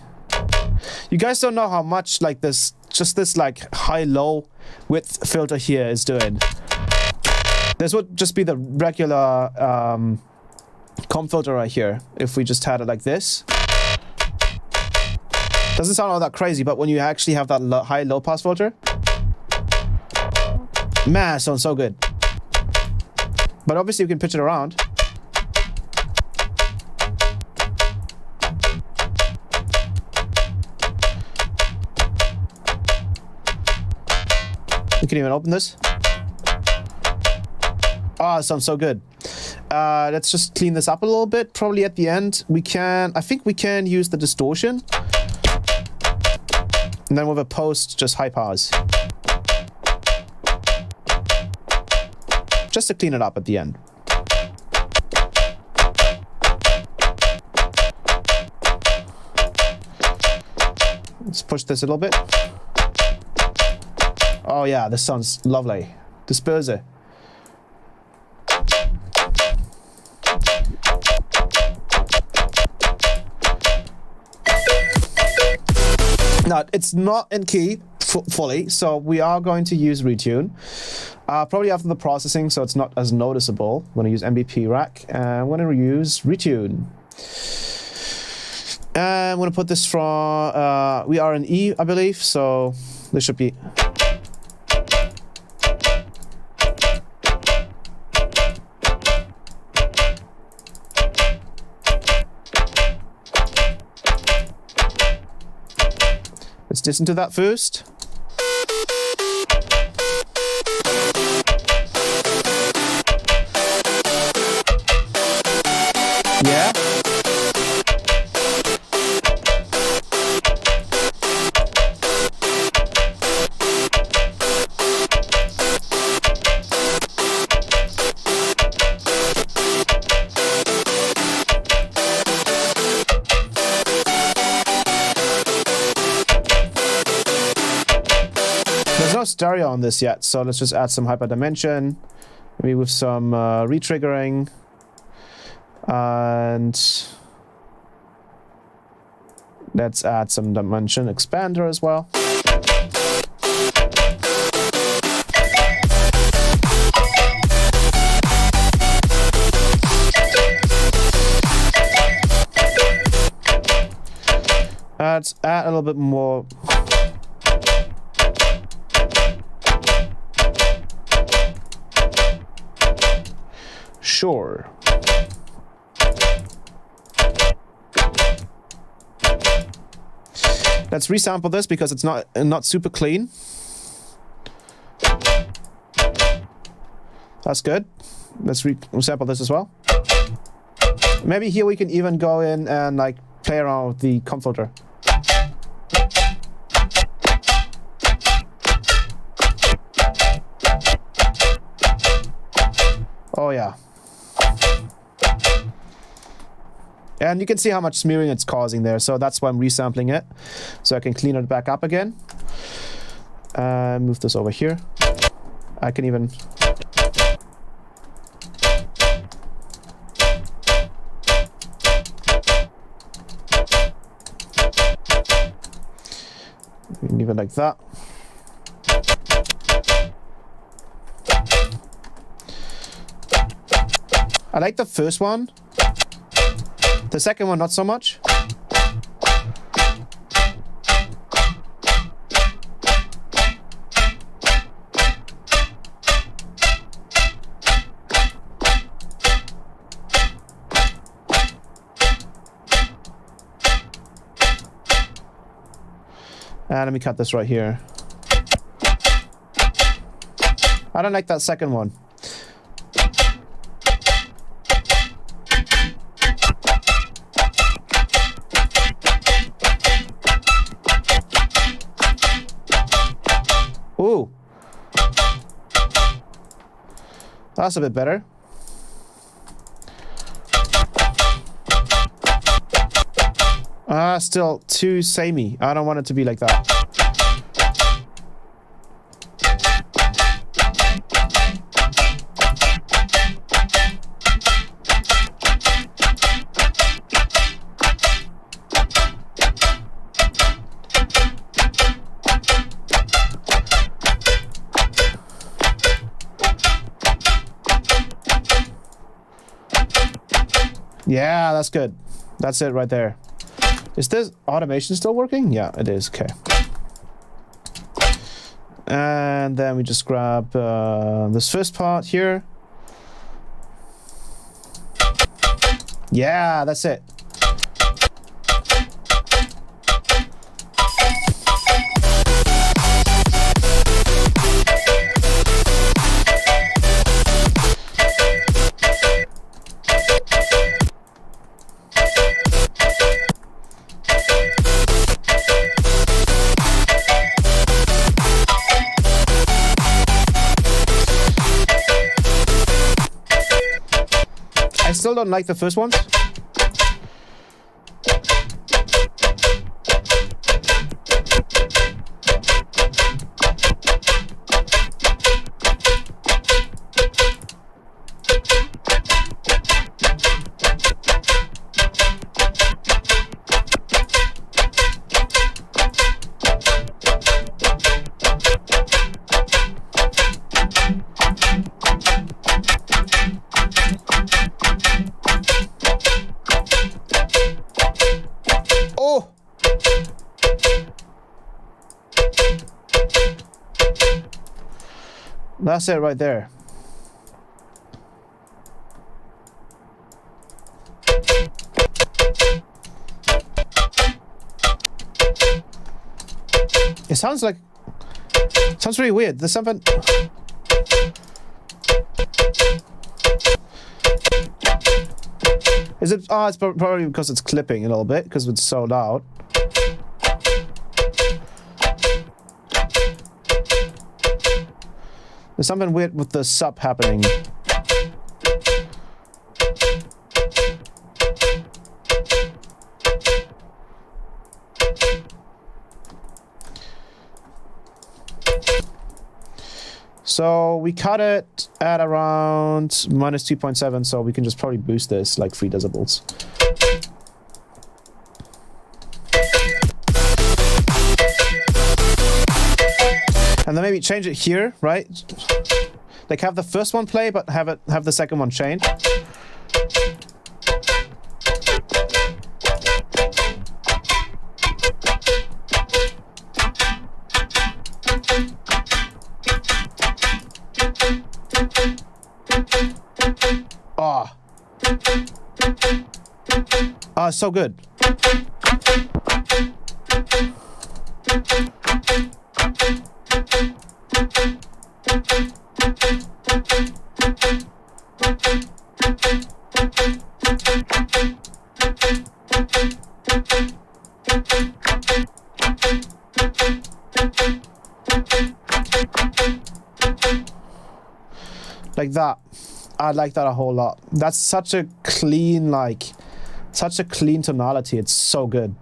You guys don't know how much like this, just this like high-low width filter here is doing. This would just be the regular comp filter right here if we just had it like this. Doesn't sound all that crazy, but when you actually have that high low pass filter, man, it sounds so good. But obviously you can pitch it around. You can even open this. Oh, it sounds so good. Let's just clean this up a little bit. Probably at the end, I think we can use the distortion. And then with a post, just high pass. Just to clean it up at the end. Let's push this a little bit. Oh yeah, this sounds lovely. Disperse it. Now, it's not in key fully, so we are going to use retune. Probably after the processing, so it's not as noticeable. I'm going to use MBP rack, and I'm going to use retune. And I'm going to put this from, we are in E, I believe, so this should be... Let's listen to that first. Yeah. stereo on this yet, so let's just add some hyperdimension, maybe with some retriggering, and let's add some dimension expander as well. Let's add a little bit more. Sure. Let's resample this because it's not super clean. That's good. Let's resample this as well. Maybe here we can even go in and like play around with the comp filter. Oh yeah. And you can see how much smearing it's causing there, so that's why I'm resampling it. So I can clean it back up again. Move this over here. I can even... leave it like that. I like the first one. The second one, not so much. Let me cut this right here. I don't like that second one. Ooh. That's a bit better. Still too samey. I don't want it to be like that. Yeah, that's good. That's it right there. Is this automation still working? Yeah, it is. Okay. And then we just grab this first part here. Yeah, that's it. Still don't like the first ones. That's it right there. It sounds really weird. There's something. Is it? Oh, it's probably because it's clipping a little bit because it's so loud. There's something weird with the sub happening. So we cut it at around -2.7, so we can just probably boost this like 3 decibels. And then maybe change it here, right? Like have the first one play, but have the second one change. Oh. Oh, so good. Like that. I like that a whole lot. That's such a clean, like, such a clean tonality. It's so good.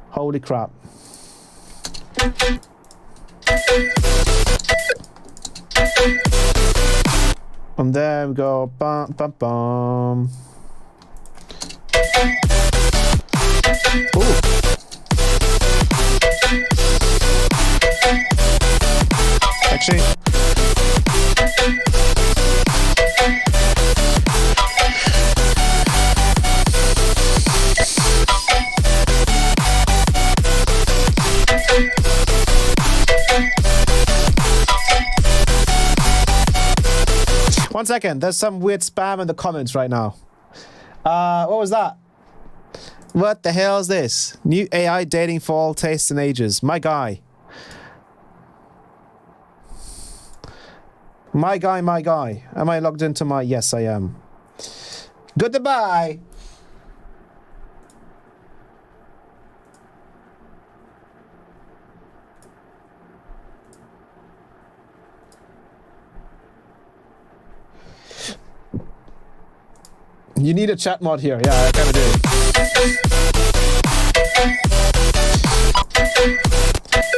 Holy crap. And then we go bum bum bum. Ooh. Actually. One second, there's some weird spam in the comments right now. What was that? What the hell is this? New AI dating for all tastes and ages. My guy. My guy, my guy. Am I logged into my... Yes, I am. Goodbye. You need a chat mod here. Yeah, I kind of do.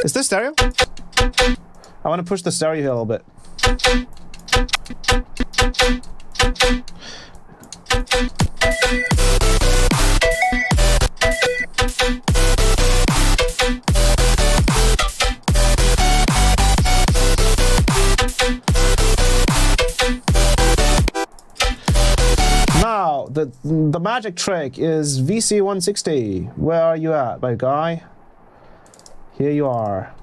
Is this stereo? I want to push the stereo here a little bit. Now, the magic trick is VC160. Where are you at, my guy? Here you are.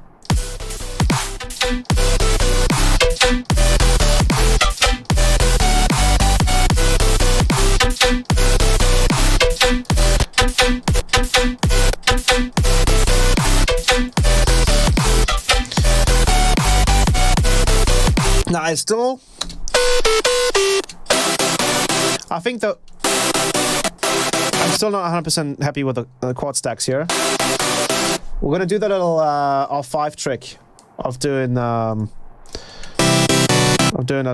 Now, I think that I'm still not 100% happy with the quad stacks here. We're gonna do the little R5 trick of doing a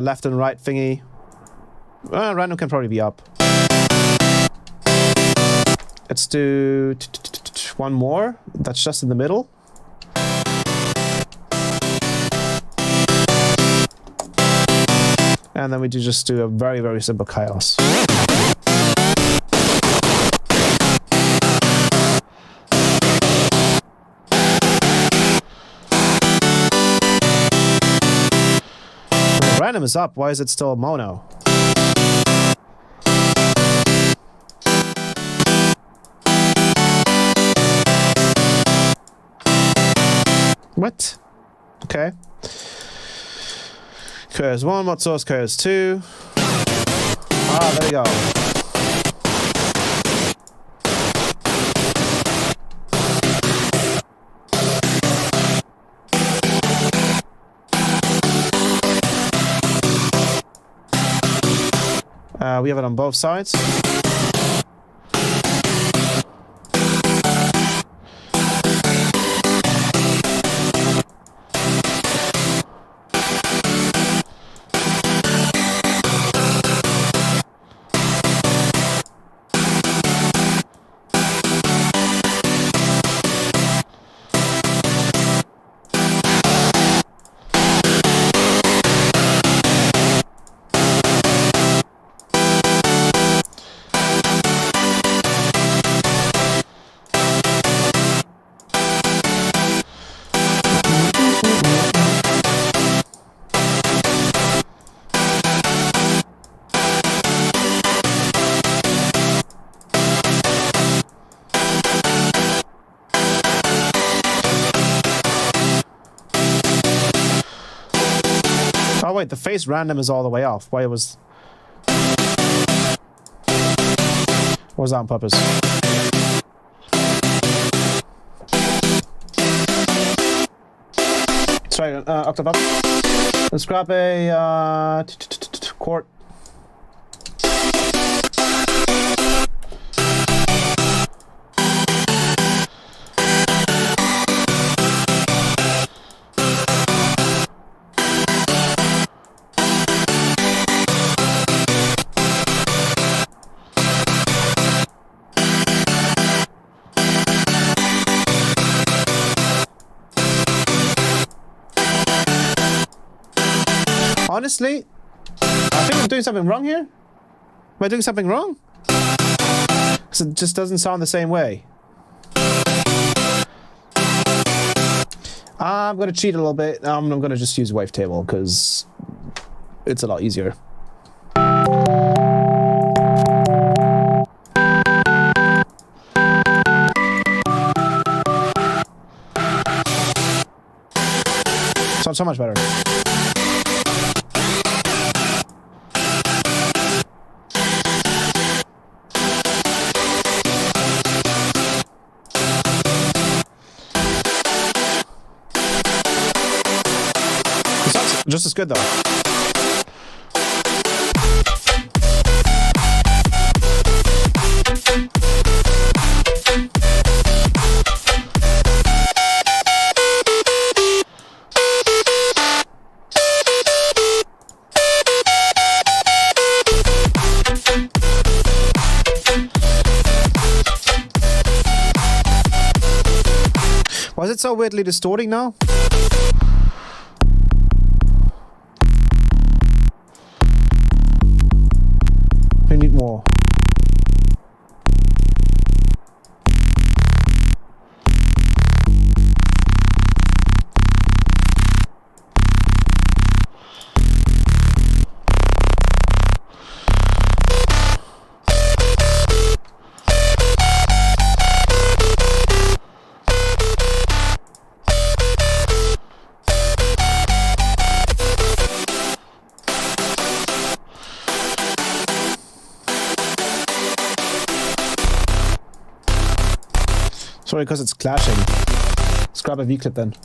left and right thingy. Random can probably be up. Let's do one more. That's just in the middle. And then we just do a very, very simple chaos. Random is up. Why is it still mono? What? Okay. Chaos 1, mod source, chaos 2. Ah, there we go. We have it on both sides. wait, the phase random is all the way off. Why was... Was that on purpose? Sorry, octave up. Let's grab a chord. Honestly, I think I'm doing something wrong here. Am I doing something wrong? Because it just doesn't sound the same way. I'm going to cheat a little bit. I'm going to just use wavetable because it's a lot easier. Sounds so much better. Just as good though. Why is it so weirdly distorting now? I need more. Sorry, because it's clashing. Let's grab a V-clip then.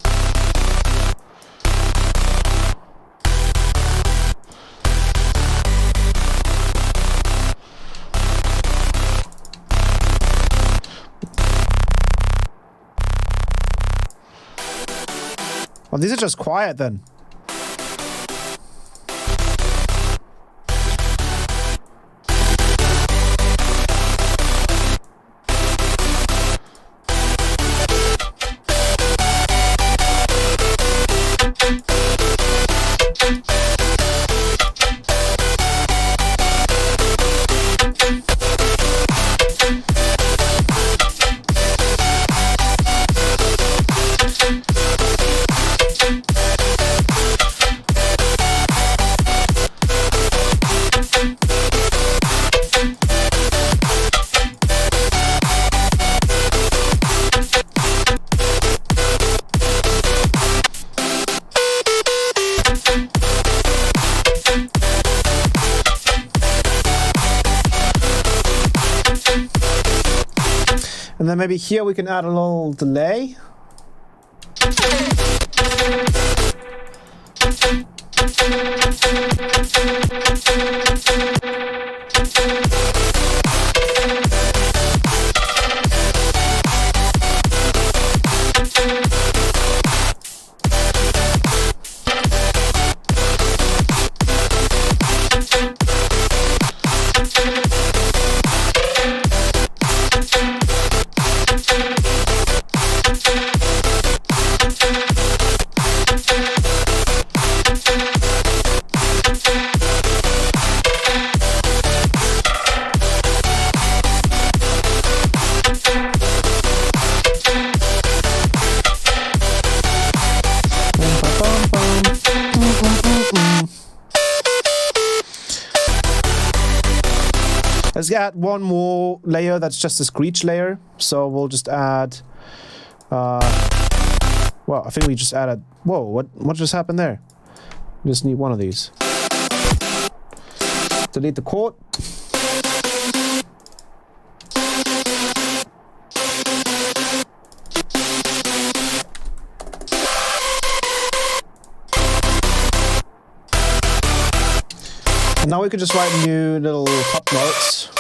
Oh, these are just quiet then. And then maybe here we can add a little delay. Let's add one more layer that's just a screech layer. So we'll just add... well, I think we just added... Whoa, what just happened there? Just need one of these. Delete the chord. And now we could just write new little top notes.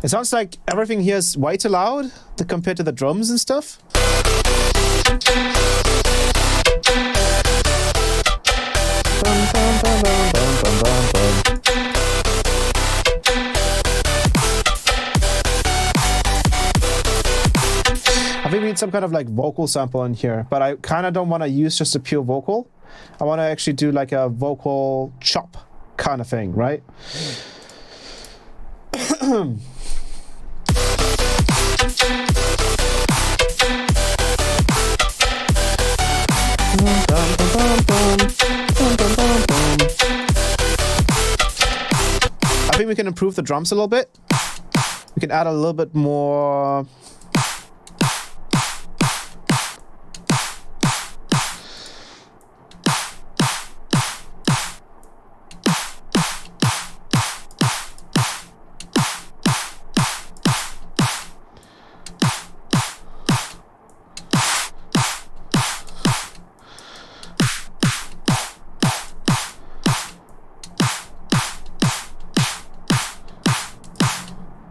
It sounds like everything here is way too loud compared to the drums and stuff. I think we need some kind of like vocal sample in here, but I kind of don't want to use just a pure vocal. I want to actually do like a vocal chop kind of thing, right? I think we can improve the drums a little bit. We can add a little bit more.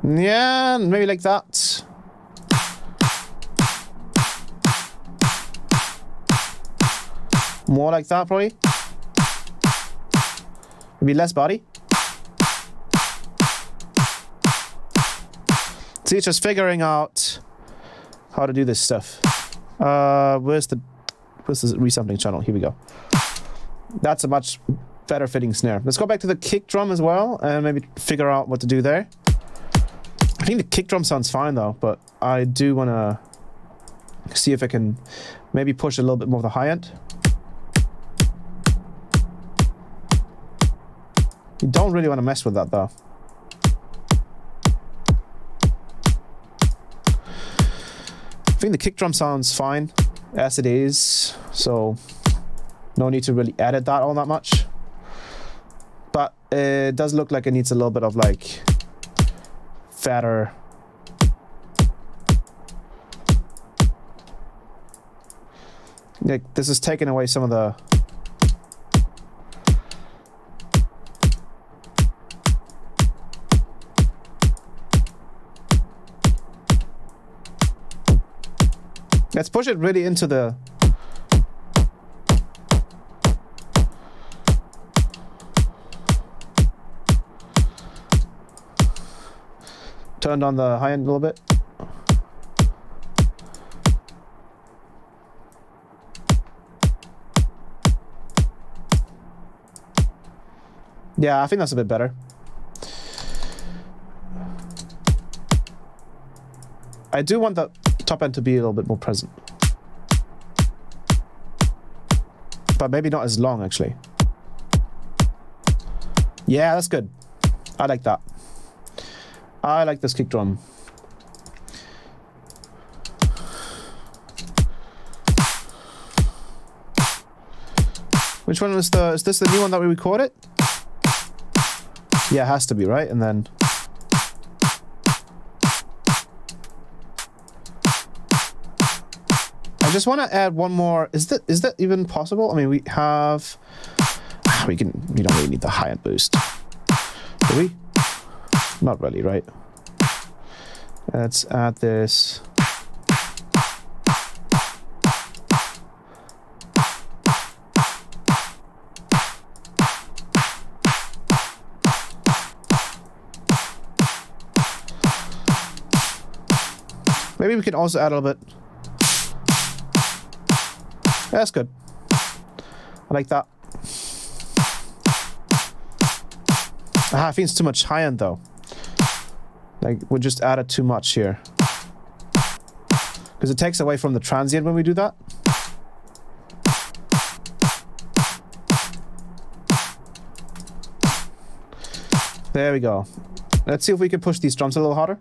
Yeah, maybe like that. More like that, probably. Maybe less body. See, it's just figuring out how to do this stuff. Where's the resampling channel? Here we go. That's a much better fitting snare. Let's go back to the kick drum as well and maybe figure out what to do there. I think the kick drum sounds fine though, but I do want to see if I can maybe push a little bit more of the high end. You don't really want to mess with that though. I think the kick drum sounds fine as it is, so no need to really edit that all that much. But it does look like it needs a little bit of like fatter. Like this is taking away some of the let's push it really into the turned on the high end a little bit. Yeah, I think that's a bit better. I do want the top end to be a little bit more present. But maybe not as long, actually. Yeah, that's good. I like that. I like this kick drum. Which one is the... Is this the new one that we recorded? Yeah, it has to be, right? And then... I just want to add one more. Is that even possible? I mean, we have. We don't really need the high-end boost. Do we? Not really, right? Let's add this. Maybe we can also add a little bit. That's good. I like that. I think it's too much high end though. Like we just added too much here. Because it takes away from the transient when we do that. There we go. Let's see if we can push these drums a little harder.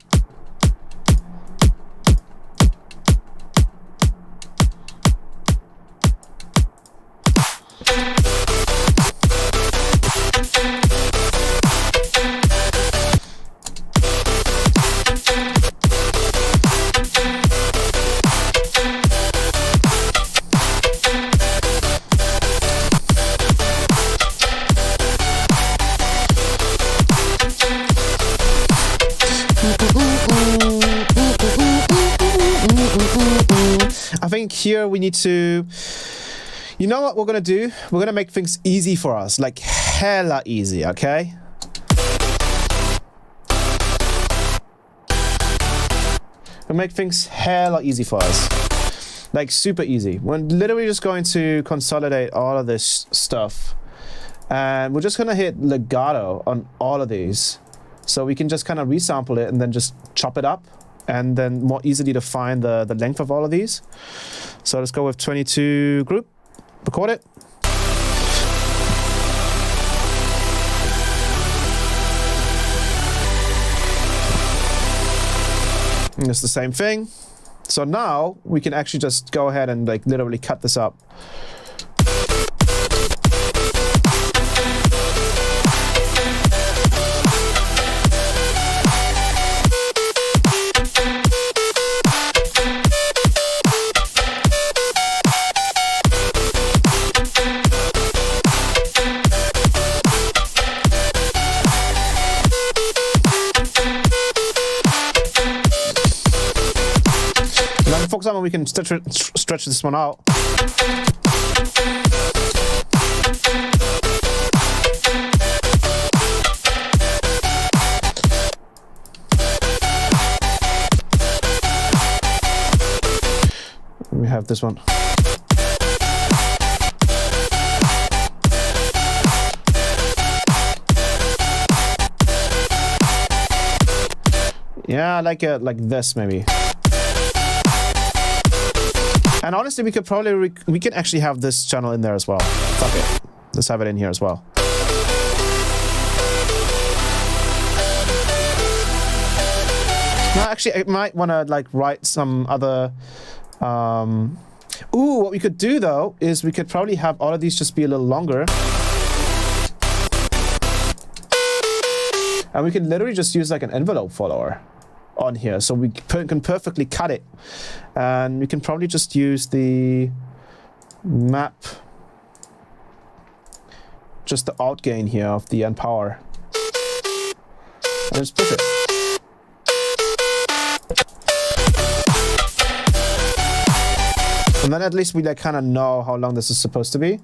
I think here we need to, you know what we're gonna do? We're gonna make things easy for us, like hella easy, okay? We'll make things hella easy for us, like super easy. We're literally just going to consolidate all of this stuff, and we're just gonna hit legato on all of these, so we can just kind of resample it and then just chop it up. And then more easily define the length of all of these. So let's go with 22 group, record it. And it's the same thing. So now we can actually just go ahead and like literally cut this up. For example, we can stretch this one out. We have this one. Yeah, I like it like this maybe. And honestly, we could probably, we can actually have this channel in there as well. Fuck it. Let's have it in here as well. Now, actually, I might want to like write some other... Ooh, what we could do though, is we could probably have all of these just be a little longer. And we can literally just use like an envelope follower on here, so we can perfectly cut it, and we can probably just use the map, just the out gain here of the end power, and just push it. And then at least we like kind of know how long this is supposed to be.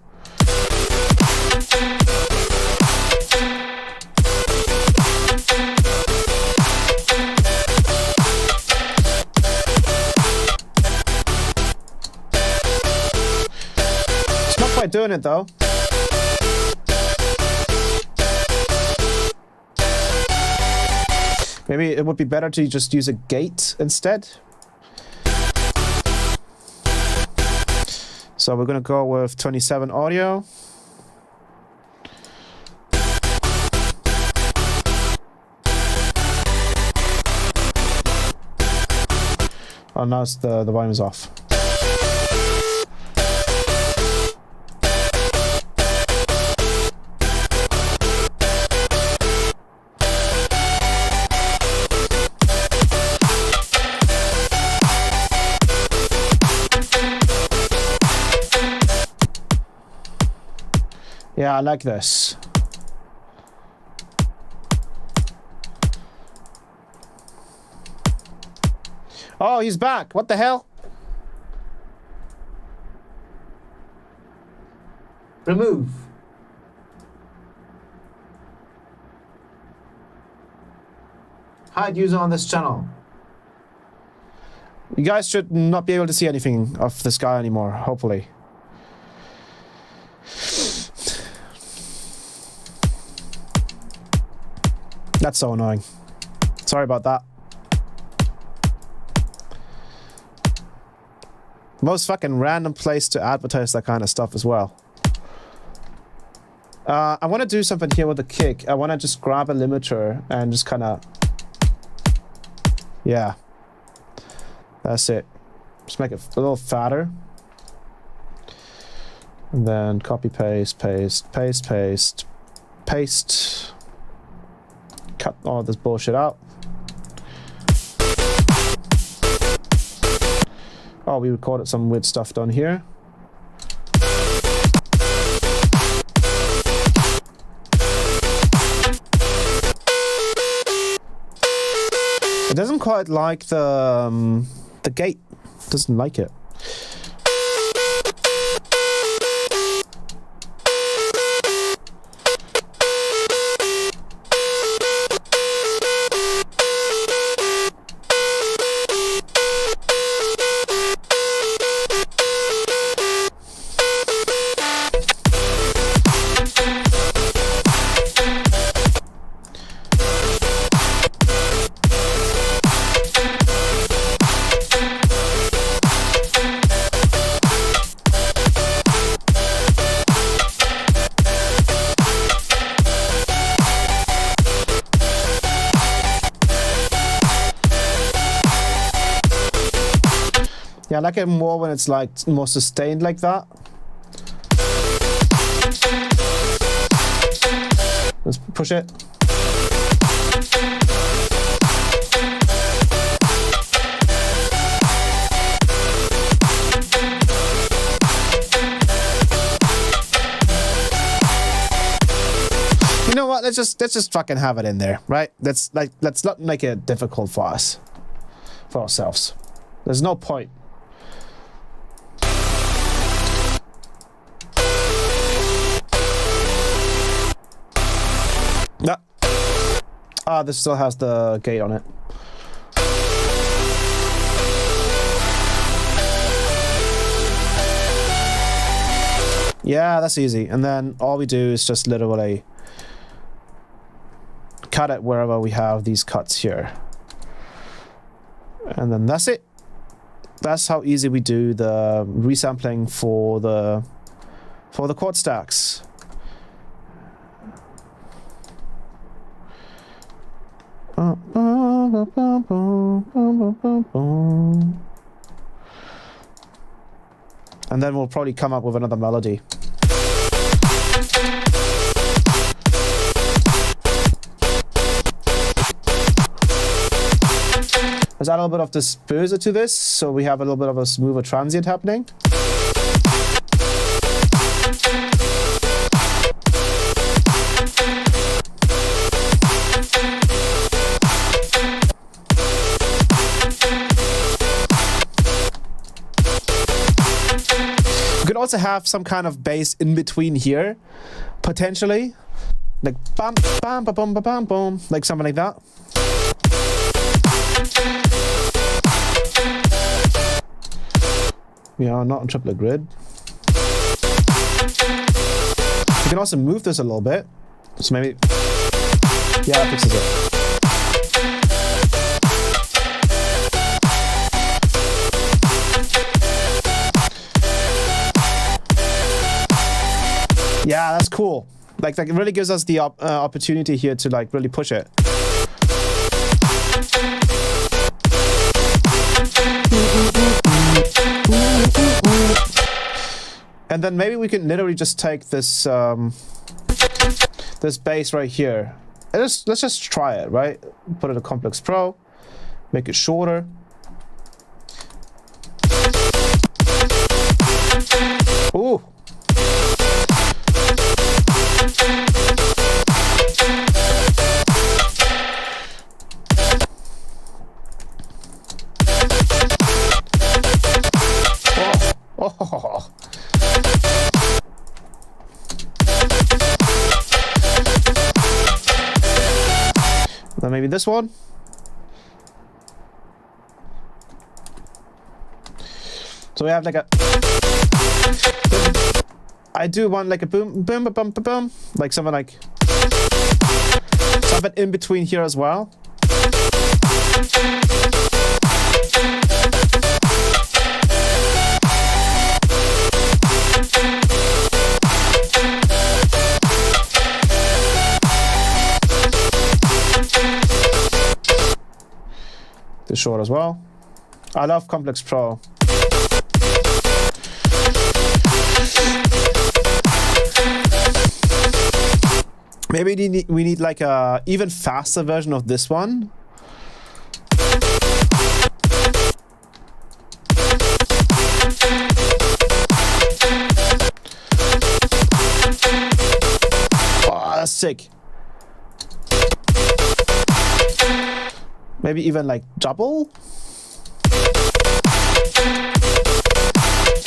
Doing it though. Maybe it would be better to just use a gate instead. So we're gonna go with 27 audio. Oh, now it's the volume is off. Yeah, I like this. Oh, he's back. What the hell? Remove. Hide user on this channel. You guys should not be able to see anything of this guy anymore, hopefully. That's so annoying. Sorry about that. Most fucking random place to advertise that kind of stuff as well. I want to do something here with the kick. I want to just grab a limiter and just kind of... Yeah. That's it. Just make it a little fatter. And then copy, paste, paste, paste, paste, paste. Cut all this bullshit out. Oh, we recorded some weird stuff down here. It doesn't quite like the gate. Doesn't like it. Yeah, I like it more when it's like more sustained like that. Let's push it. You know what? Let's just fucking have it in there, right? Let's not make it difficult for us, for ourselves. There's no point. No. Ah, this still has the gate on it. Yeah, that's easy. And then all we do is just literally cut it wherever we have these cuts here. And then that's it. That's how easy we do the resampling for the chord stacks. And then we'll probably come up with another melody. Let's add a little bit of disperser to this, so we have a little bit of a smoother transient happening. You could also have some kind of bass in between here, potentially, like bam, bam, ba, bum, ba, bam, boom, like something like that. Yeah, not on triplet grid. You can also move this a little bit, so maybe, yeah, that fixes it. Yeah, that's cool. Like it really gives us the opportunity here to like really push it. And then maybe we can literally just take this this bass right here. And let's just try it, right? Put it in Complex Pro, make it shorter. Ooh. maybe this one. So we have like a... I do want like a boom, boom, boom, boom, boom, like something like... something in between here as well. This short as well. I love Complex Pro. Maybe we need like a even faster version of this one. Oh, that's sick. Maybe even like double.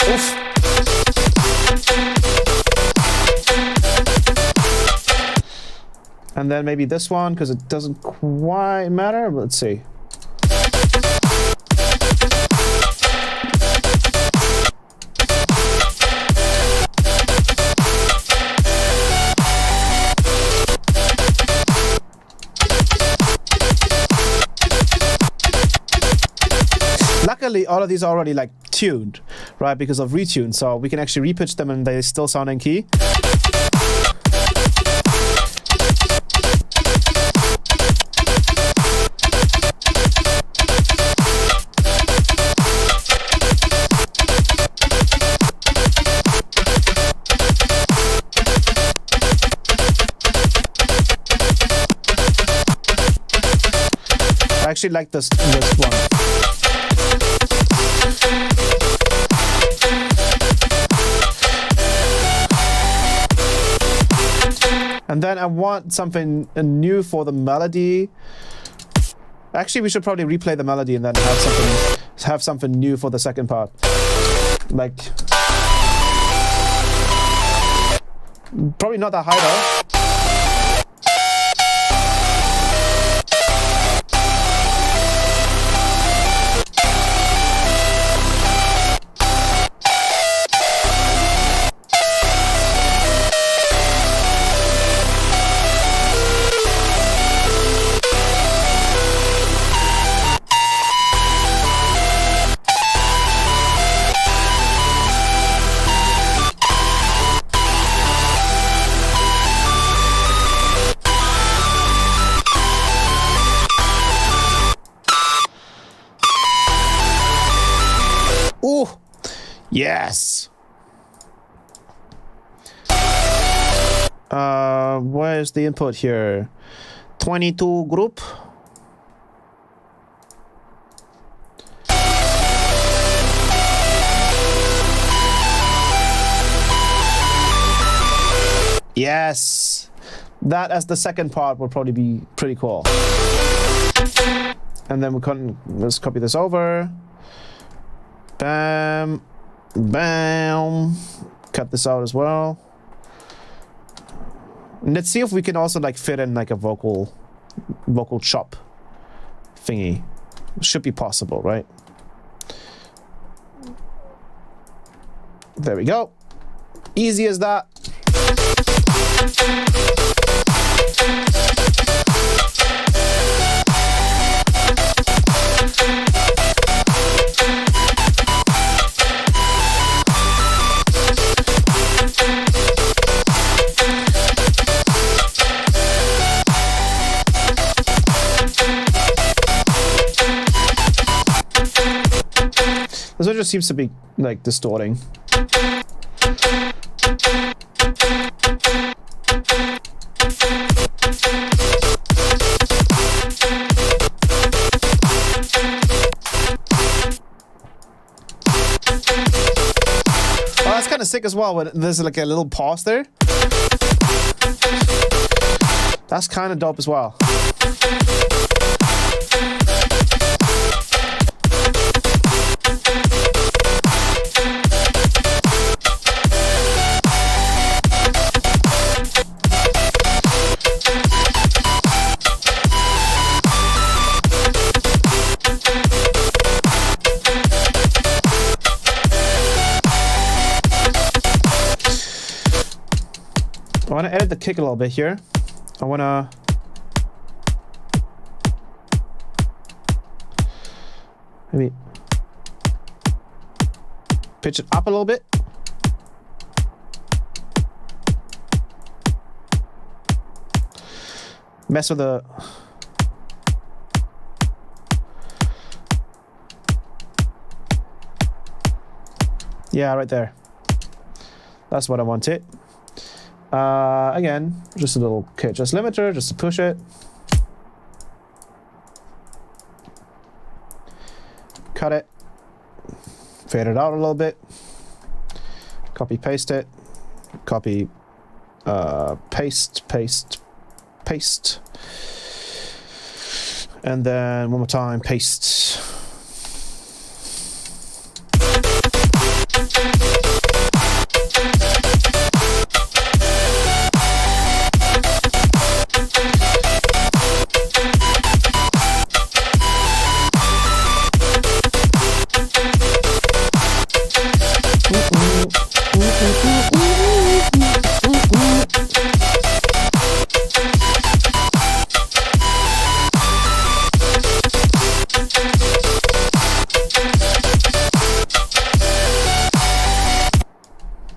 Oof. And then maybe this one, because it doesn't quite matter. But let's see. Luckily, all of these are already like tuned, right? Because of retune, so we can actually repitch them and they still sound in key. I actually like this one. And then I want something new for the melody. Actually, we should probably replay the melody and then have something new for the second part. Like, probably not that high though. Ooh, yes. Where's the input here? 22 group. Yes. That as the second part will probably be pretty cool. And then let's copy this over. Bam, bam. Cut this out as well. And let's see if we can also like fit in like a vocal chop thingy. Should be possible, right? There we go. Easy as that. This one just seems to be like distorting. Oh, that's kind of sick as well when there's like a little pause there. That's kind of dope as well. edit the kick a little bit here. I wanna maybe pitch it up a little bit. Mess with the right there. That's what I wanted. Again, just a little just limiter, just to push it. Cut it. Fade it out a little bit. Copy, paste it. Copy, paste. And then one more time, paste.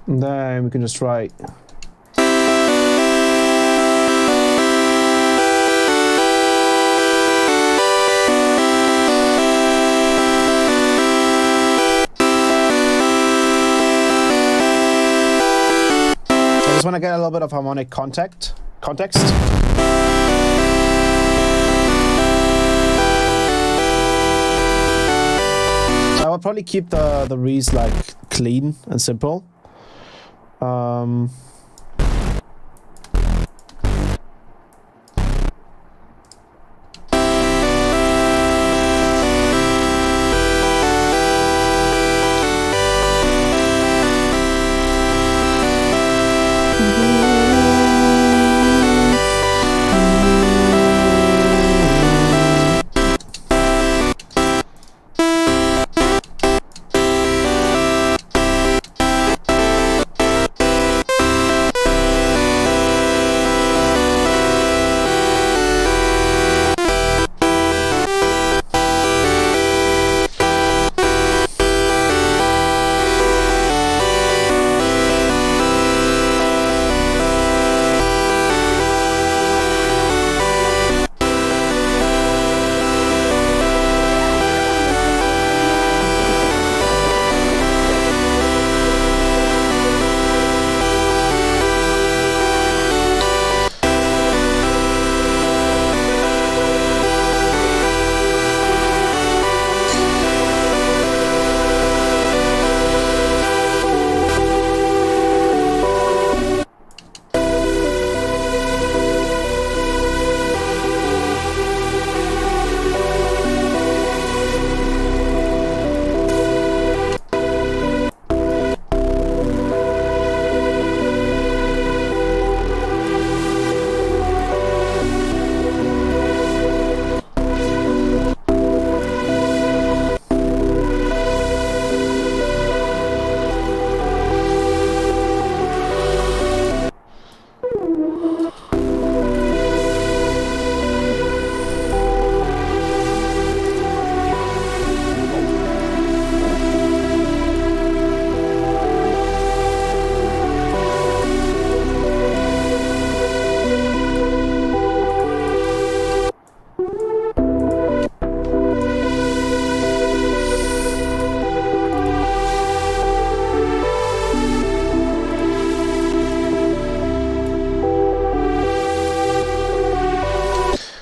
And then we can just write. I just want to get a little bit of harmonic context. I will probably keep the reeds like clean and simple.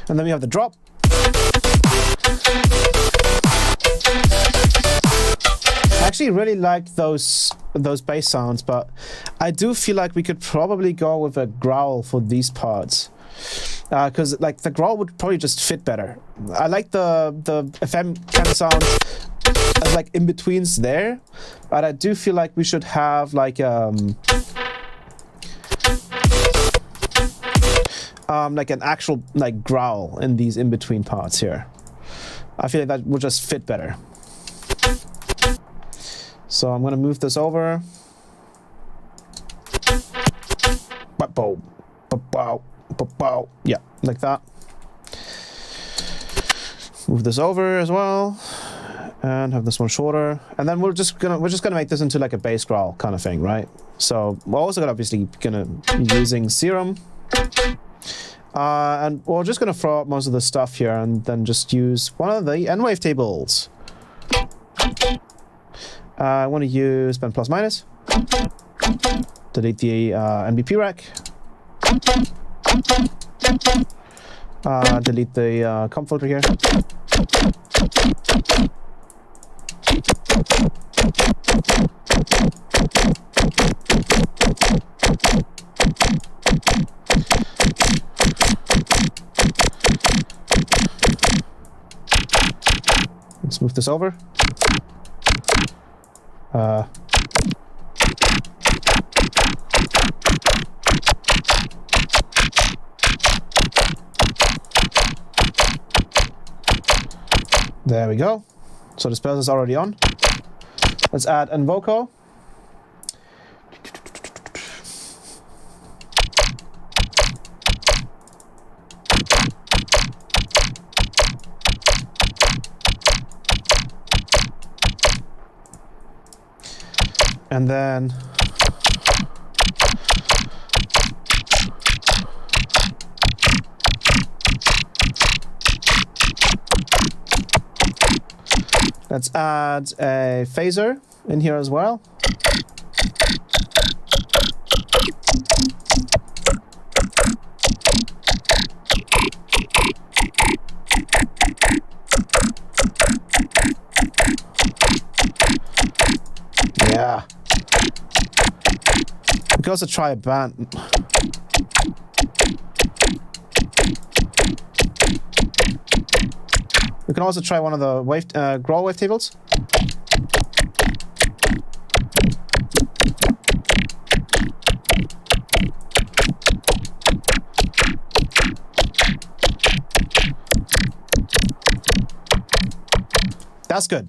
And then we have the drop. I actually really like those bass sounds, but I do feel like we could probably go with a growl for these parts. Because like the growl would probably just fit better. I like the FM kind of sounds like in betweens there, but I do feel like we should have like an actual like growl in these in between parts here. I feel like that would just fit better. So I'm gonna move this over. But boom. Yeah, like that. Move this over as well, and have this one shorter. And then we're just gonna make this into like a bass growl kind of thing, right? So we're also obviously gonna be using Serum. And we're just going to throw out most of the stuff here and then just use one of the N-wave tables. I want to use bend plus minus. Delete the NBP rack. Delete the comp filter here. Let's move this over. There we go. So the spell is already on. Let's add Invoco. And then let's add a phaser in here as well. Yeah. We can also try a band. We can also try one of the wave, growl wave tables. That's good.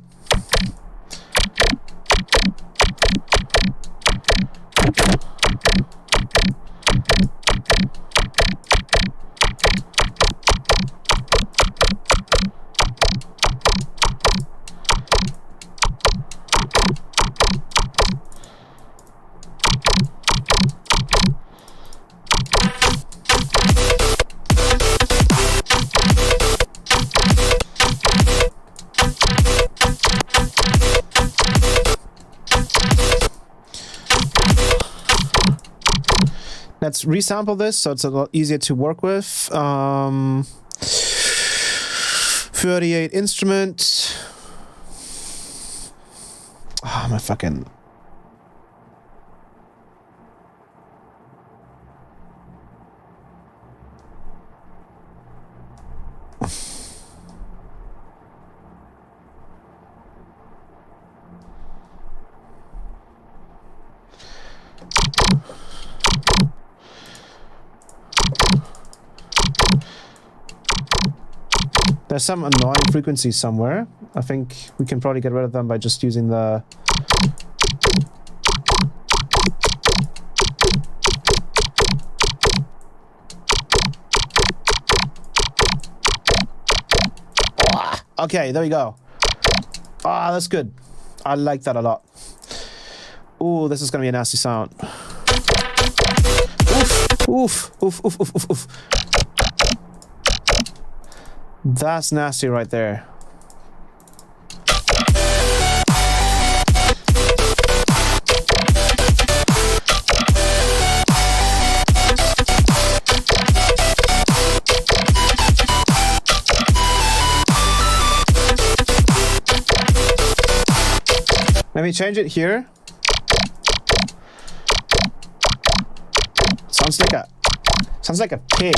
Let's resample this so it's a lot easier to work with. 38 instrument. Ah, my fucking. There's some annoying frequencies somewhere. I think we can probably get rid of them by just using the... Okay, there we go. Ah, that's good. I like that a lot. Ooh, this is gonna be a nasty sound. Oof, oof, oof, oof, oof, oof. That's nasty right there. Let me change it here. Sounds like a pig.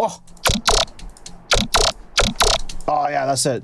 Oh! Oh yeah, that's it.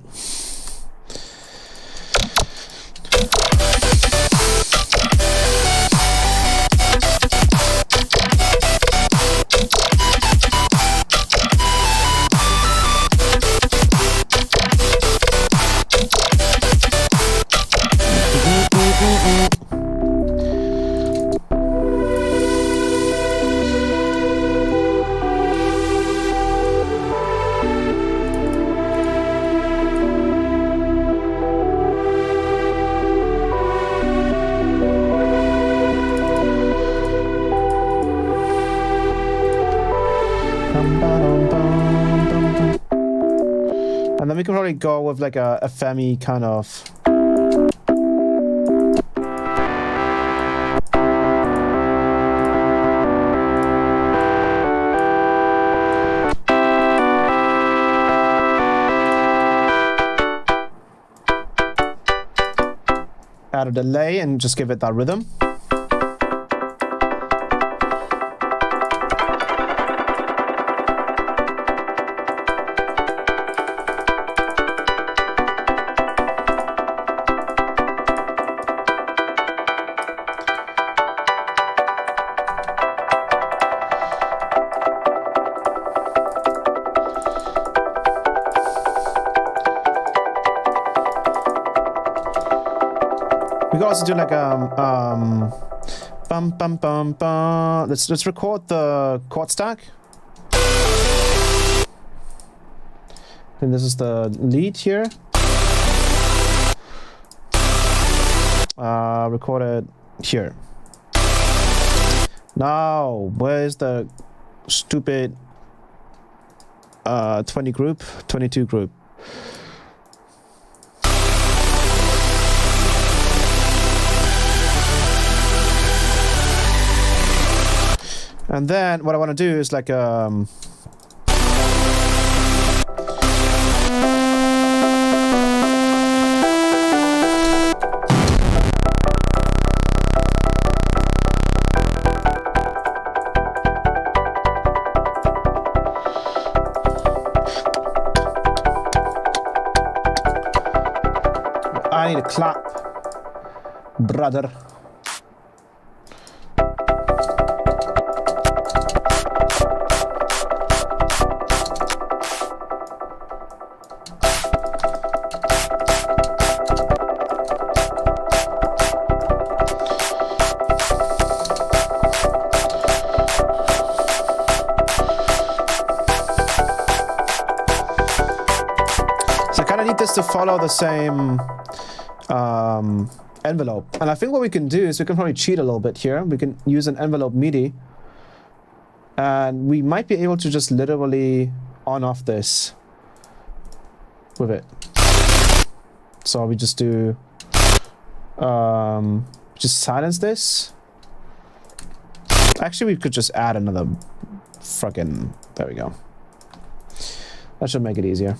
And then we can probably go with like a Femi kind of. Add a delay and just give it that rhythm. We can also do like bum bum bum bum. Let's record the chord stack. And this is the lead here. Record it here. Now, where's the stupid 22 group? And then what I want to do is like I need a clap, brother. To follow the same envelope, and I think what we can do is we can probably cheat a little bit here. We can use an envelope MIDI, and we might be able to just literally on off this with it. So we just do just silence this. Actually, we could just add another fucking, there we go. That should make it easier.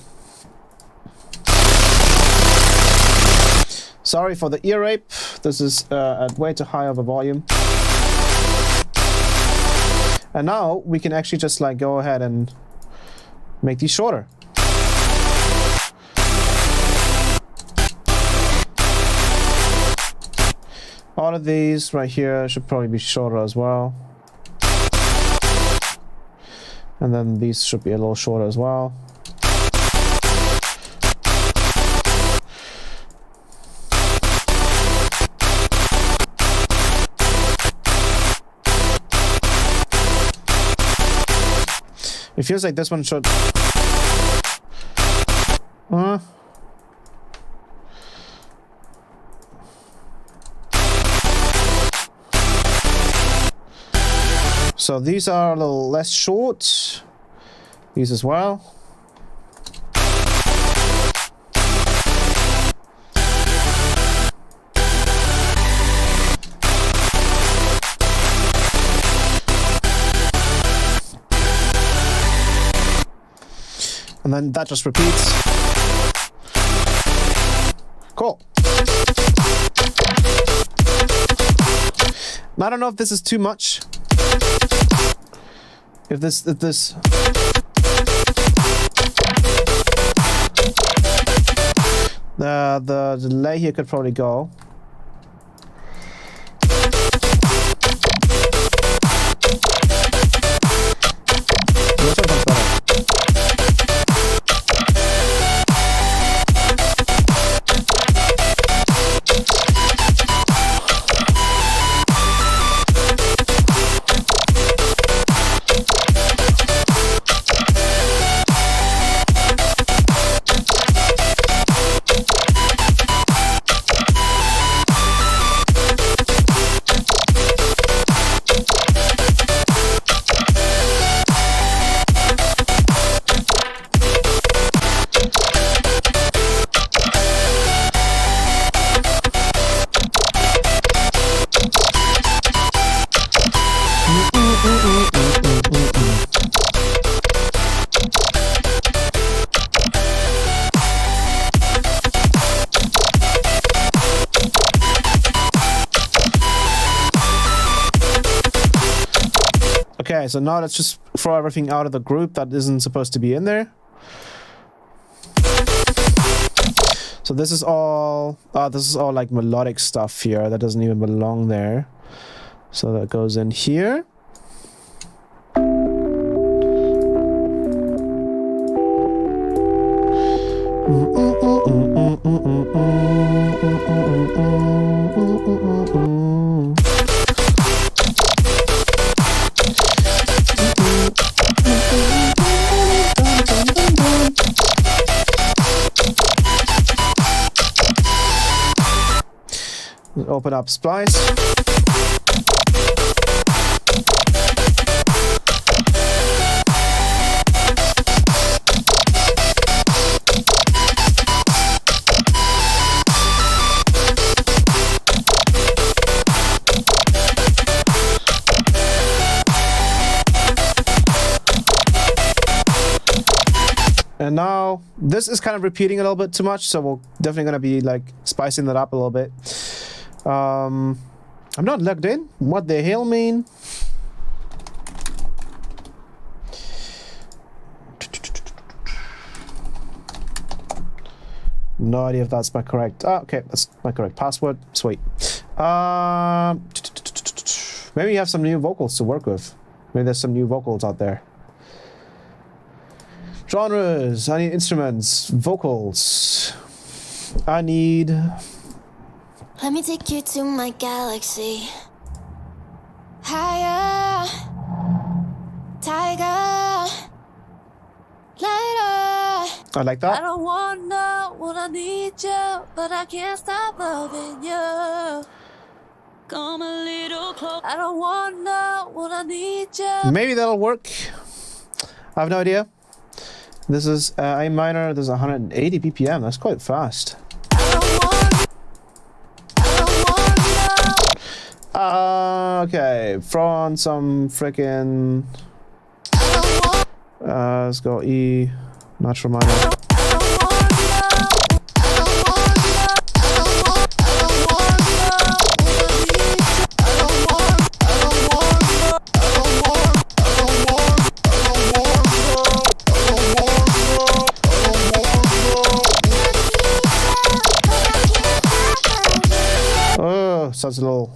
Sorry for the ear rape. This is at way too high of a volume. And now we can actually just like go ahead and make these shorter. All of these right here should probably be shorter as well. And then these should be a little shorter as well. It feels like this one should... So these are a little less short. These as well. And then that just repeats. Cool. I don't know if this is too much. If this The delay here could probably go. Which one comes better? Okay, so now let's just throw everything out of the group that isn't supposed to be in there. So this is all like melodic stuff here that doesn't even belong there. So that goes in here. Open up Splice. And now this is kind of repeating a little bit too much, so we're definitely gonna be like spicing that up a little bit. I'm not logged in. What the hell, mean? No idea if that's my correct. Ah, okay, that's my correct password. Sweet. Maybe you have some new vocals to work with. Maybe there's some new vocals out there. Genres. I need instruments. Vocals. I need. Let me take you to my galaxy. Higher, tiger, lighter. I like I that. don't wanna, wanna need you, but I can't stop loving you. Come a little close. I don't wanna, wanna need you. Maybe that'll work. I have no idea. This is A minor. This is 180 BPM. That's quite fast. Okay, from some freaking. Let's go E, natural minor. Oh, sounds a little.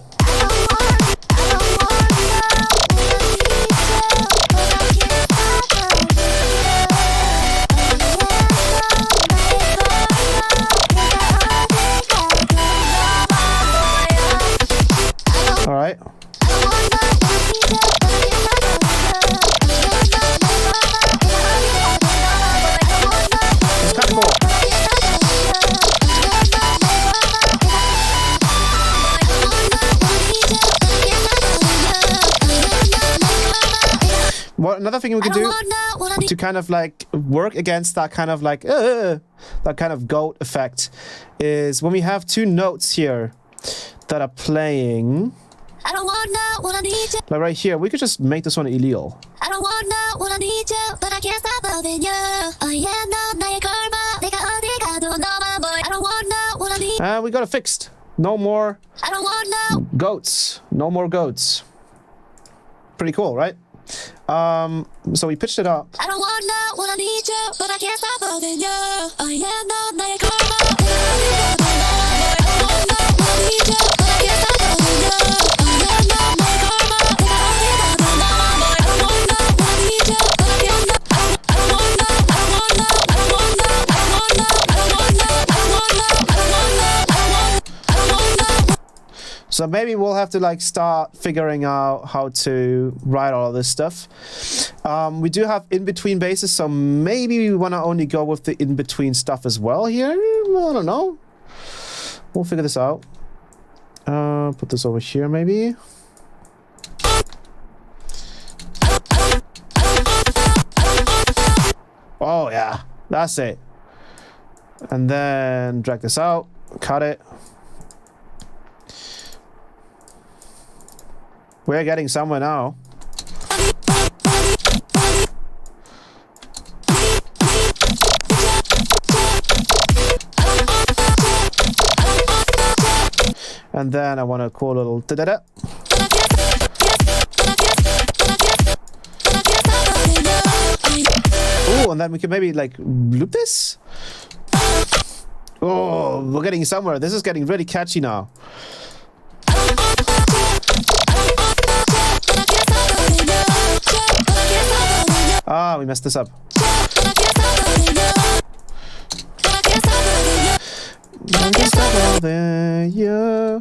All right. It's kind of cool. What another thing we can do to kind of like work against that kind of like that kind of goat effect is when we have two notes here that are playing. I don't wanna need you. Like right here, we could just make this one illegal. I don't wanna need you, but I can't stop loving you. Oh yeah, no, 나의 걸마. 내가 어디 가도 너만 보여. I don't wanna need. We got it fixed. No more I don't wanna. goats. No more goats. Pretty cool, right? So we pitched it up. I don't wanna need you, but I can't stop loving you. Oh yeah, no, 나의 걸마. So maybe we'll have to like start figuring out how to write all of this stuff. We do have in-between basses, so maybe we want to only go with the in-between stuff as well here. I don't know. We'll figure this out. Put this over here maybe. Oh yeah, that's it. And then drag this out, cut it. We're getting somewhere now. And then I want a cool little da-da-da. Oh, and then we can maybe like loop this. Oh, we're getting somewhere. This is getting really catchy now. Ah, we messed this up. Yeah.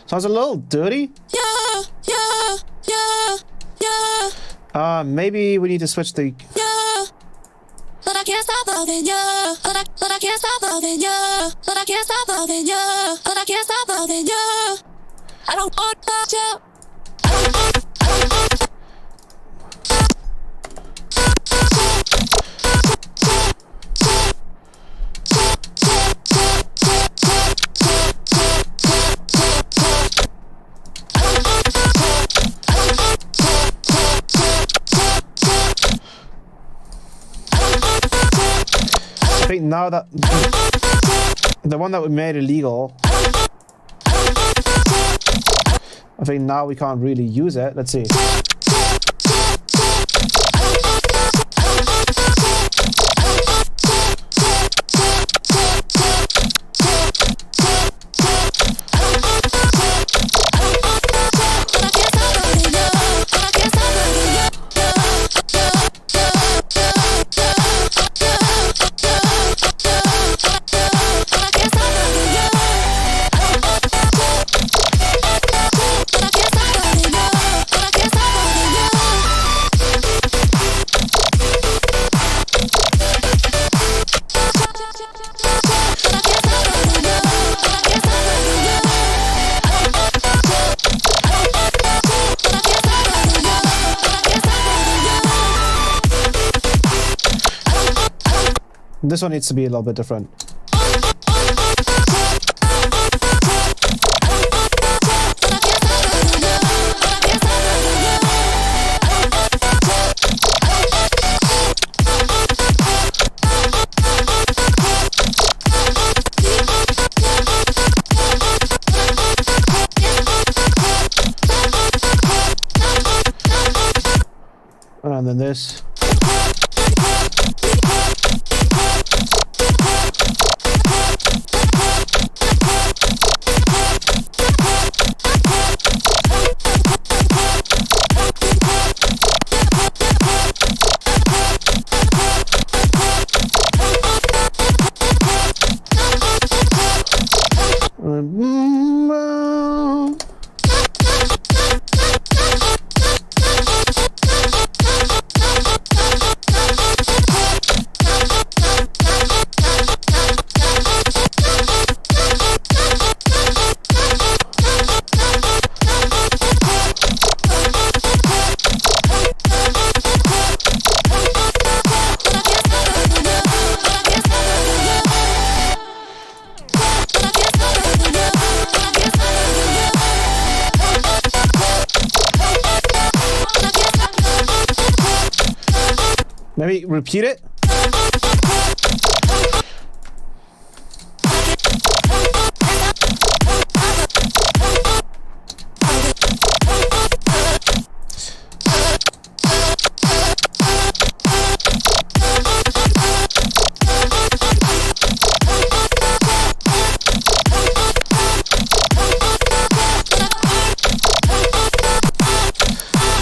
Sounds a little dirty. Maybe we need to switch the. But I can't stop loving you. But I can't stop loving you. But I can't stop loving you. But I can't stop loving you. I don't want you. I think now that the one that we made illegal, I think now we can't really use it. Let's see. This one needs to be a little bit different. And then this. Maybe repeat it.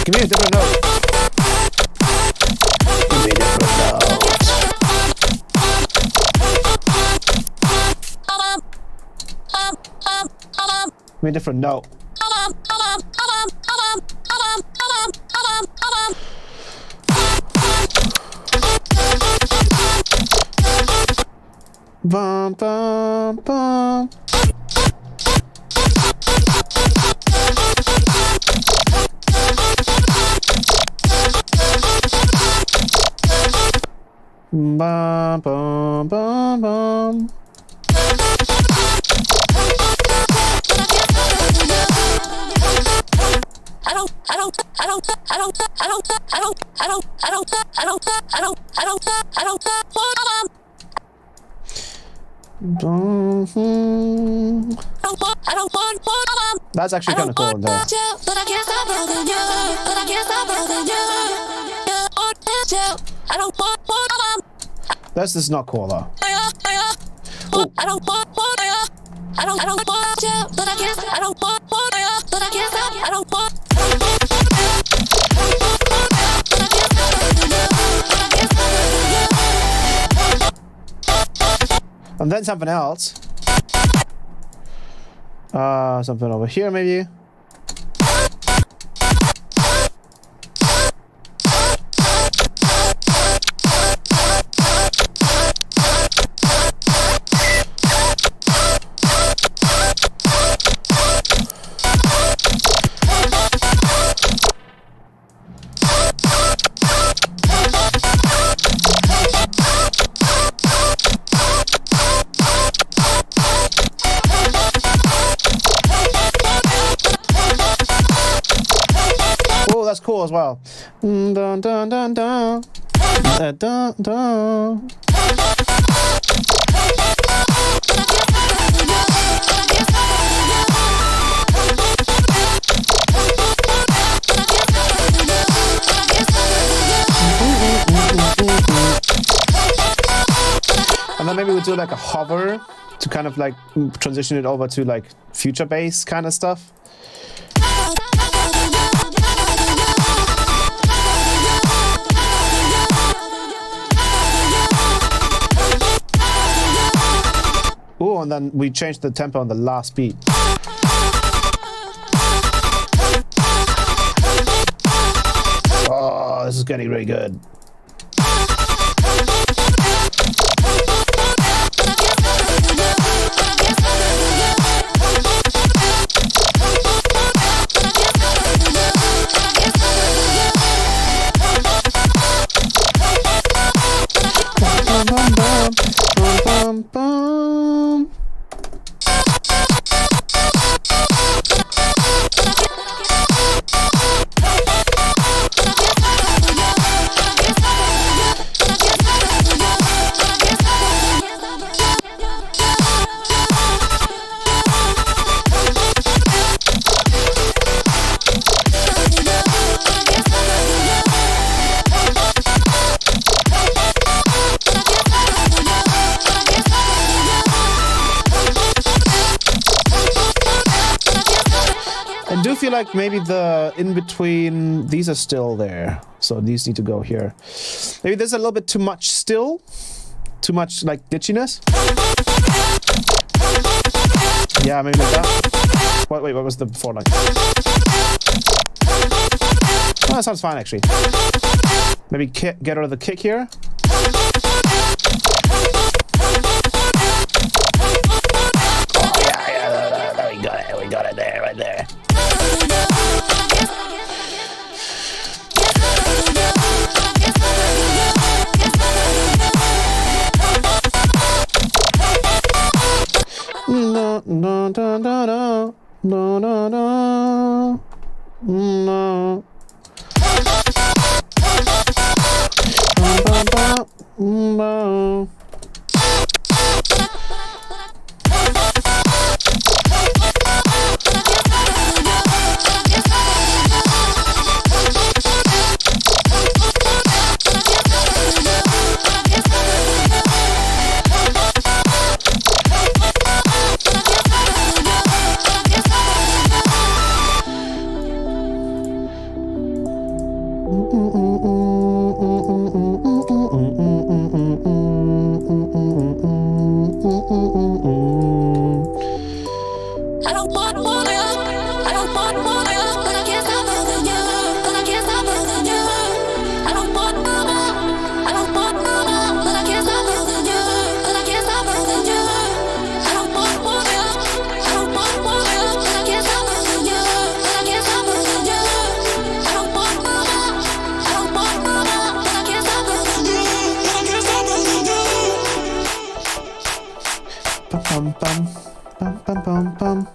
Give me a different note. Give me a different note. Give me a different note. Bum, bum, bum. Bum, bum, bum, bum. That's actually kind of cool in there. This is not cool though. And then something else. Something over here maybe. That's cool as well. Dun, dun, dun, dun. Dun, dun. And then maybe we'll do like a hover to kind of like transition it over to like future bass kind of stuff. Oh, and then we changed the tempo on the last beat. Oh, this is getting really good. Bum, bum, bum. I do feel like maybe the in-between, these are still there. So these need to go here. Maybe there's a little bit too much still. Too much like ditchiness. Yeah, maybe like that. Wait, what was the before like? Oh, that sounds fine actually. Maybe get rid of the kick here. Oh yeah, we got it there, right there. No, no, no, no, no, no, no, no. bum bum bum bum bum bum.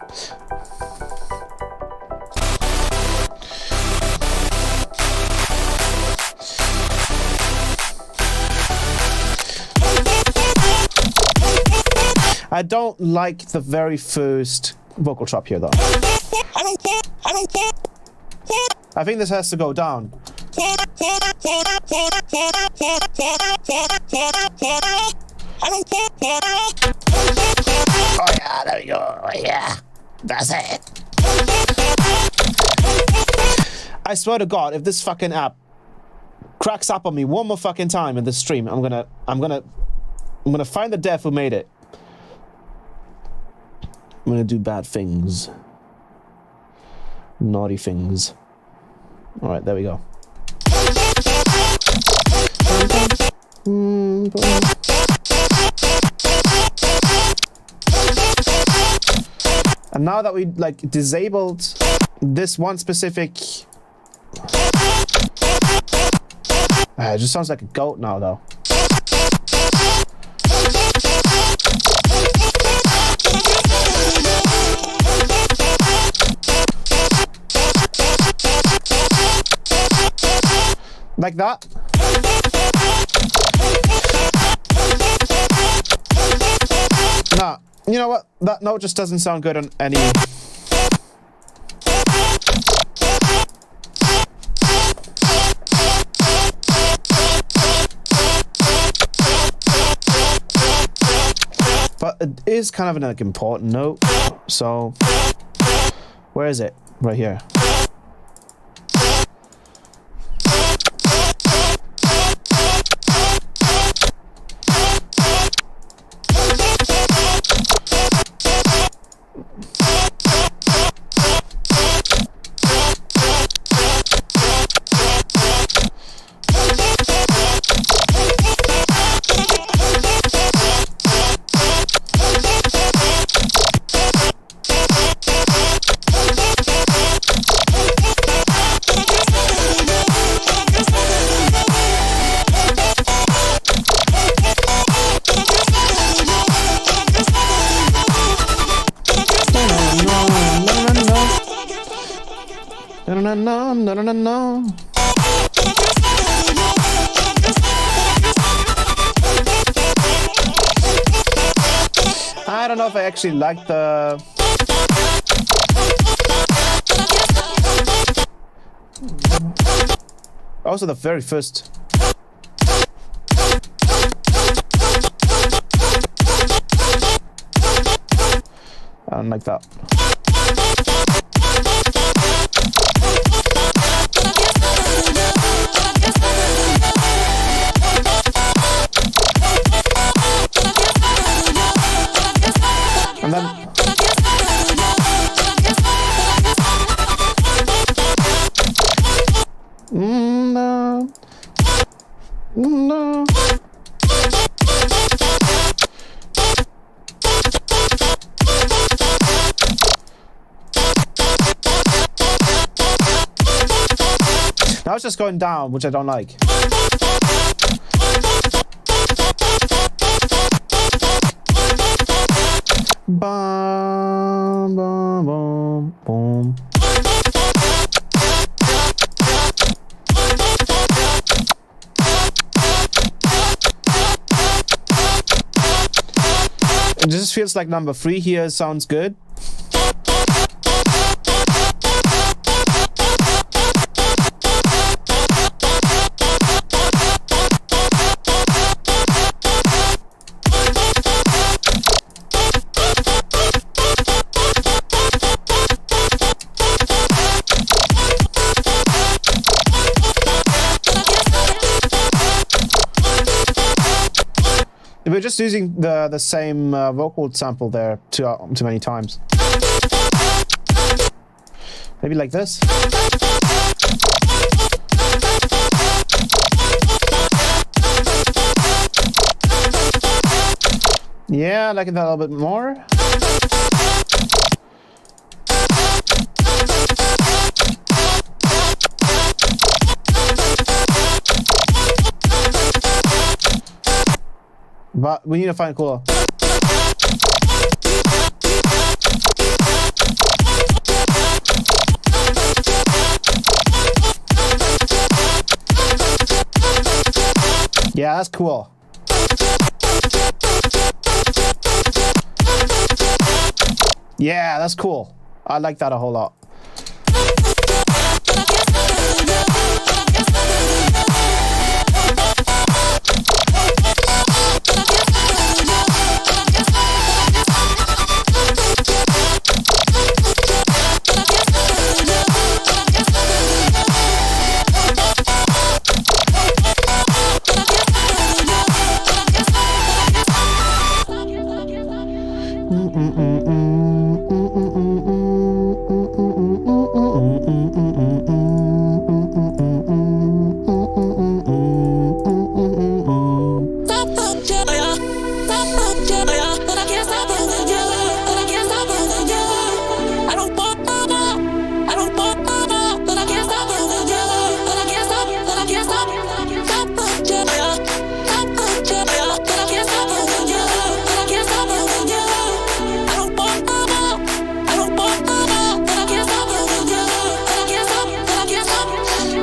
I don't like the very first vocal chop here though. I think this has to go down. Oh yeah, there we go. Oh, yeah, that's it. I swear to God, if this fucking app cracks up on me one more fucking time in this stream, I'm gonna find the dev who made it. I'm gonna do bad things. Naughty things. Alright, there we go. And now that we like disabled this one specific, it just sounds like a goat now though. Like that. Nah, you know what? That note just doesn't sound good on any. But it is kind of an like, important note. So, where is it? Right here. No. I don't know if I actually like the. Also, the very first. I don't like that. And then no. No. Now it's just going down, which I don't like. Bum, bum, bum, boom. It just feels like number 3 here sounds good. We're just using the same vocal sample there too many times. Maybe like this. Yeah, I like it a little bit more. But we need to find cooler. Yeah, that's cool. Yeah, that's cool. I like that a whole lot.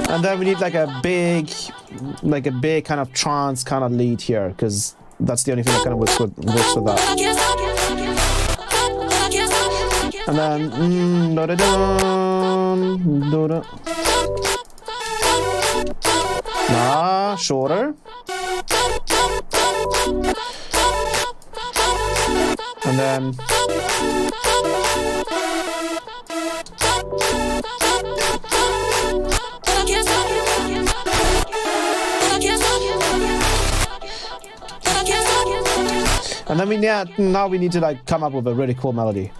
And then we need like a big kind of trance kind of lead here, because that's the only thing that kind of works with that. And then shorter. And then now we need to like come up with a really cool melody.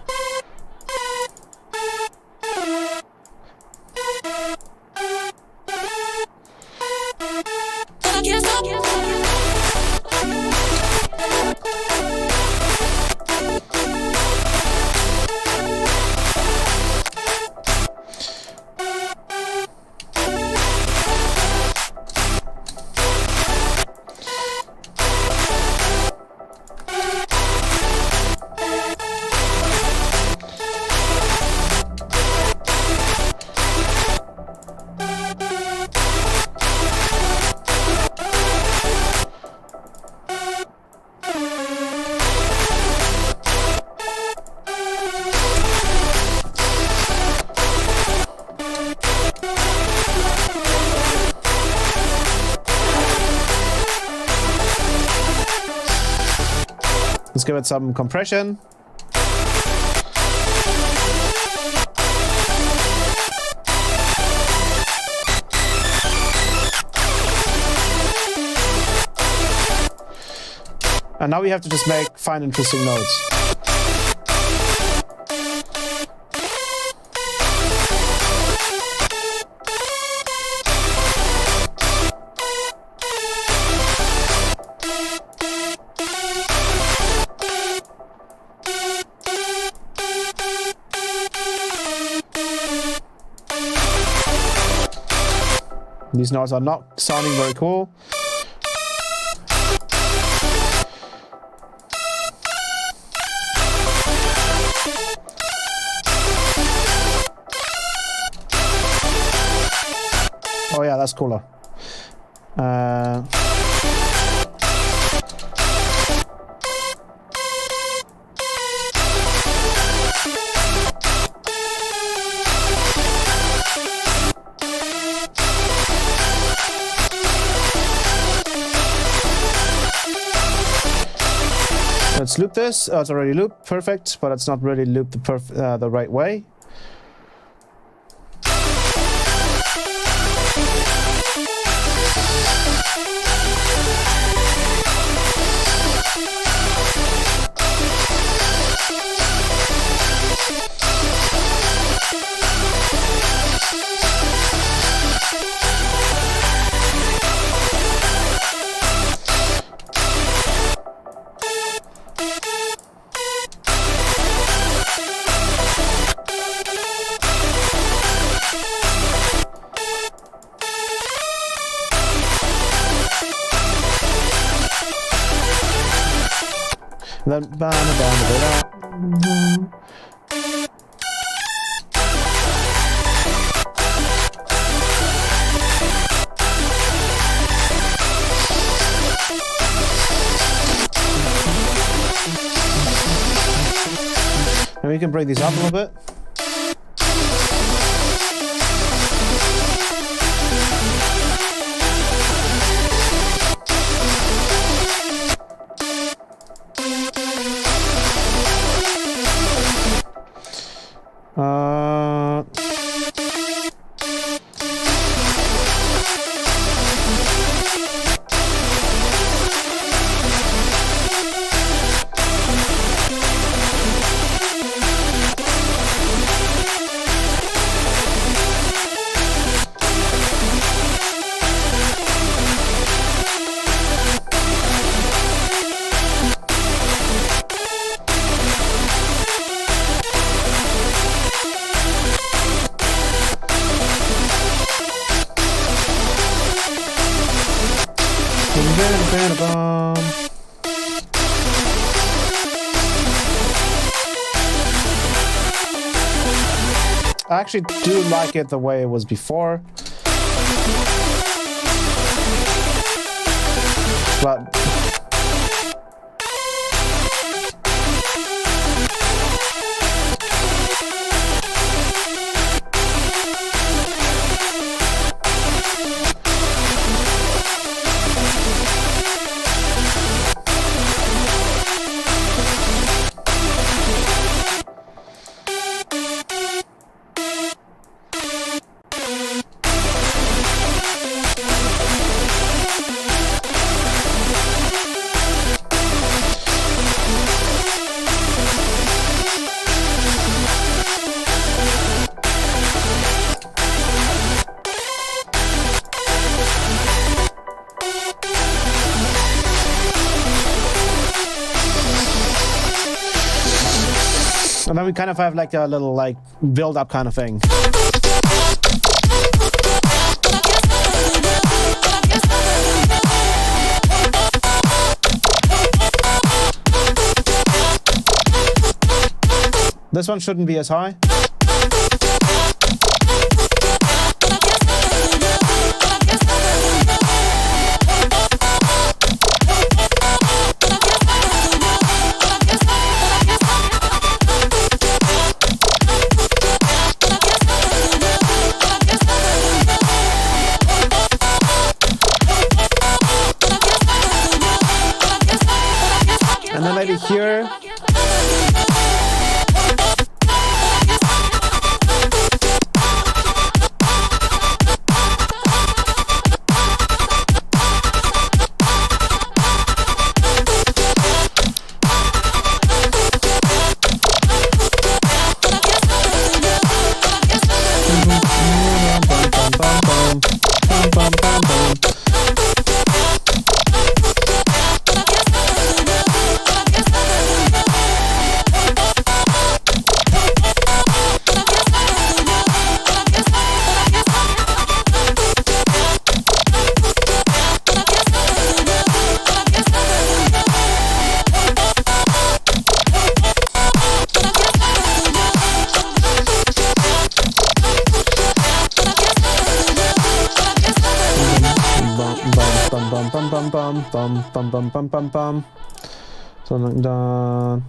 Let's give it some compression. And now we have to just find interesting notes. These notes are not sounding very cool. Oh yeah, that's cooler. Let's loop this. Oh, it's already looped. Perfect, but it's not really looped the right way. Then we can bring these up a little bit. I actually do like it the way it was before. But and then we kind of have like a little like build up kind of thing. This one shouldn't be as high. And then maybe here. Bum. So lang done.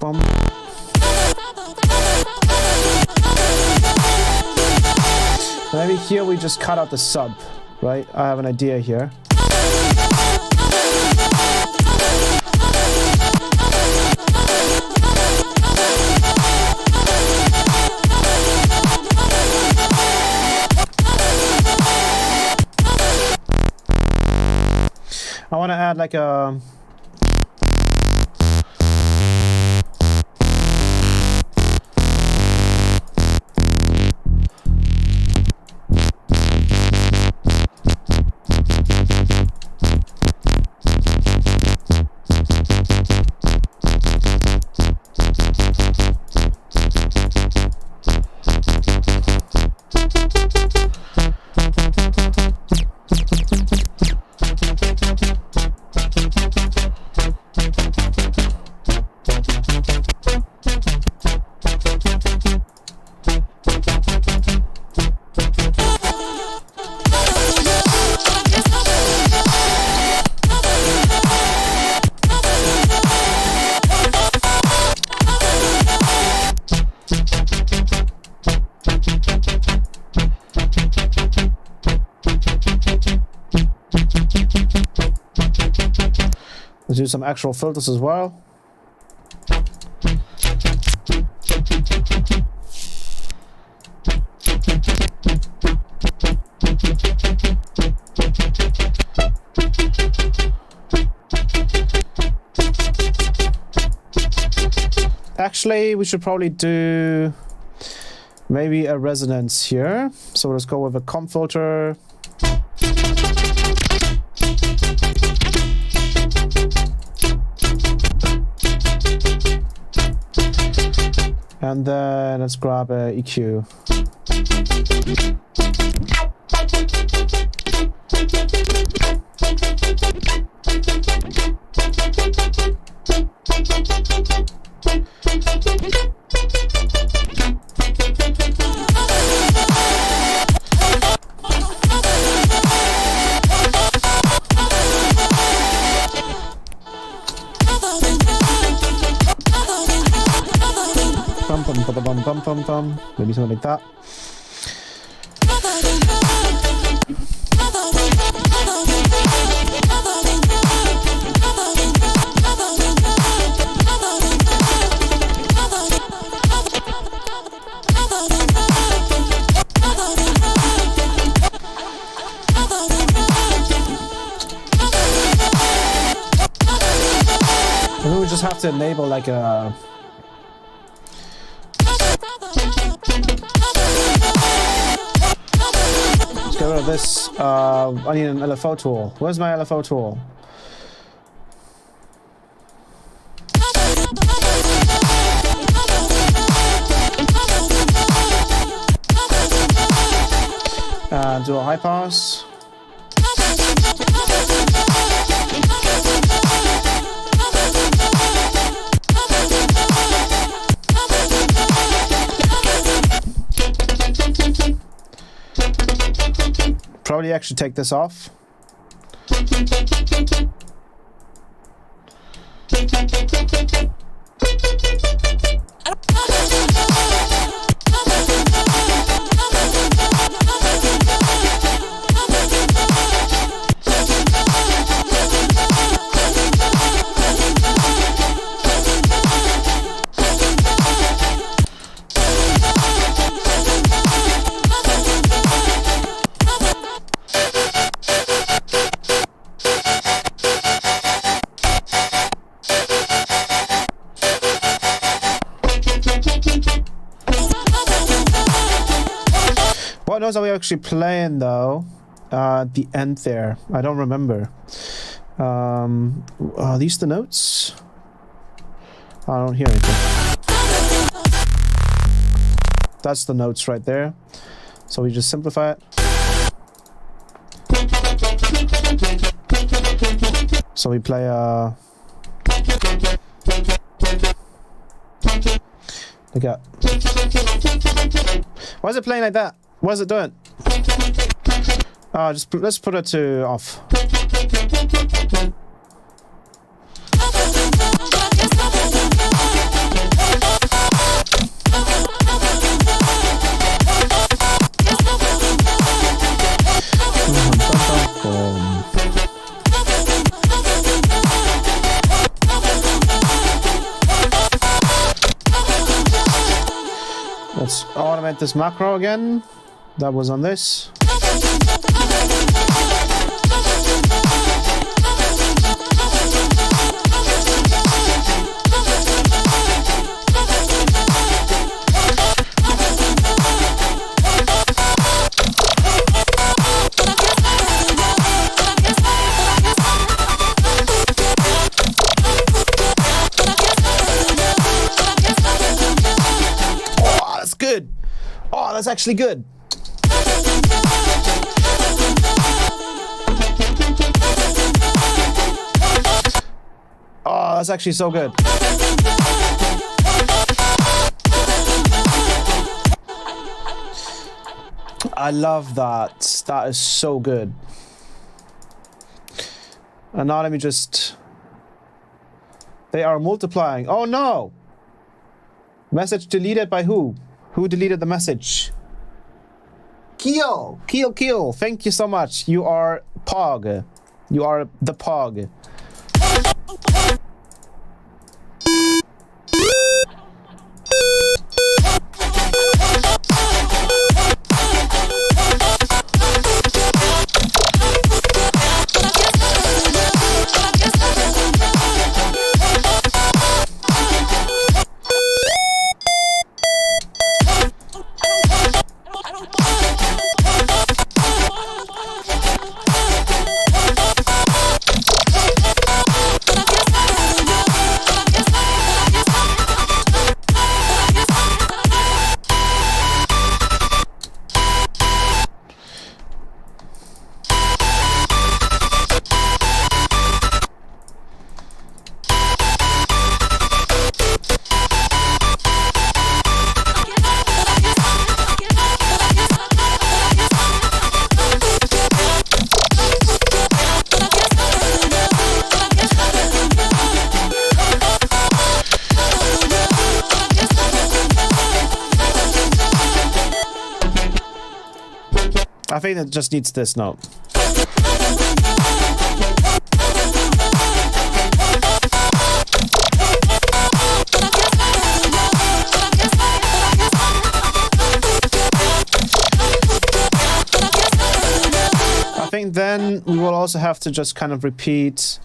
Bum. Maybe here we just cut out the sub, right? I have an idea here. I want to add like a Let's do some actual filters as well. Actually, we should probably do maybe a resonance here. So let's go with a comp filter. And then let's grab a EQ. Maybe something like that. Maybe we just have to enable like a get rid of this. I need an LFO tool. Where's my LFO tool? And do a high pass. Probably actually take this off. What notes are we actually playing though? The end there. I don't remember. Are these the notes? I don't hear anything. That's the notes right there. So we just simplify it. So we play look at. Why is it playing like that? What is it doing? Let's put it to off. Let's automate this macro again. That was on this. Oh, that's good. Oh, that's actually good. Oh, that's actually so good. I love that. That is so good. And now let me just... They are multiplying. Oh no! Message deleted by who? Who deleted the message? Keel! Keel! Thank you so much. You are Pog. You are the pog. I think it just needs this note. I think then we will also have to just kind of repeat.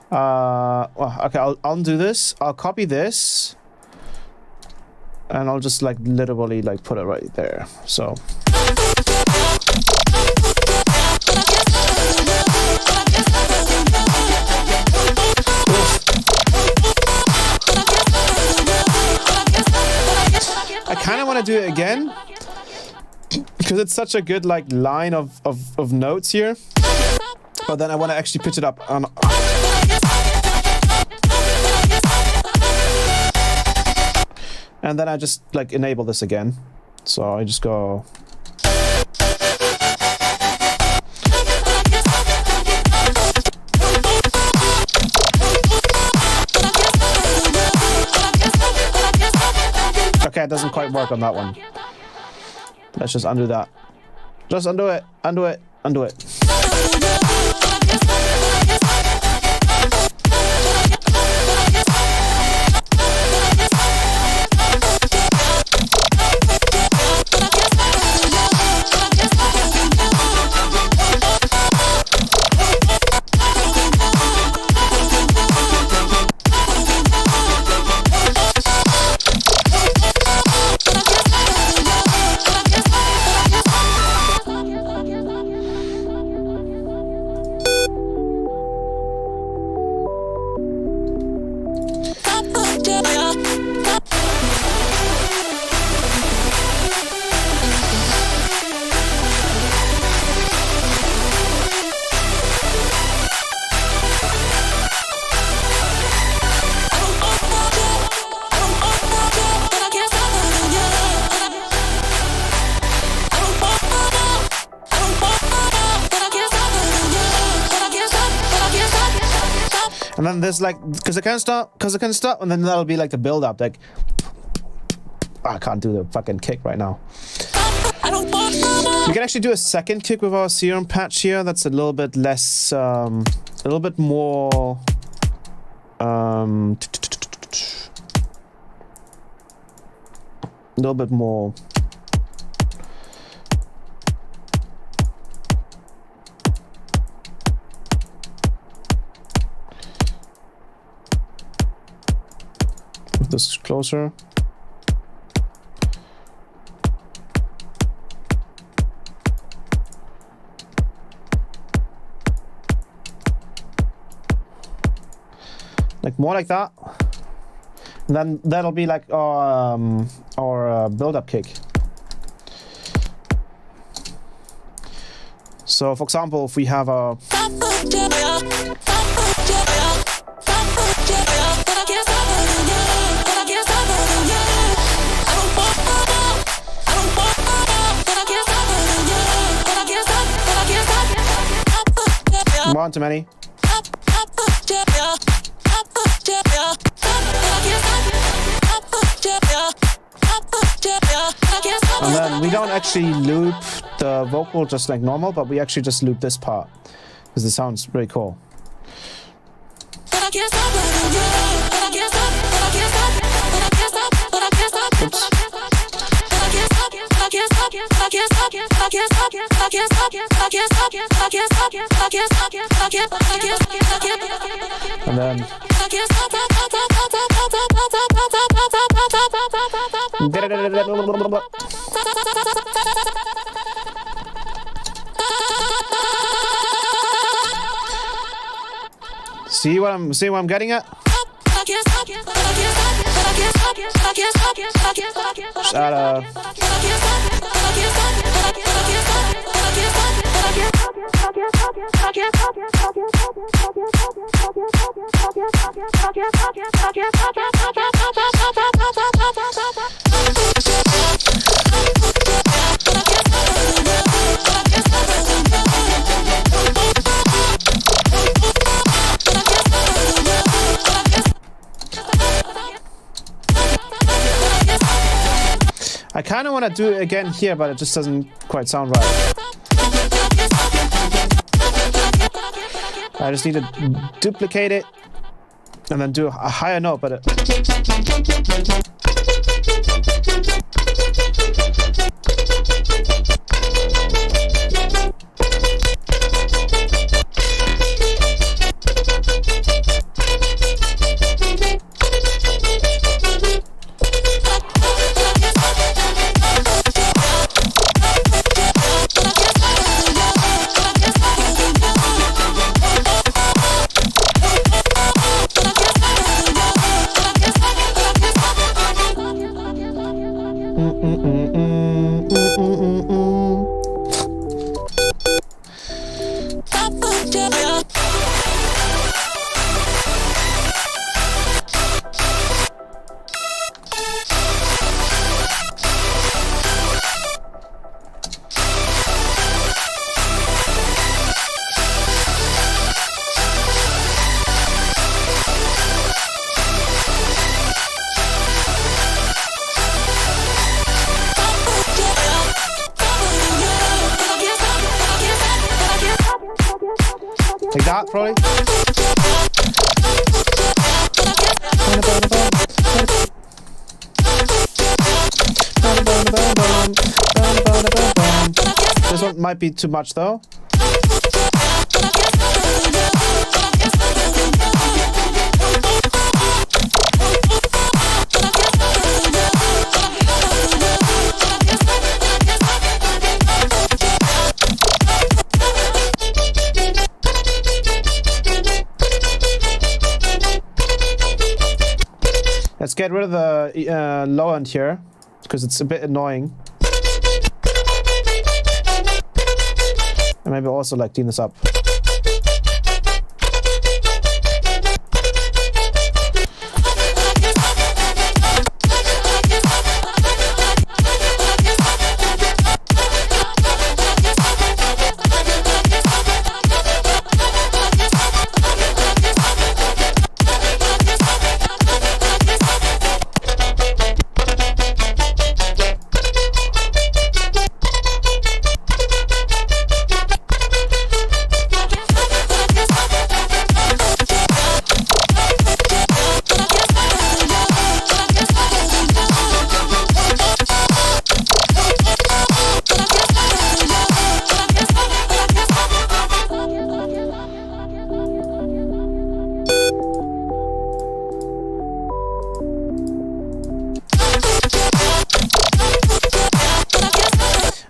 Well, okay, I'll undo this. I'll copy this, and I'll just like literally like put it right there. So. I kind of want to do it again because it's such a good like line of notes here, but then I want to actually pitch it up on. And then I just like enable this again, so I just go. Okay, it doesn't quite work on that one. Let's just undo that. Just undo it, undo it, undo it. And then there's like, because I can't stop, and then that'll be like the build up, like, I can't do the fucking kick right now. We can actually do a second kick with our serum patch here. That's a little bit less, a little bit more, a little bit more. This is closer. Like more like that. And then that'll be like our build-up kick. So for example, if we have a one too many. And then we don't actually loop the vocal just like normal, but we actually just loop this part. because it sounds very cool. But I can't stop loving you. But I can't stop. But I can't stop. But I can't stop. But I can't stop. Oops. But I can't stop. But I can't stop. But I can't stop. But I can't stop. But I can't stop. But I can't stop. But I can't stop. But I can't stop. But I can't. But I can't. But I can't. And then I can't stop. see what I'm getting at? Shut up. I kind of want to do it again here, but it just doesn't quite sound right. I just need to duplicate it and then do a higher note, but like that, probably. This one might be too much though. Let's get rid of the low end here, because it's a bit annoying. And maybe also like clean this up.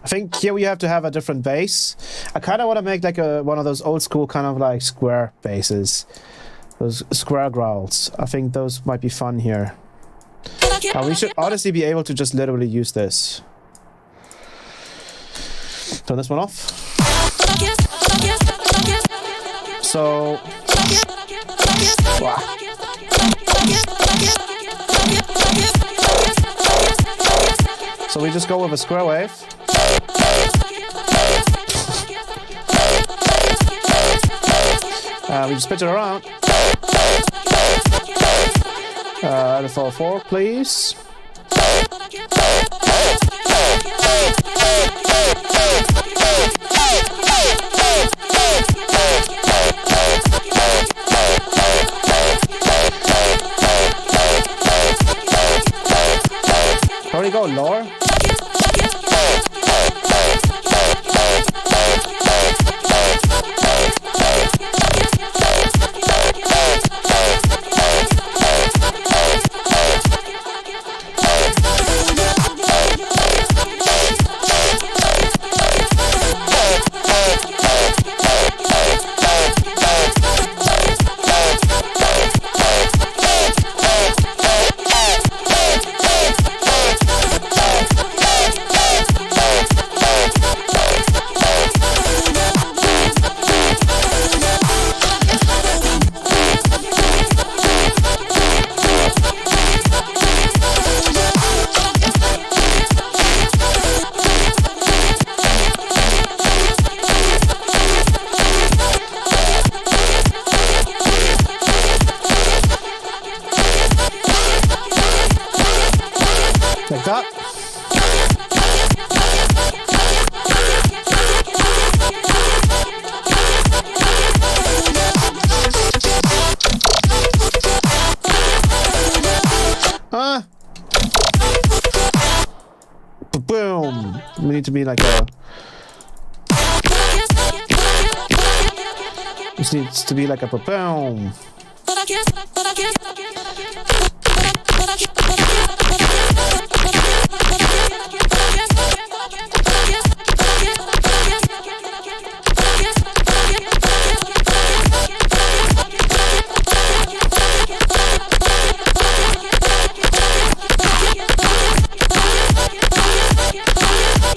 I think here we have to have a different bass. I kind of want to make like one of those old school kind of like square basses. Those square growls. I think those might be fun here. We should honestly be able to just literally use this. Turn this one off. So... Wow. So we just go with a square wave. We just pitch it around. The 4/4, please. you go, Laura? Like that. Boom. We need to be like a... This needs to be like a boom.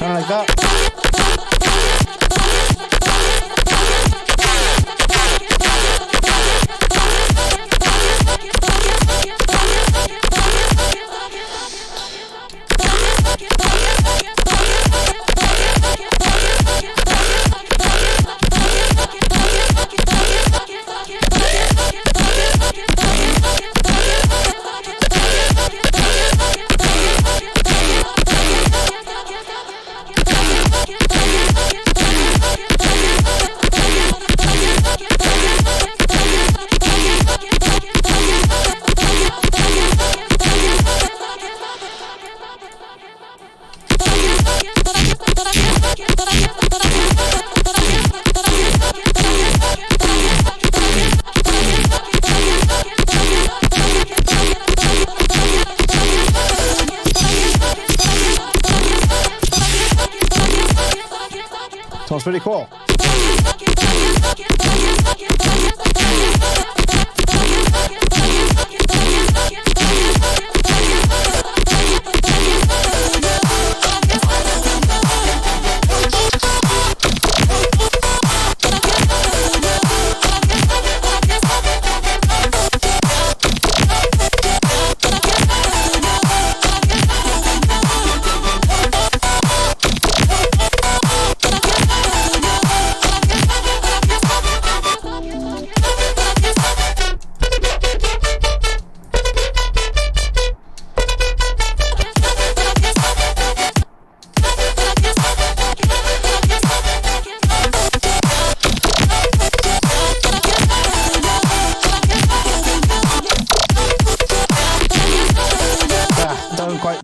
Kind of like that. Sounds pretty cool.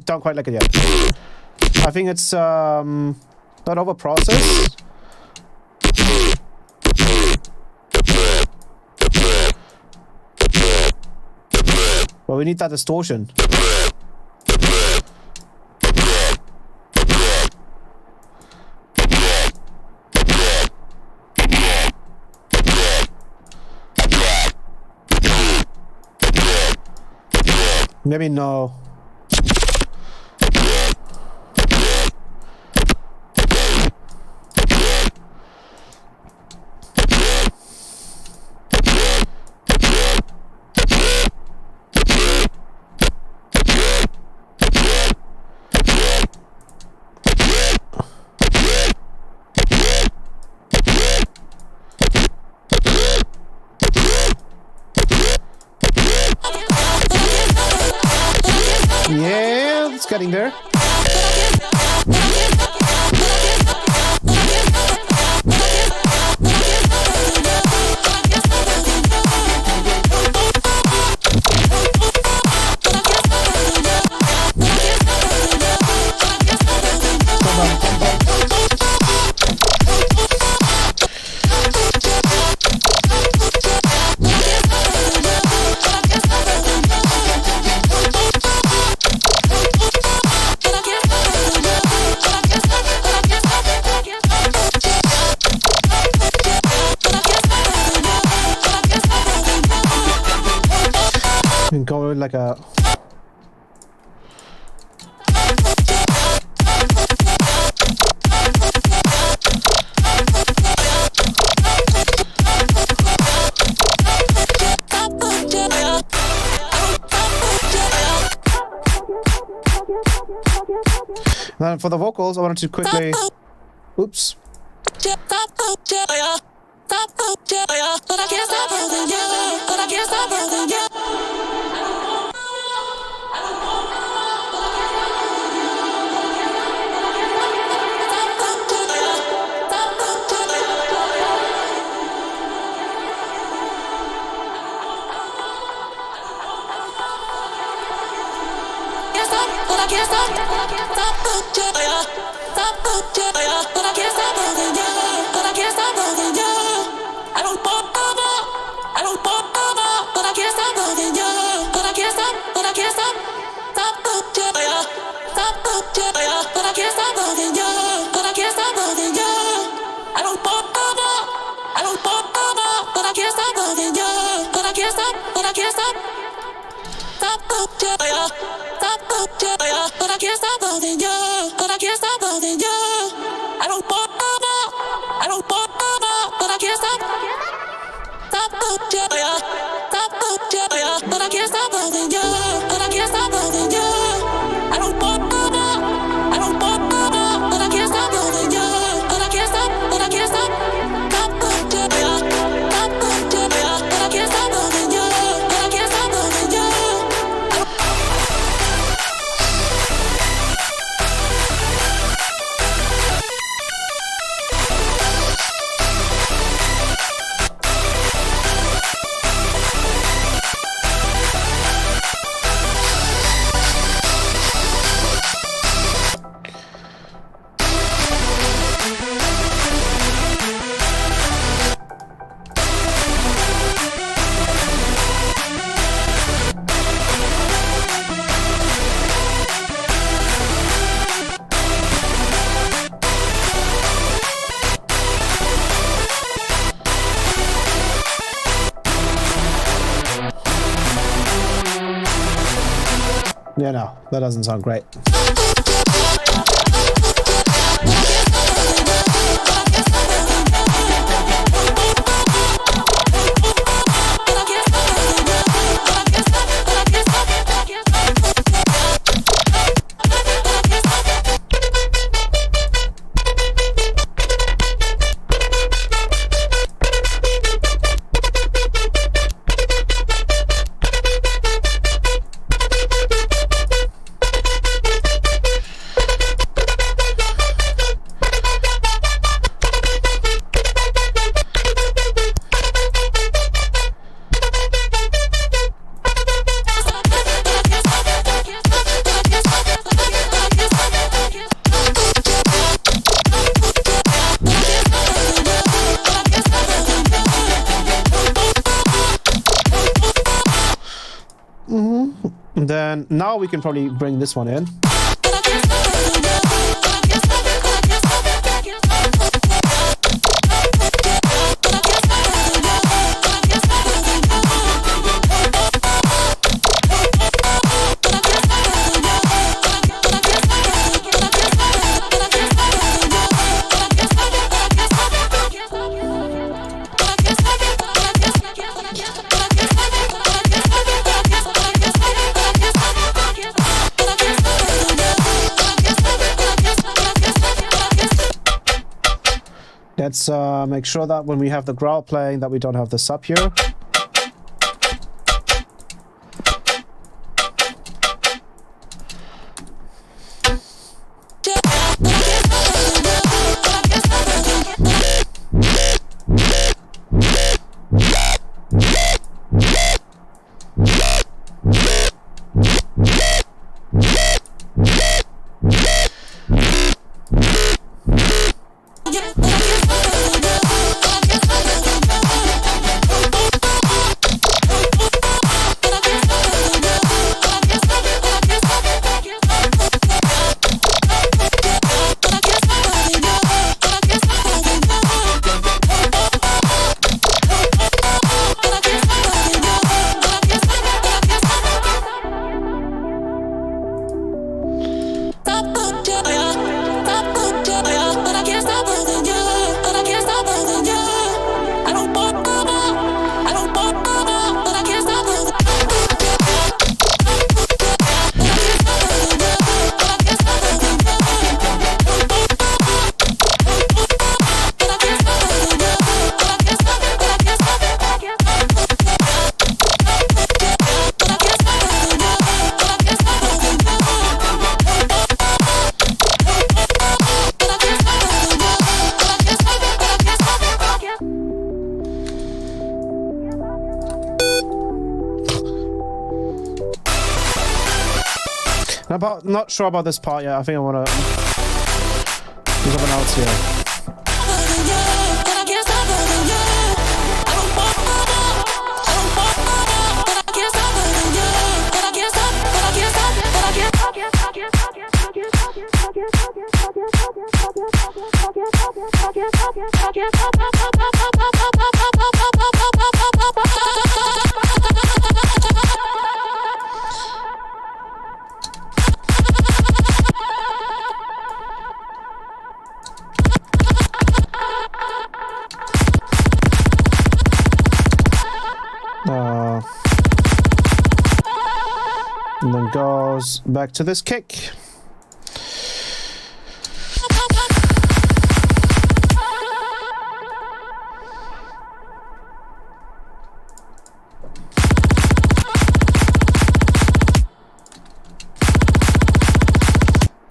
Don't quite like it yet. I think it's not over processed. But we need that distortion. Maybe no. Yeah, it's getting there. can go like a. Then for the vocals, I wanted to quickly. Oops. Yeah, no, that doesn't sound great. Then now we can probably bring this one in. Let's make sure that when we have the growl playing that we don't have the sub here. Not sure about this part yet. I think I want to do something else here. And then goes back to this kick.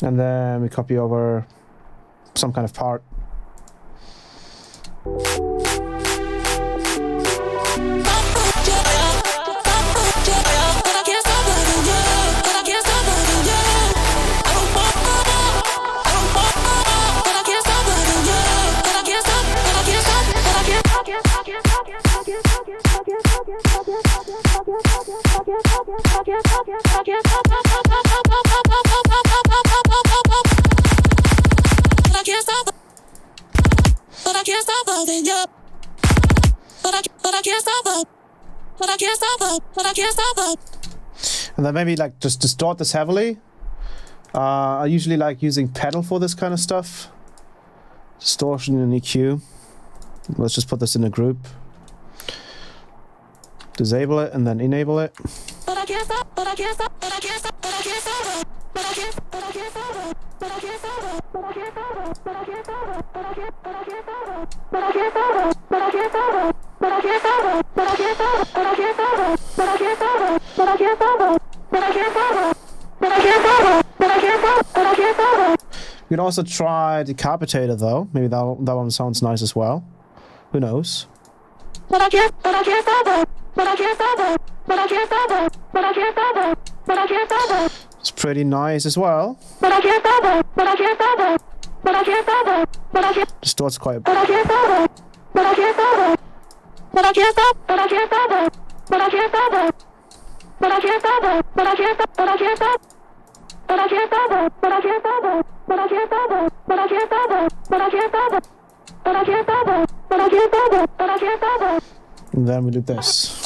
And then we copy over some kind of part. And then maybe like just distort this heavily. I usually like using pedal for this kind of stuff. Distortion and EQ. Let's just put this in a group. Disable it and then enable it. You can also try Decapitator though. Maybe that one sounds nice as well. Who knows? It's pretty nice as well. Distorts quite a bit. And then we do this.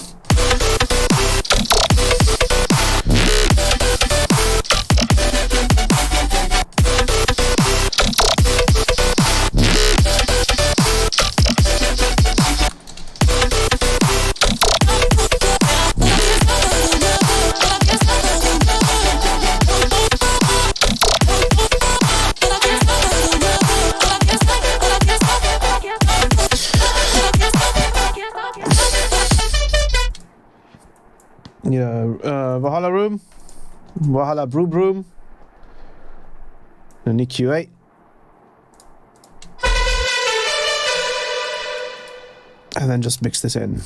Valhalla room, Valhalla brew room, and EQ8. And then just mix this in.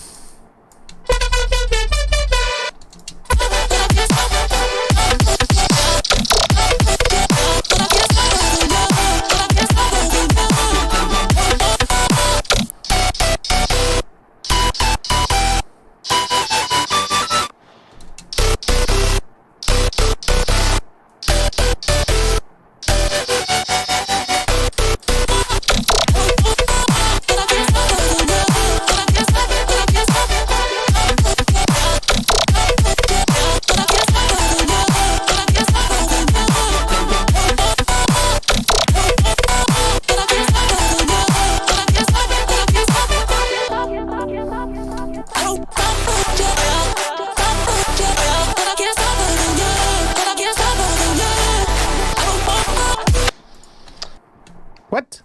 What?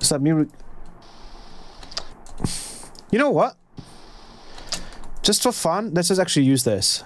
Is that me? You know what? Just for fun, let's just actually use this.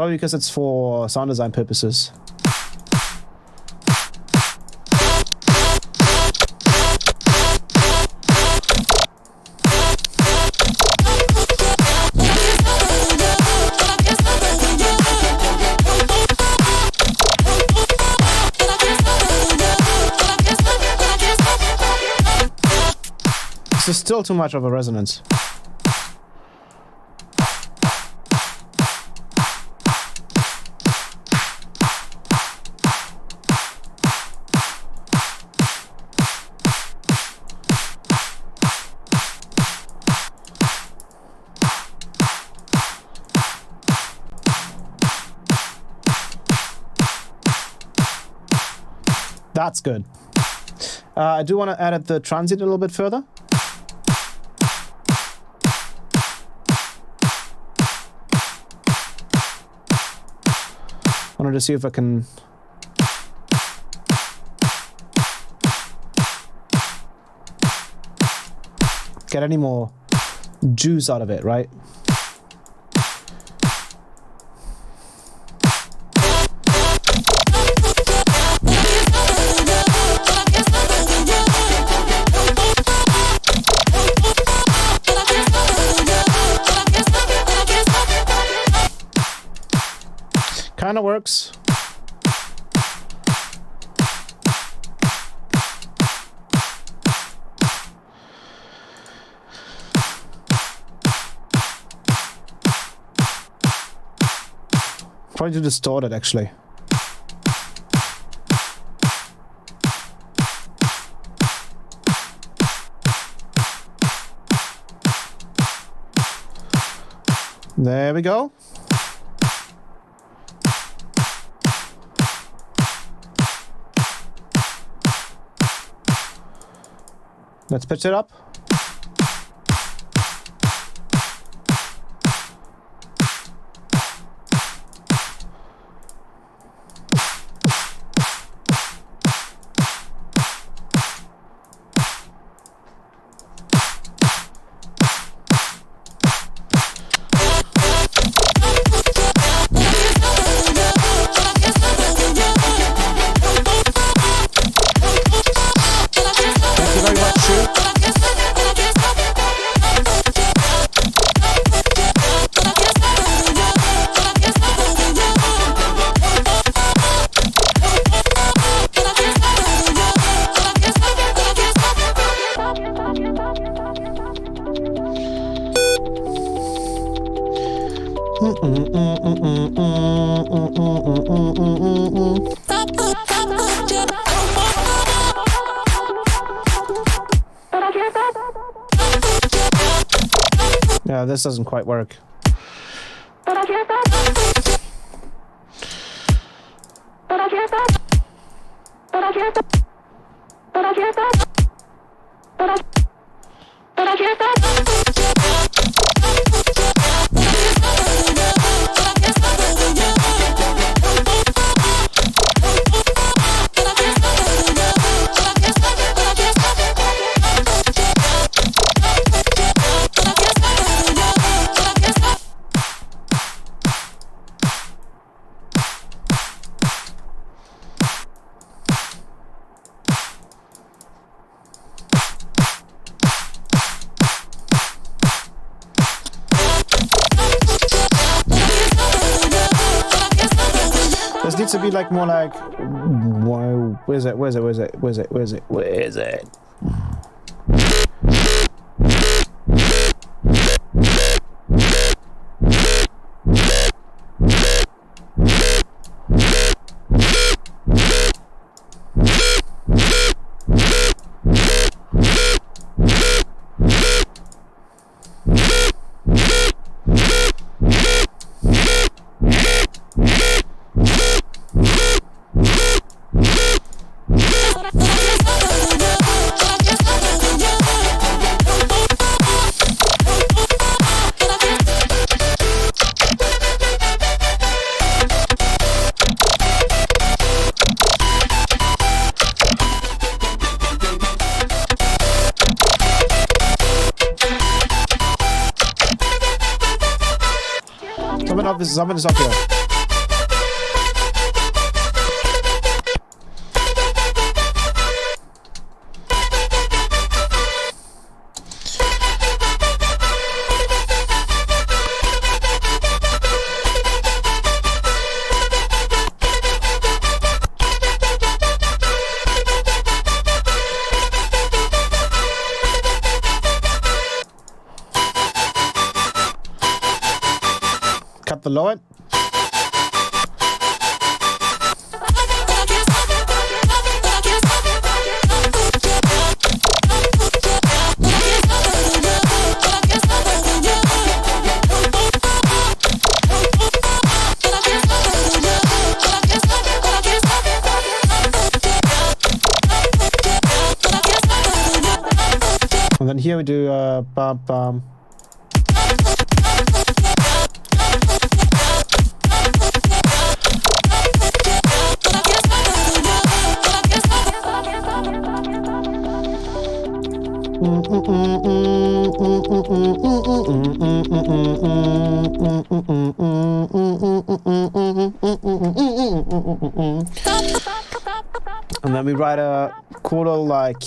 Probably because it's for sound design purposes. This is still too much of a resonance. That's good. I do want to edit the transient a little bit further. Wanted to see if I can get any more juice out of it, right? Kind of works. Probably too distorted, actually. There we go. Let's pitch it up. Yeah, this doesn't quite work. This needs to be like more like, whoa, where's it? Something is up here. up the low end. And then here we do bum bum. And then we write a cool little like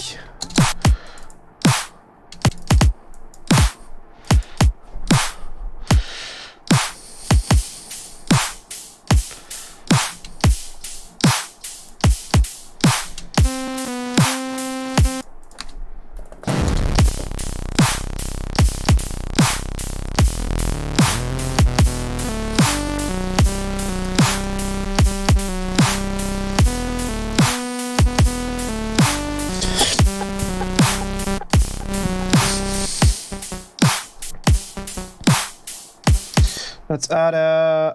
let's add a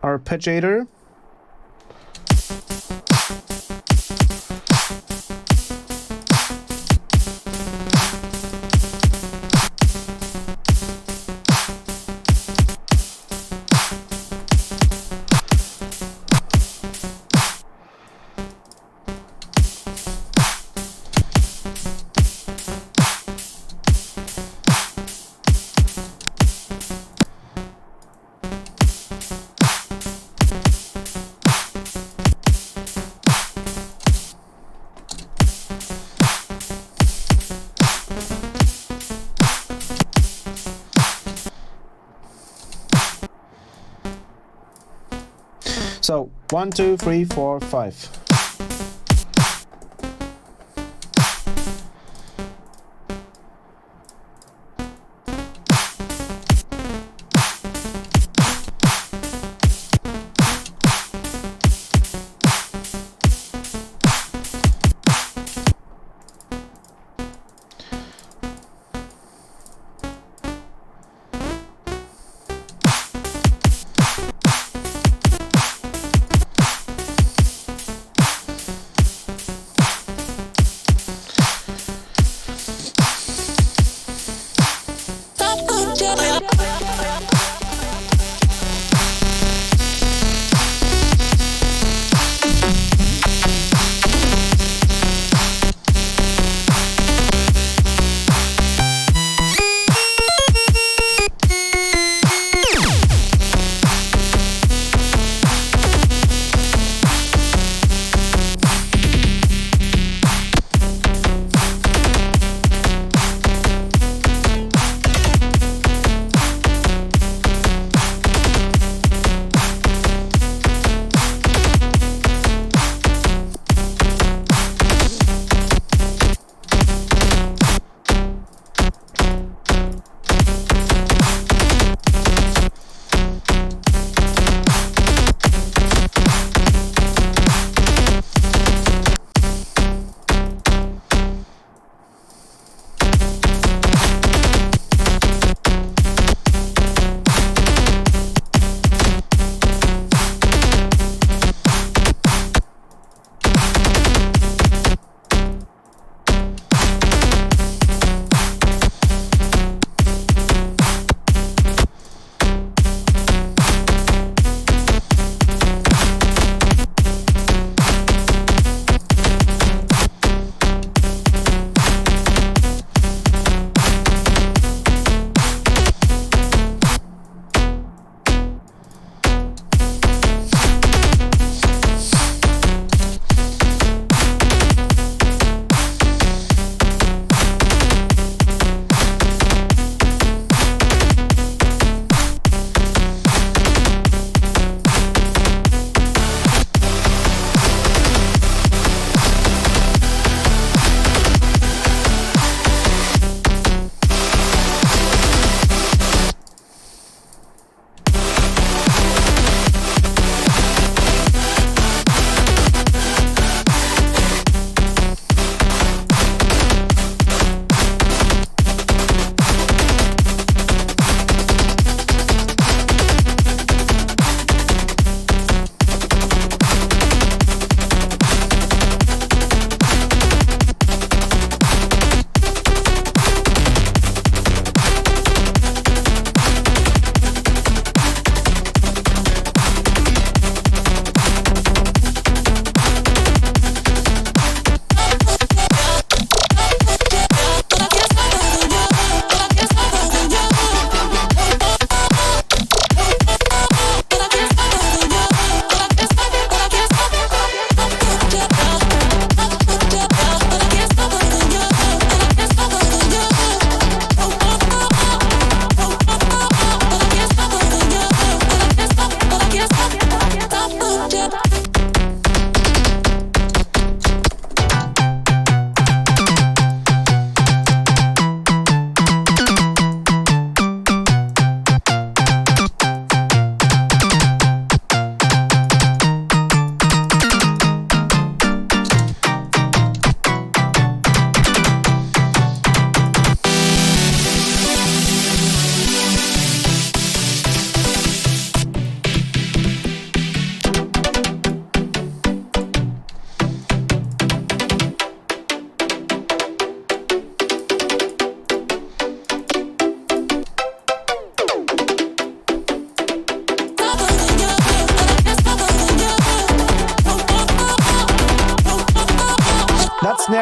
arpeggiator. So 1, 2, 3, 4, 5.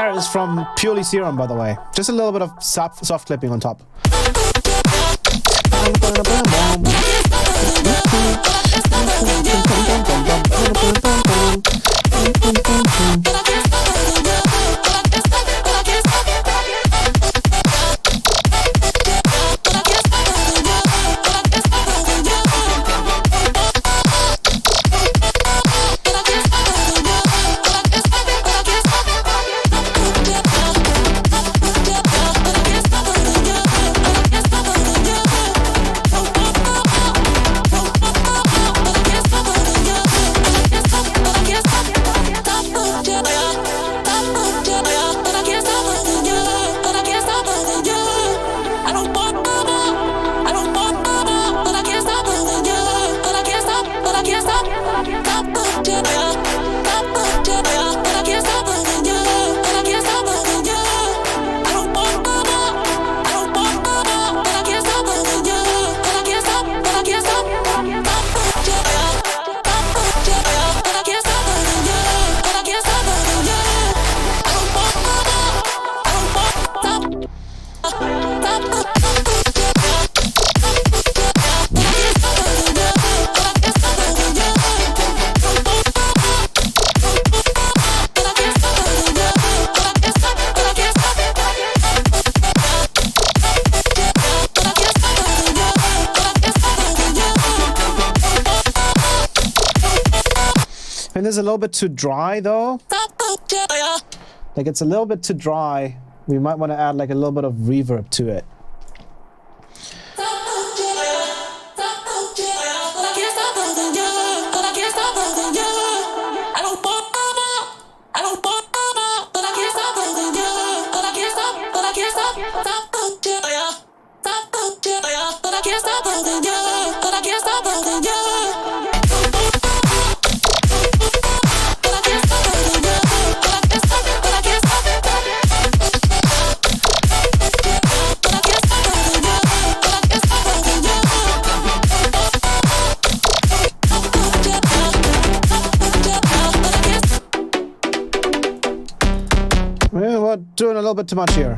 snare is from purely Serum, by the way. Just a little bit of soft clipping on top. And it's a little bit too dry though. Like it's a little bit too dry. We might want to add like a little bit of reverb to it. We're doing a little bit too much here.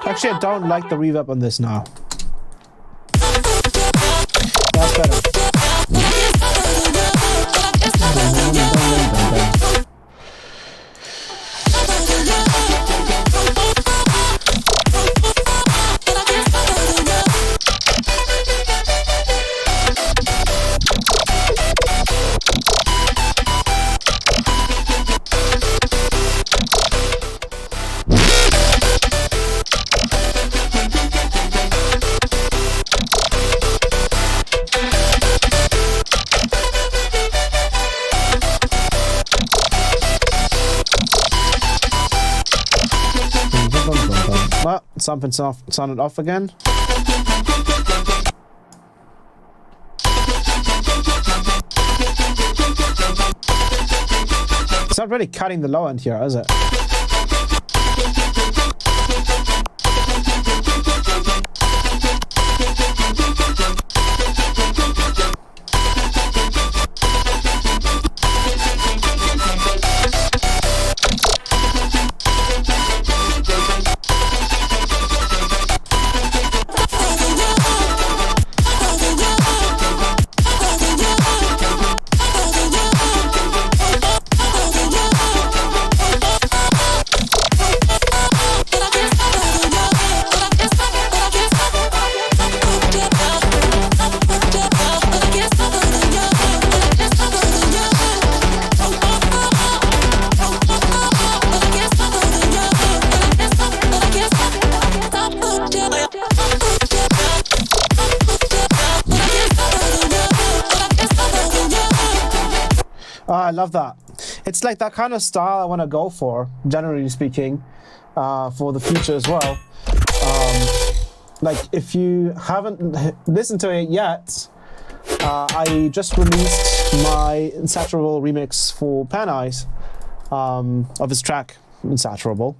Actually, I don't like the reverb on this now. That's better. something sounded off again. It's not really cutting the low end here, is it? Oh, I love that. It's like that kind of style I want to go for, generally speaking, for the future as well. Like, if you haven't listened to it yet, I just released my Insaturable remix for Panda of his track Insaturable,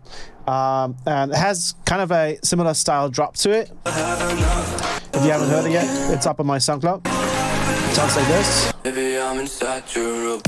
and it has kind of a similar style drop to it. If you haven't heard it yet, it's up on my SoundCloud. It sounds like this. Baby, I'm insaturable.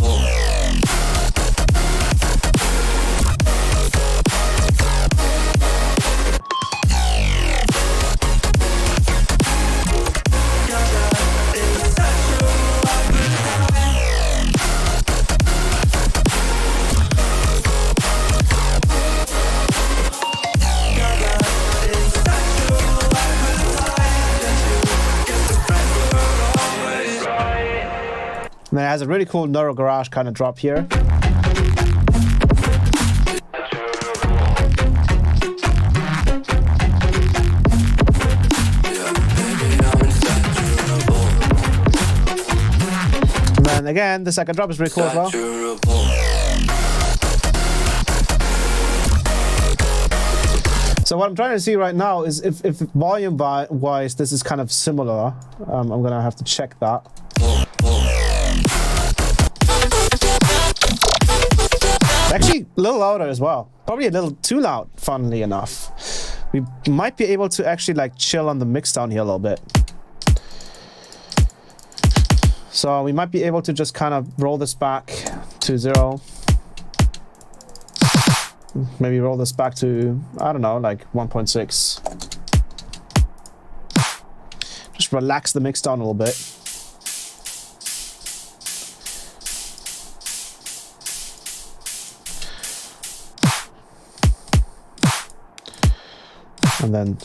And then it has a really cool Neuro Garage kind of drop here. And then again, the second drop is really cool as well. So what I'm trying to see right now is if volume wise this is kind of similar. I'm gonna have to check that. Actually, a little louder as well. Probably a little too loud, funnily enough. We might be able to actually like chill on the mix down here a little bit. So we might be able to just kind of roll this back to 0. Maybe roll this back to, I don't know, like 1.6. Just relax the mix down a little bit. And then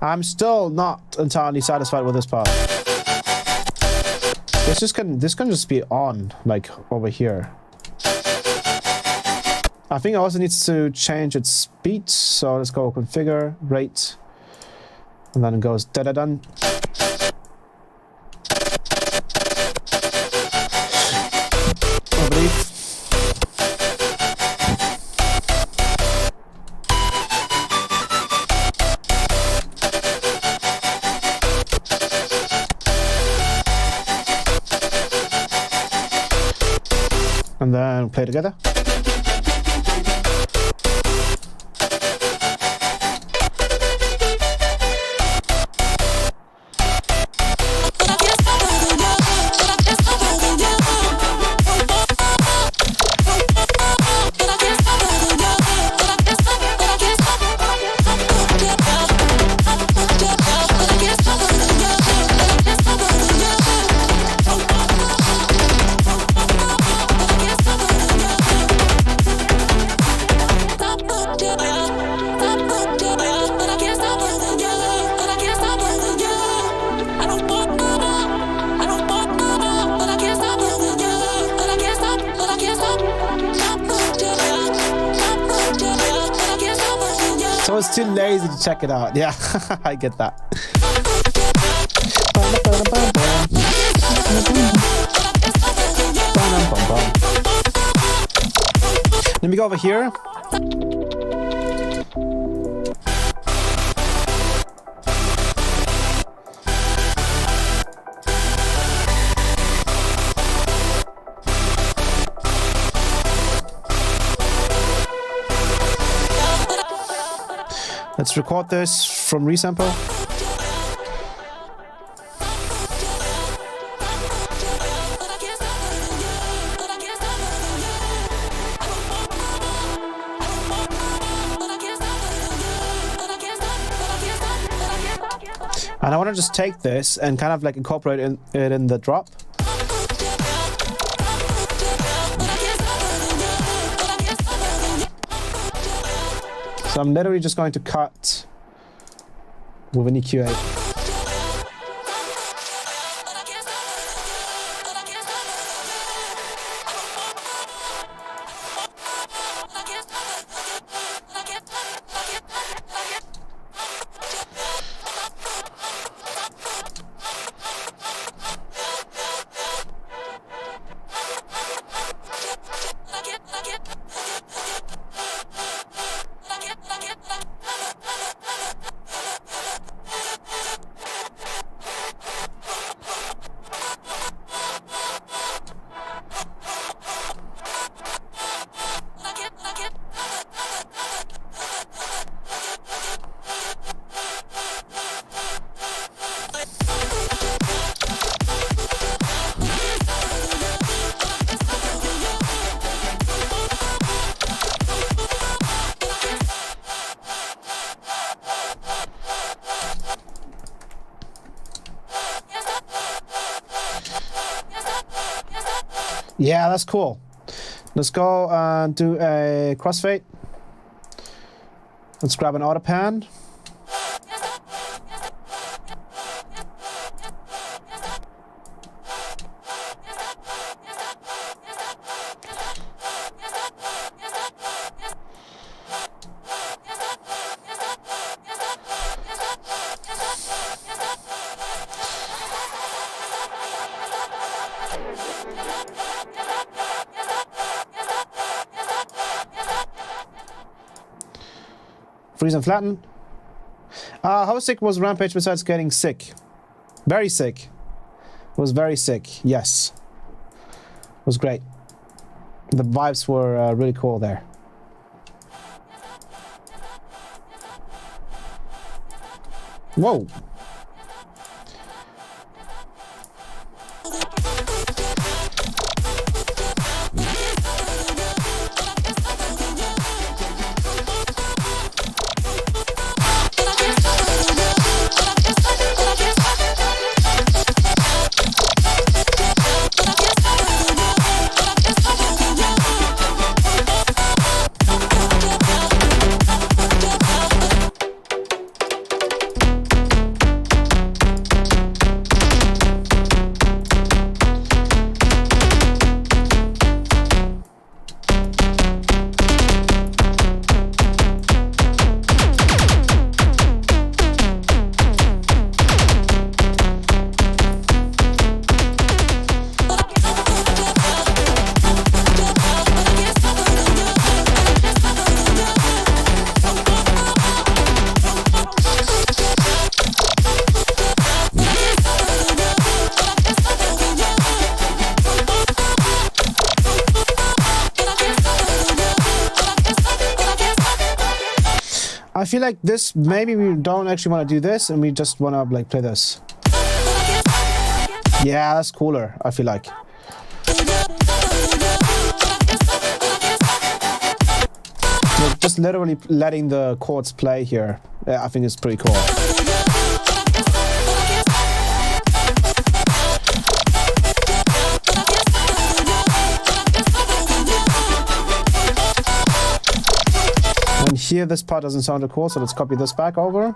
I'm still not entirely satisfied with this part. This can just be on, like over here. I think it also needs to change its speed. So let's go configure, rate, and then it goes da-da-dun. I believe. And then play together. So it's too lazy to check it out. Yeah, I get that. Let me go over here. Let's record this from resample. And I want to just take this and kind of like incorporate it in the drop. So I'm literally just going to cut with an EQ8. Yeah, that's cool. Let's go and do a crossfade. Let's grab an auto pan. Freeze and flatten. How sick was Rampage besides getting sick? Very sick. It was very sick, yes. It was great. The vibes were really cool there. Whoa. I feel like this, maybe we don't actually want to do this and we just want to like play this. Yeah, that's cooler, I feel like. We're just literally letting the chords play here. Yeah, I think it's pretty cool. And here this part doesn't sound cool, so let's copy this back over.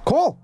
Cool.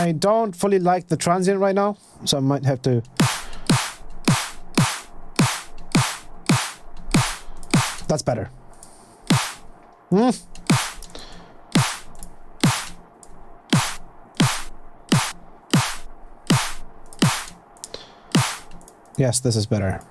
I don't fully like the transient right now, so I might have to... That's better. Yes, this is better.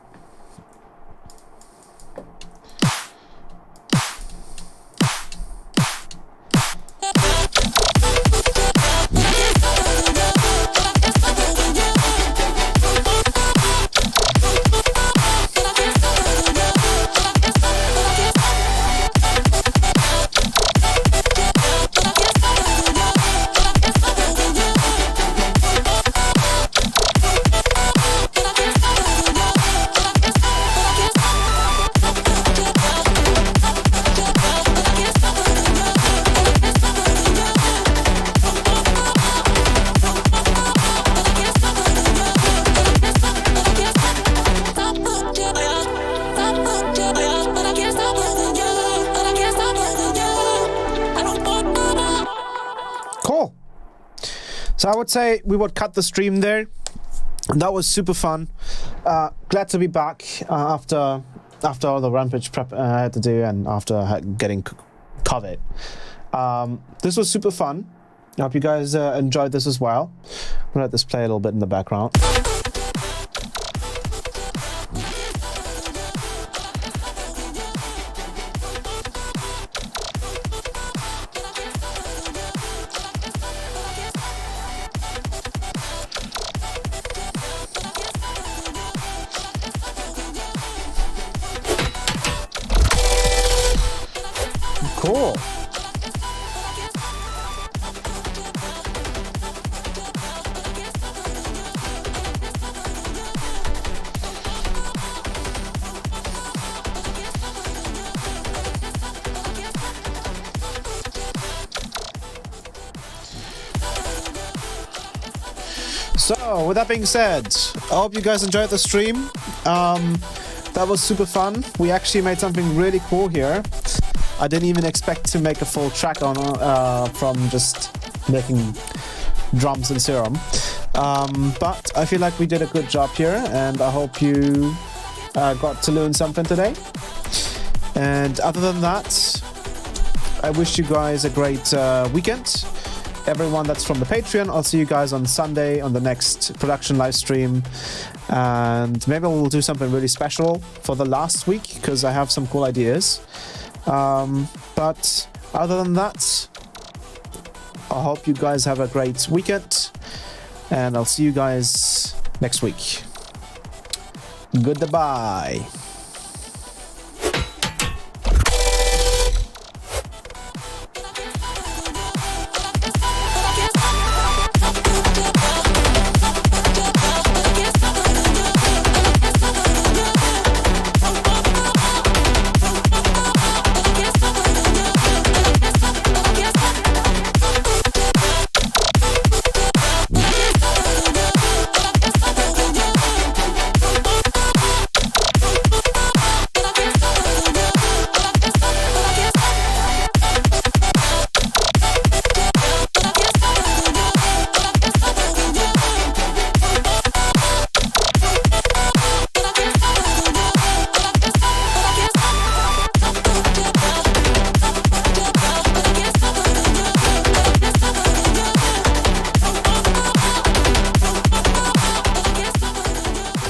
Cool. So I would say we would cut the stream there. That was super fun. Glad to be back after all the Rampage prep I had to do and after getting COVID. This was super fun. I hope you guys enjoyed this as well. I'm gonna let this play a little bit in the background. Cool. So, with that being said, I hope you guys enjoyed the stream. That was super fun. We actually made something really cool here. I didn't even expect to make a full track on from just making drums and serum. But I feel like we did a good job here, and I hope you got to learn something today. And other than that, I wish you guys a great weekend. Everyone that's from the Patreon, I'll see you guys on Sunday on the next production live stream. And maybe we'll do something really special for the last week, because I have some cool ideas. But other than that, I hope you guys have a great weekend, and I'll see you guys next week. Goodbye.